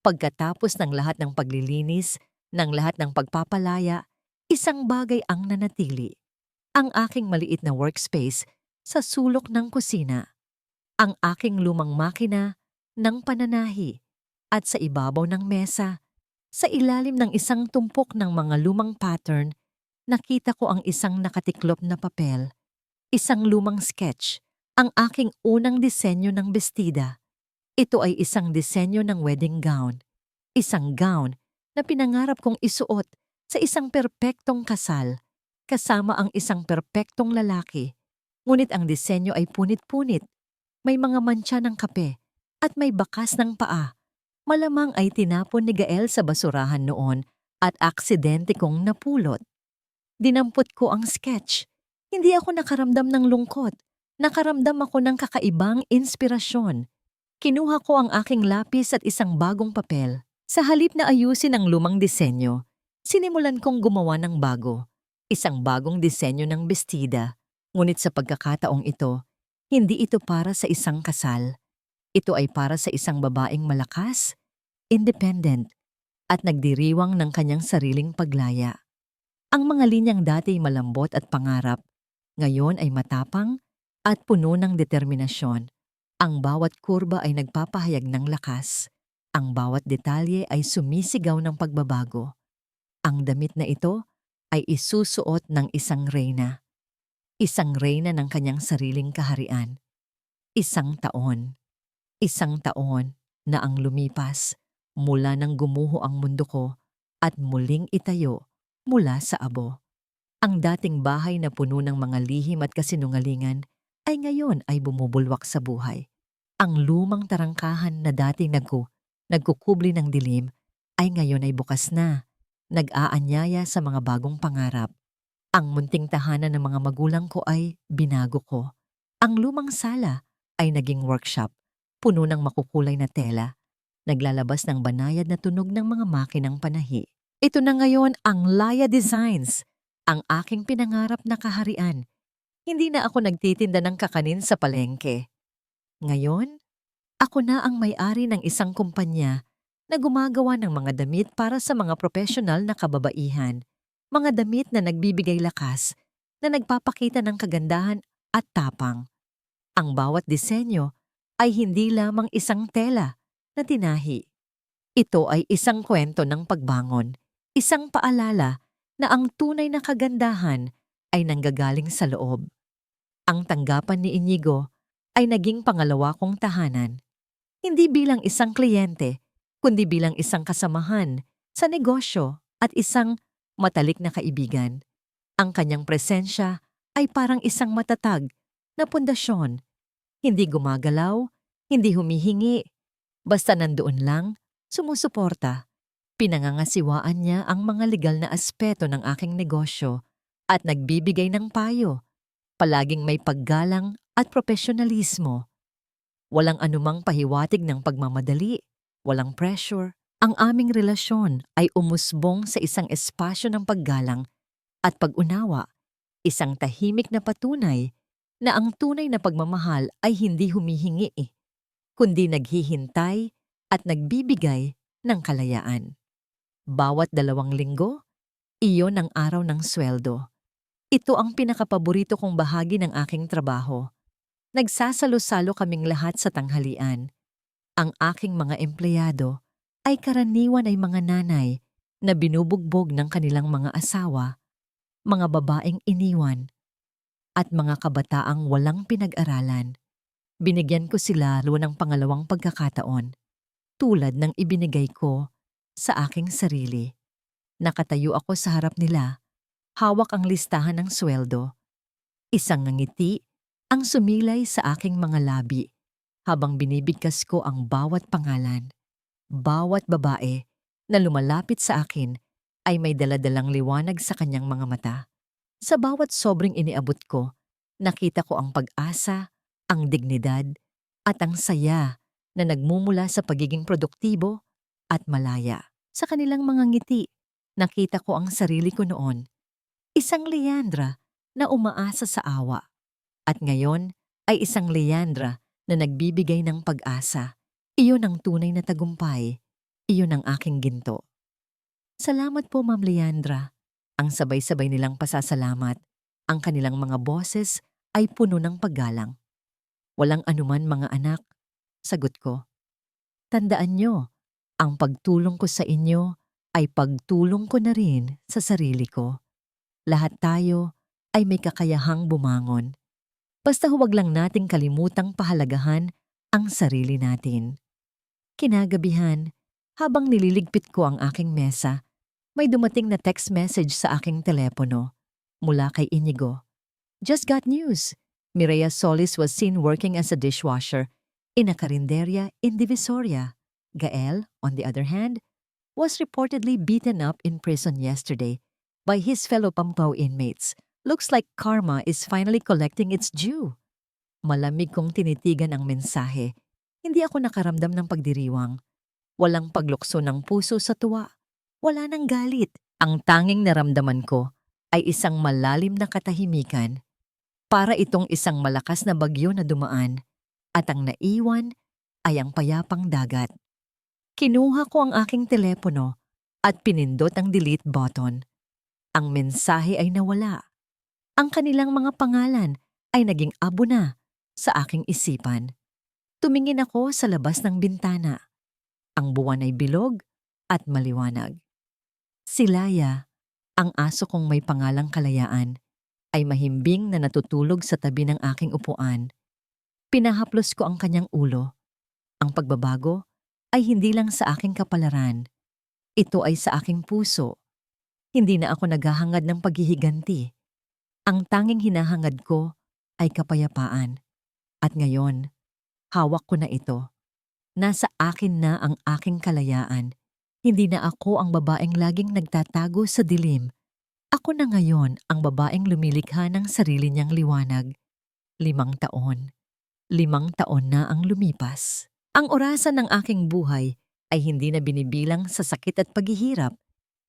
Pagkatapos ng lahat ng paglilinis, ng lahat ng pagpapalaya, isang bagay ang nanatili. Ang aking maliit na workspace sa sulok ng kusina, ang aking lumang makina ng pananahi at sa ibabaw ng mesa, sa ilalim ng isang tumpok ng mga lumang pattern, nakita ko ang isang nakatiklop na papel, isang lumang sketch, ang aking unang disenyo ng bestida. Ito ay isang disenyo ng wedding gown, isang gown na pinangarap kong isuot sa isang perpektong kasal, kasama ang isang perpektong lalaki. Ngunit ang disenyo ay punit-punit, may mga mantsa ng kape, at may bakas ng paa. Malamang ay tinapon ni Gael sa basurahan noon at aksidente kong napulot. Dinampot ko ang sketch. Hindi ako nakaramdam ng lungkot. Nakaramdam ako ng kakaibang inspirasyon. Kinuha ko ang aking lapis at isang bagong papel. Sa halip na ayusin ang lumang disenyo, sinimulan kong gumawa ng bago. Isang bagong disenyo ng bestida. Ngunit sa pagkakataong ito, hindi ito para sa isang kasal. Ito ay para sa isang babaeng malakas, independent, at nagdiriwang ng kanyang sariling paglaya. Ang mga linyang dati malambot at pangarap, ngayon ay matapang at puno ng determinasyon. Ang bawat kurba ay nagpapahayag ng lakas. Ang bawat detalye ay sumisigaw ng pagbabago. Ang damit na ito ay isusuot ng isang reyna. Isang reyna ng kanyang sariling kaharian. Isang taon. Isang taon na ang lumipas mula nang gumuho ang mundo ko at muling itayo mula sa abo. Ang dating bahay na puno ng mga lihim at kasinungalingan ay ngayon ay bumubulwak sa buhay. Ang lumang tarangkahan na dating nagkukubli ng dilim ay ngayon ay bukas na, nag-aanyaya sa mga bagong pangarap. Ang munting tahanan ng mga magulang ko ay binago ko. Ang lumang sala ay naging workshop, puno ng makukulay na tela, naglalabas ng banayad na tunog ng mga makinang panahi. Ito na ngayon ang Laya Designs, ang aking pinangarap na kaharian. Hindi na ako nagtitinda ng kakanin sa palengke. Ngayon, ako na ang may-ari ng isang kumpanya na gumagawa ng mga damit para sa mga profesional na kababaihan. Mga damit na nagbibigay lakas, na nagpapakita ng kagandahan at tapang. Ang bawat disenyo ay hindi lamang isang tela na tinahi. Ito ay isang kwento ng pagbangon, isang paalala na ang tunay na kagandahan ay nanggagaling sa loob. Ang tanggapan ni Inigo ay naging pangalawa kong tahanan. Hindi bilang isang kliyente, kundi bilang isang kasamahan sa negosyo at isang matalik na kaibigan. Ang kanyang presensya ay parang isang matatag na pundasyon. Hindi gumagalaw, hindi humihingi. Basta nandoon lang, sumusuporta. Pinangangasiwaan niya ang mga legal na aspeto ng aking negosyo at nagbibigay ng payo. Palaging may paggalang at profesionalismo. Walang anumang pahiwatig ng pagmamadali, walang pressure. Ang aming relasyon ay umusbong sa isang espasyo ng paggalang at pag-unawa, isang tahimik na patunay na ang tunay na pagmamahal ay hindi humihingi, kundi naghihintay at nagbibigay ng kalayaan. Bawat 2 linggo, iyon ang araw ng sweldo. Ito ang pinakapaborito kong bahagi ng aking trabaho. Nagsasalo-salo kaming lahat sa tanghalian. Ang aking mga empleyado ay karaniwan ay mga nanay na binubugbog ng kanilang mga asawa, mga babaeng iniwan, at mga kabataang walang pinag-aralan. Binigyan ko sila ng pangalawang pagkakataon, tulad ng ibinigay ko sa aking sarili. Nakatayo ako sa harap nila, hawak ang listahan ng sweldo. Isang ngiti ang sumilay sa aking mga labi habang binibigkas ko ang bawat pangalan. Bawat babae na lumalapit sa akin ay may daladalang liwanag sa kanyang mga mata. Sa bawat sobrang iniabot ko, nakita ko ang pag-asa, ang dignidad, at ang saya na nagmumula sa pagiging produktibo at malaya. Sa kanilang mga ngiti, nakita ko ang sarili ko noon. Isang Leandra na umaasa sa awa. At ngayon ay isang Leandra na nagbibigay ng pag-asa. Iyon ang tunay na tagumpay. Iyon ang aking ginto. Salamat po, Ma'am Leandra. Ang sabay-sabay nilang pasasalamat, ang kanilang mga boses ay puno ng paggalang. Walang anuman mga anak, sagot ko. Tandaan nyo, ang pagtulong ko sa inyo ay pagtulong ko na rin sa sarili ko. Lahat tayo ay may kakayahang bumangon. Basta huwag lang nating kalimutang pahalagahan ang sarili natin. Kinagabihan, habang nililigpit ko ang aking mesa, may dumating na text message sa aking telepono mula kay Inigo. Just got news. Mireya Solis was seen working as a dishwasher in a karinderya in Divisoria. Gael, on the other hand, was reportedly beaten up in prison yesterday by his fellow Pampao inmates. Looks like karma is finally collecting its due. Malamig kong tinitigan ang mensahe. Hindi ako nakaramdam ng pagdiriwang. Walang paglukso ng puso sa tuwa. Wala nang galit. Ang tanging naramdaman ko ay isang malalim na katahimikan. Para itong isang malakas na bagyo na dumaan at ang naiwan ay ang payapang dagat. Kinuha ko ang aking telepono at pinindot ang delete button. Ang mensahe ay nawala. Ang kanilang mga pangalan ay naging abo na sa aking isipan. Tumingin ako sa labas ng bintana. Ang buwan ay bilog at maliwanag. Si Laya, ang aso kong may pangalang Kalayaan, ay mahimbing na natutulog sa tabi ng aking upuan. Pinahaplos ko ang kanyang ulo. Ang pagbabago ay hindi lang sa aking kapalaran. Ito ay sa aking puso. Hindi na ako naghahangad ng paghihiganti. Ang tanging hinahangad ko ay kapayapaan. At ngayon, hawak ko na ito. Nasa akin na ang aking kalayaan. Hindi na ako ang babaeng laging nagtatago sa dilim. Ako na ngayon ang babaeng lumilikha ng sarili niyang liwanag. 5 taon. 5 taon na ang lumipas. Ang orasan ng aking buhay ay hindi na binibilang sa sakit at paghihirap,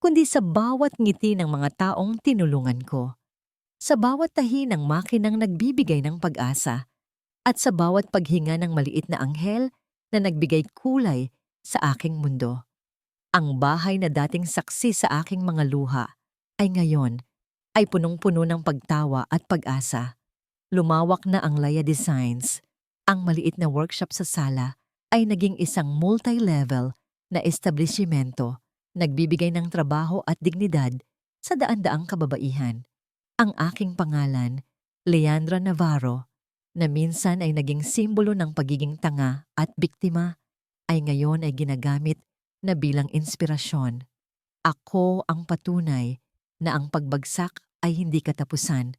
kundi sa bawat ngiti ng mga taong tinulungan ko. Sa bawat tahi ng makinang nagbibigay ng pag-asa, at sa bawat paghinga ng maliit na anghel na nagbigay kulay sa aking mundo. Ang bahay na dating saksi sa aking mga luha ay ngayon ay punong-puno ng pagtawa at pag-asa. Lumawak na ang Laya Designs. Ang maliit na workshop sa sala ay naging isang multi-level na establishmento, nagbibigay ng trabaho at dignidad sa daan-daang kababaihan. Ang aking pangalan, Leandra Navarro, na minsan ay naging simbolo ng pagiging tanga at biktima, ay ngayon ay ginagamit na bilang inspirasyon. Ako ang patunay na ang pagbagsak ay hindi katapusan,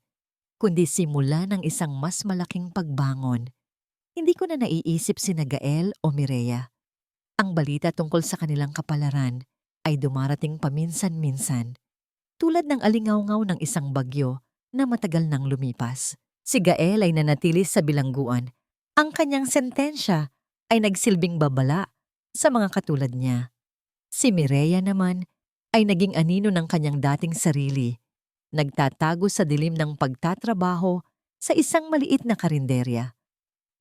kundi simula ng isang mas malaking pagbangon. Hindi ko na naiisip sina Gael o Mireya. Ang balita tungkol sa kanilang kapalaran ay dumarating paminsan-minsan, tulad ng alingaw-ngaw ng isang bagyo na matagal nang lumipas. Si Gael ay nanatili sa bilangguan. Ang kanyang sentensya ay nagsilbing babala sa mga katulad niya. Si Mireya naman ay naging anino ng kanyang dating sarili, nagtatago sa dilim ng pagtatrabaho sa isang maliit na karinderya.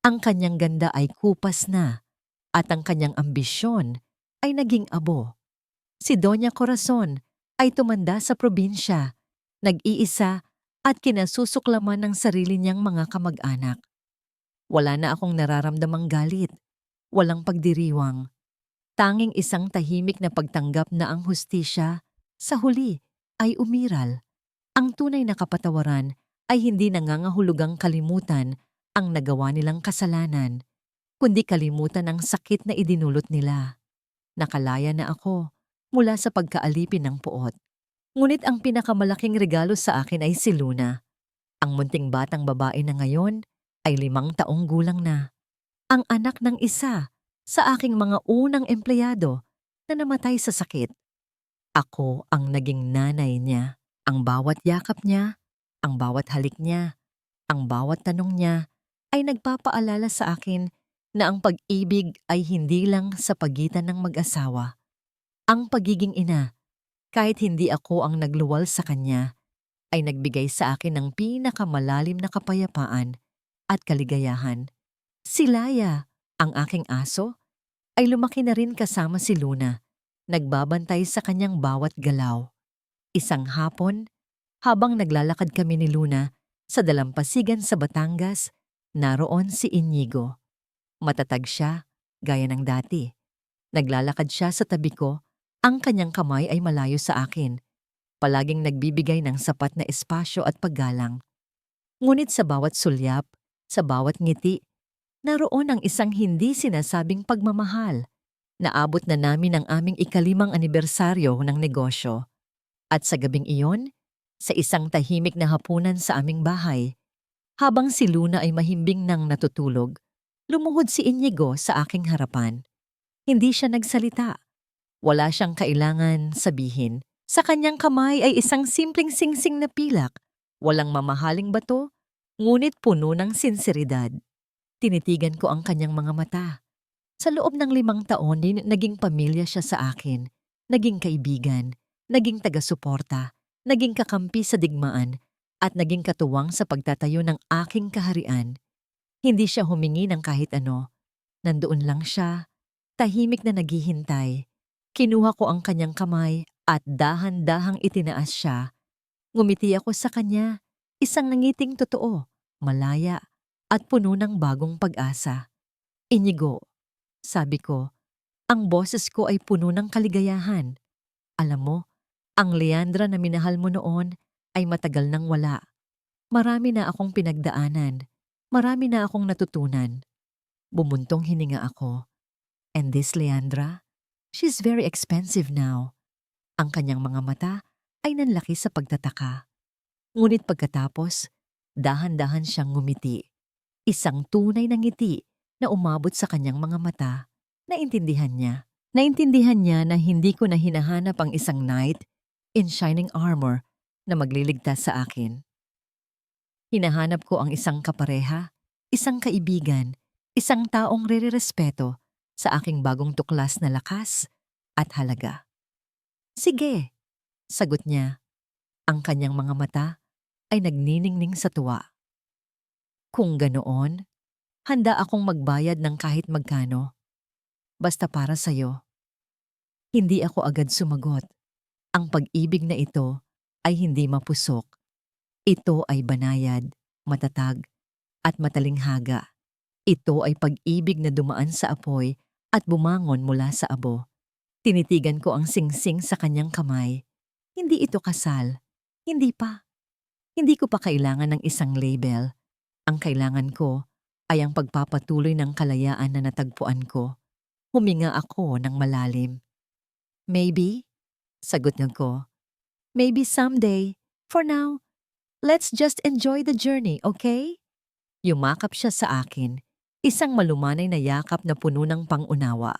Ang kanyang ganda ay kupas na at ang kanyang ambisyon ay naging abo. Si Doña Corazon ay tumanda sa probinsya, nag-iisa at kinasusuklaman ng sarili niyang mga kamag-anak. Wala na akong nararamdamang galit, walang pagdiriwang. Tanging isang tahimik na pagtanggap na ang hustisya sa huli ay umiral. Ang tunay na kapatawaran ay hindi nangangahulugang kalimutan ang nagawa nilang kasalanan, kundi kalimutan ang sakit na idinulot nila. Nakalaya na ako mula sa pagkaalipin ng puot. Ngunit ang pinakamalaking regalo sa akin ay si Luna. Ang munting batang babae na ngayon ay 5 taong gulang na. Ang anak ng isa sa aking mga unang empleyado na namatay sa sakit. Ako ang naging nanay niya. Ang bawat yakap niya, ang bawat halik niya, ang bawat tanong niya ay nagpapaalala sa akin na ang pag-ibig ay hindi lang sa pagitan ng mag-asawa. Ang pagiging ina, kahit hindi ako ang nagluwal sa kanya, ay nagbigay sa akin ng pinakamalalim na kapayapaan at kaligayahan. Si Laya, ang aking aso, ay lumaki na rin kasama si Luna, nagbabantay sa kanyang bawat galaw. Isang hapon, habang naglalakad kami ni Luna, Sa dalampasigan sa Batangas, naroon si Inigo. Matatag siya, gaya ng dati. Naglalakad siya sa tabi ko, ang kanyang kamay ay malayo sa akin. Palaging nagbibigay ng sapat na espasyo at paggalang. Ngunit sa bawat sulyap, sa bawat ngiti, naroon ang isang hindi sinasabing pagmamahal. Naabot na namin ang aming ika-5 anibersaryo ng negosyo. At sa gabing iyon, sa isang tahimik na hapunan sa aming bahay, habang si Luna ay mahimbing nang natutulog, lumuhod si Inigo sa aking harapan. Hindi siya nagsalita. Wala siyang kailangan sabihin. Sa kanyang kamay ay isang simpleng singsing na pilak, walang mamahaling bato, ngunit puno ng sinseridad. Tinitigan ko ang kanyang mga mata. Sa loob ng 5 taon, naging pamilya siya sa akin, naging kaibigan, naging taga-suporta, naging kakampi sa digmaan, at naging katuwang sa pagtatayo ng aking kaharian. Hindi siya humingi ng kahit ano. Nandoon lang siya, tahimik na naghihintay. Kinuha ko ang kanyang kamay at dahan-dahang itinaas siya. Ngumiti ako sa kanya, isang ngiting totoo, malaya, at puno ng bagong pag-asa. Inigo, sabi ko, ang boses ko ay puno ng kaligayahan. Alam mo, ang Leandra na minahal mo noon ay matagal nang wala. Marami na akong pinagdaanan. Marami na akong natutunan. Bumuntong hininga ako. And this Leandra? She's very expensive now. Ang kanyang mga mata ay nanlaki sa pagtataka. Ngunit pagkatapos, dahan-dahan siyang ngumiti. Isang tunay na ngiti na umabot sa kanyang mga mata. Naintindihan niya. Naintindihan niya na hindi ko na hinahanap ang isang knight in shining armor na magliligtas sa akin. Hinahanap ko ang isang kapareha, isang kaibigan, isang taong rererespeto sa aking bagong tuklas na lakas at halaga. Sige, sagot niya. Ang kanyang mga mata ay nagniningning sa tuwa. Kung ganoon, handa akong magbayad ng kahit magkano. Basta para sa'yo. Hindi ako agad sumagot. Ang pag-ibig na ito ay hindi mapusok. Ito ay banayad, matatag, at matalinghaga. Ito ay pag-ibig na dumaan sa apoy at bumangon mula sa abo. Tinitigan ko ang singsing sa kanyang kamay. Hindi ito kasal. Hindi pa. Hindi ko pa kailangan ng isang label. Ang kailangan ko ay ang pagpapatuloy ng kalayaan na natagpuan ko. Huminga ako ng malalim. Maybe, sagot niya ko. Maybe someday. For now, let's just enjoy the journey, okay? Yumakap siya sa akin, isang malumanay na yakap na puno ng pangunawa.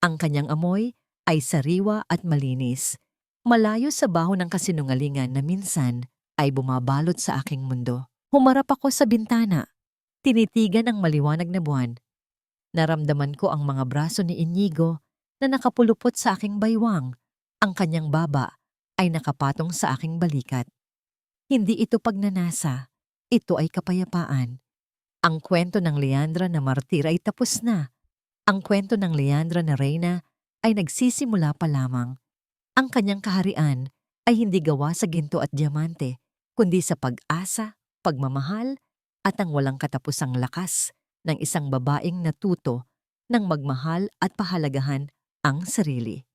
Ang kanyang amoy ay sariwa at malinis, malayo sa baho ng kasinungalingan na minsan ay bumabalot sa aking mundo. Humarap ako sa bintana, tinitigan ang maliwanag na buwan. Naramdaman ko ang mga braso ni Inigo na nakapulupot sa aking baywang. Ang kanyang baba ay nakapatong sa aking balikat. Hindi ito pagnanasa, ito ay kapayapaan. Ang kwento ng Leandra na martir ay tapos na. Ang kwento ng Leandra na reyna ay nagsisimula pa lamang. Ang kanyang kaharian ay hindi gawa sa ginto at diamante, kundi sa pag-asa, pagmamahal, at ang walang katapusang lakas ng isang babaeng natuto ng magmahal at pahalagahan ang sarili.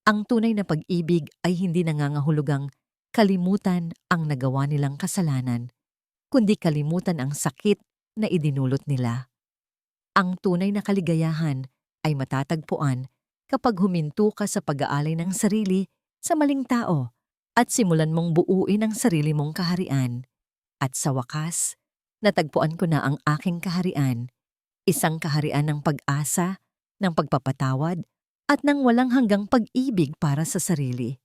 Ang tunay na pag-ibig ay hindi nangangahulugang kalimutan ang nagawa nilang kasalanan, kundi kalimutan ang sakit na idinulot nila. Ang tunay na kaligayahan ay matatagpuan kapag huminto ka sa pag-aalay ng sarili sa maling tao at simulan mong buuin ang sarili mong kaharian. At sa wakas, natagpuan ko na ang aking kaharian, isang kaharian ng pag-asa, ng pagpapatawad, at ng walang hanggang pag-ibig para sa sarili.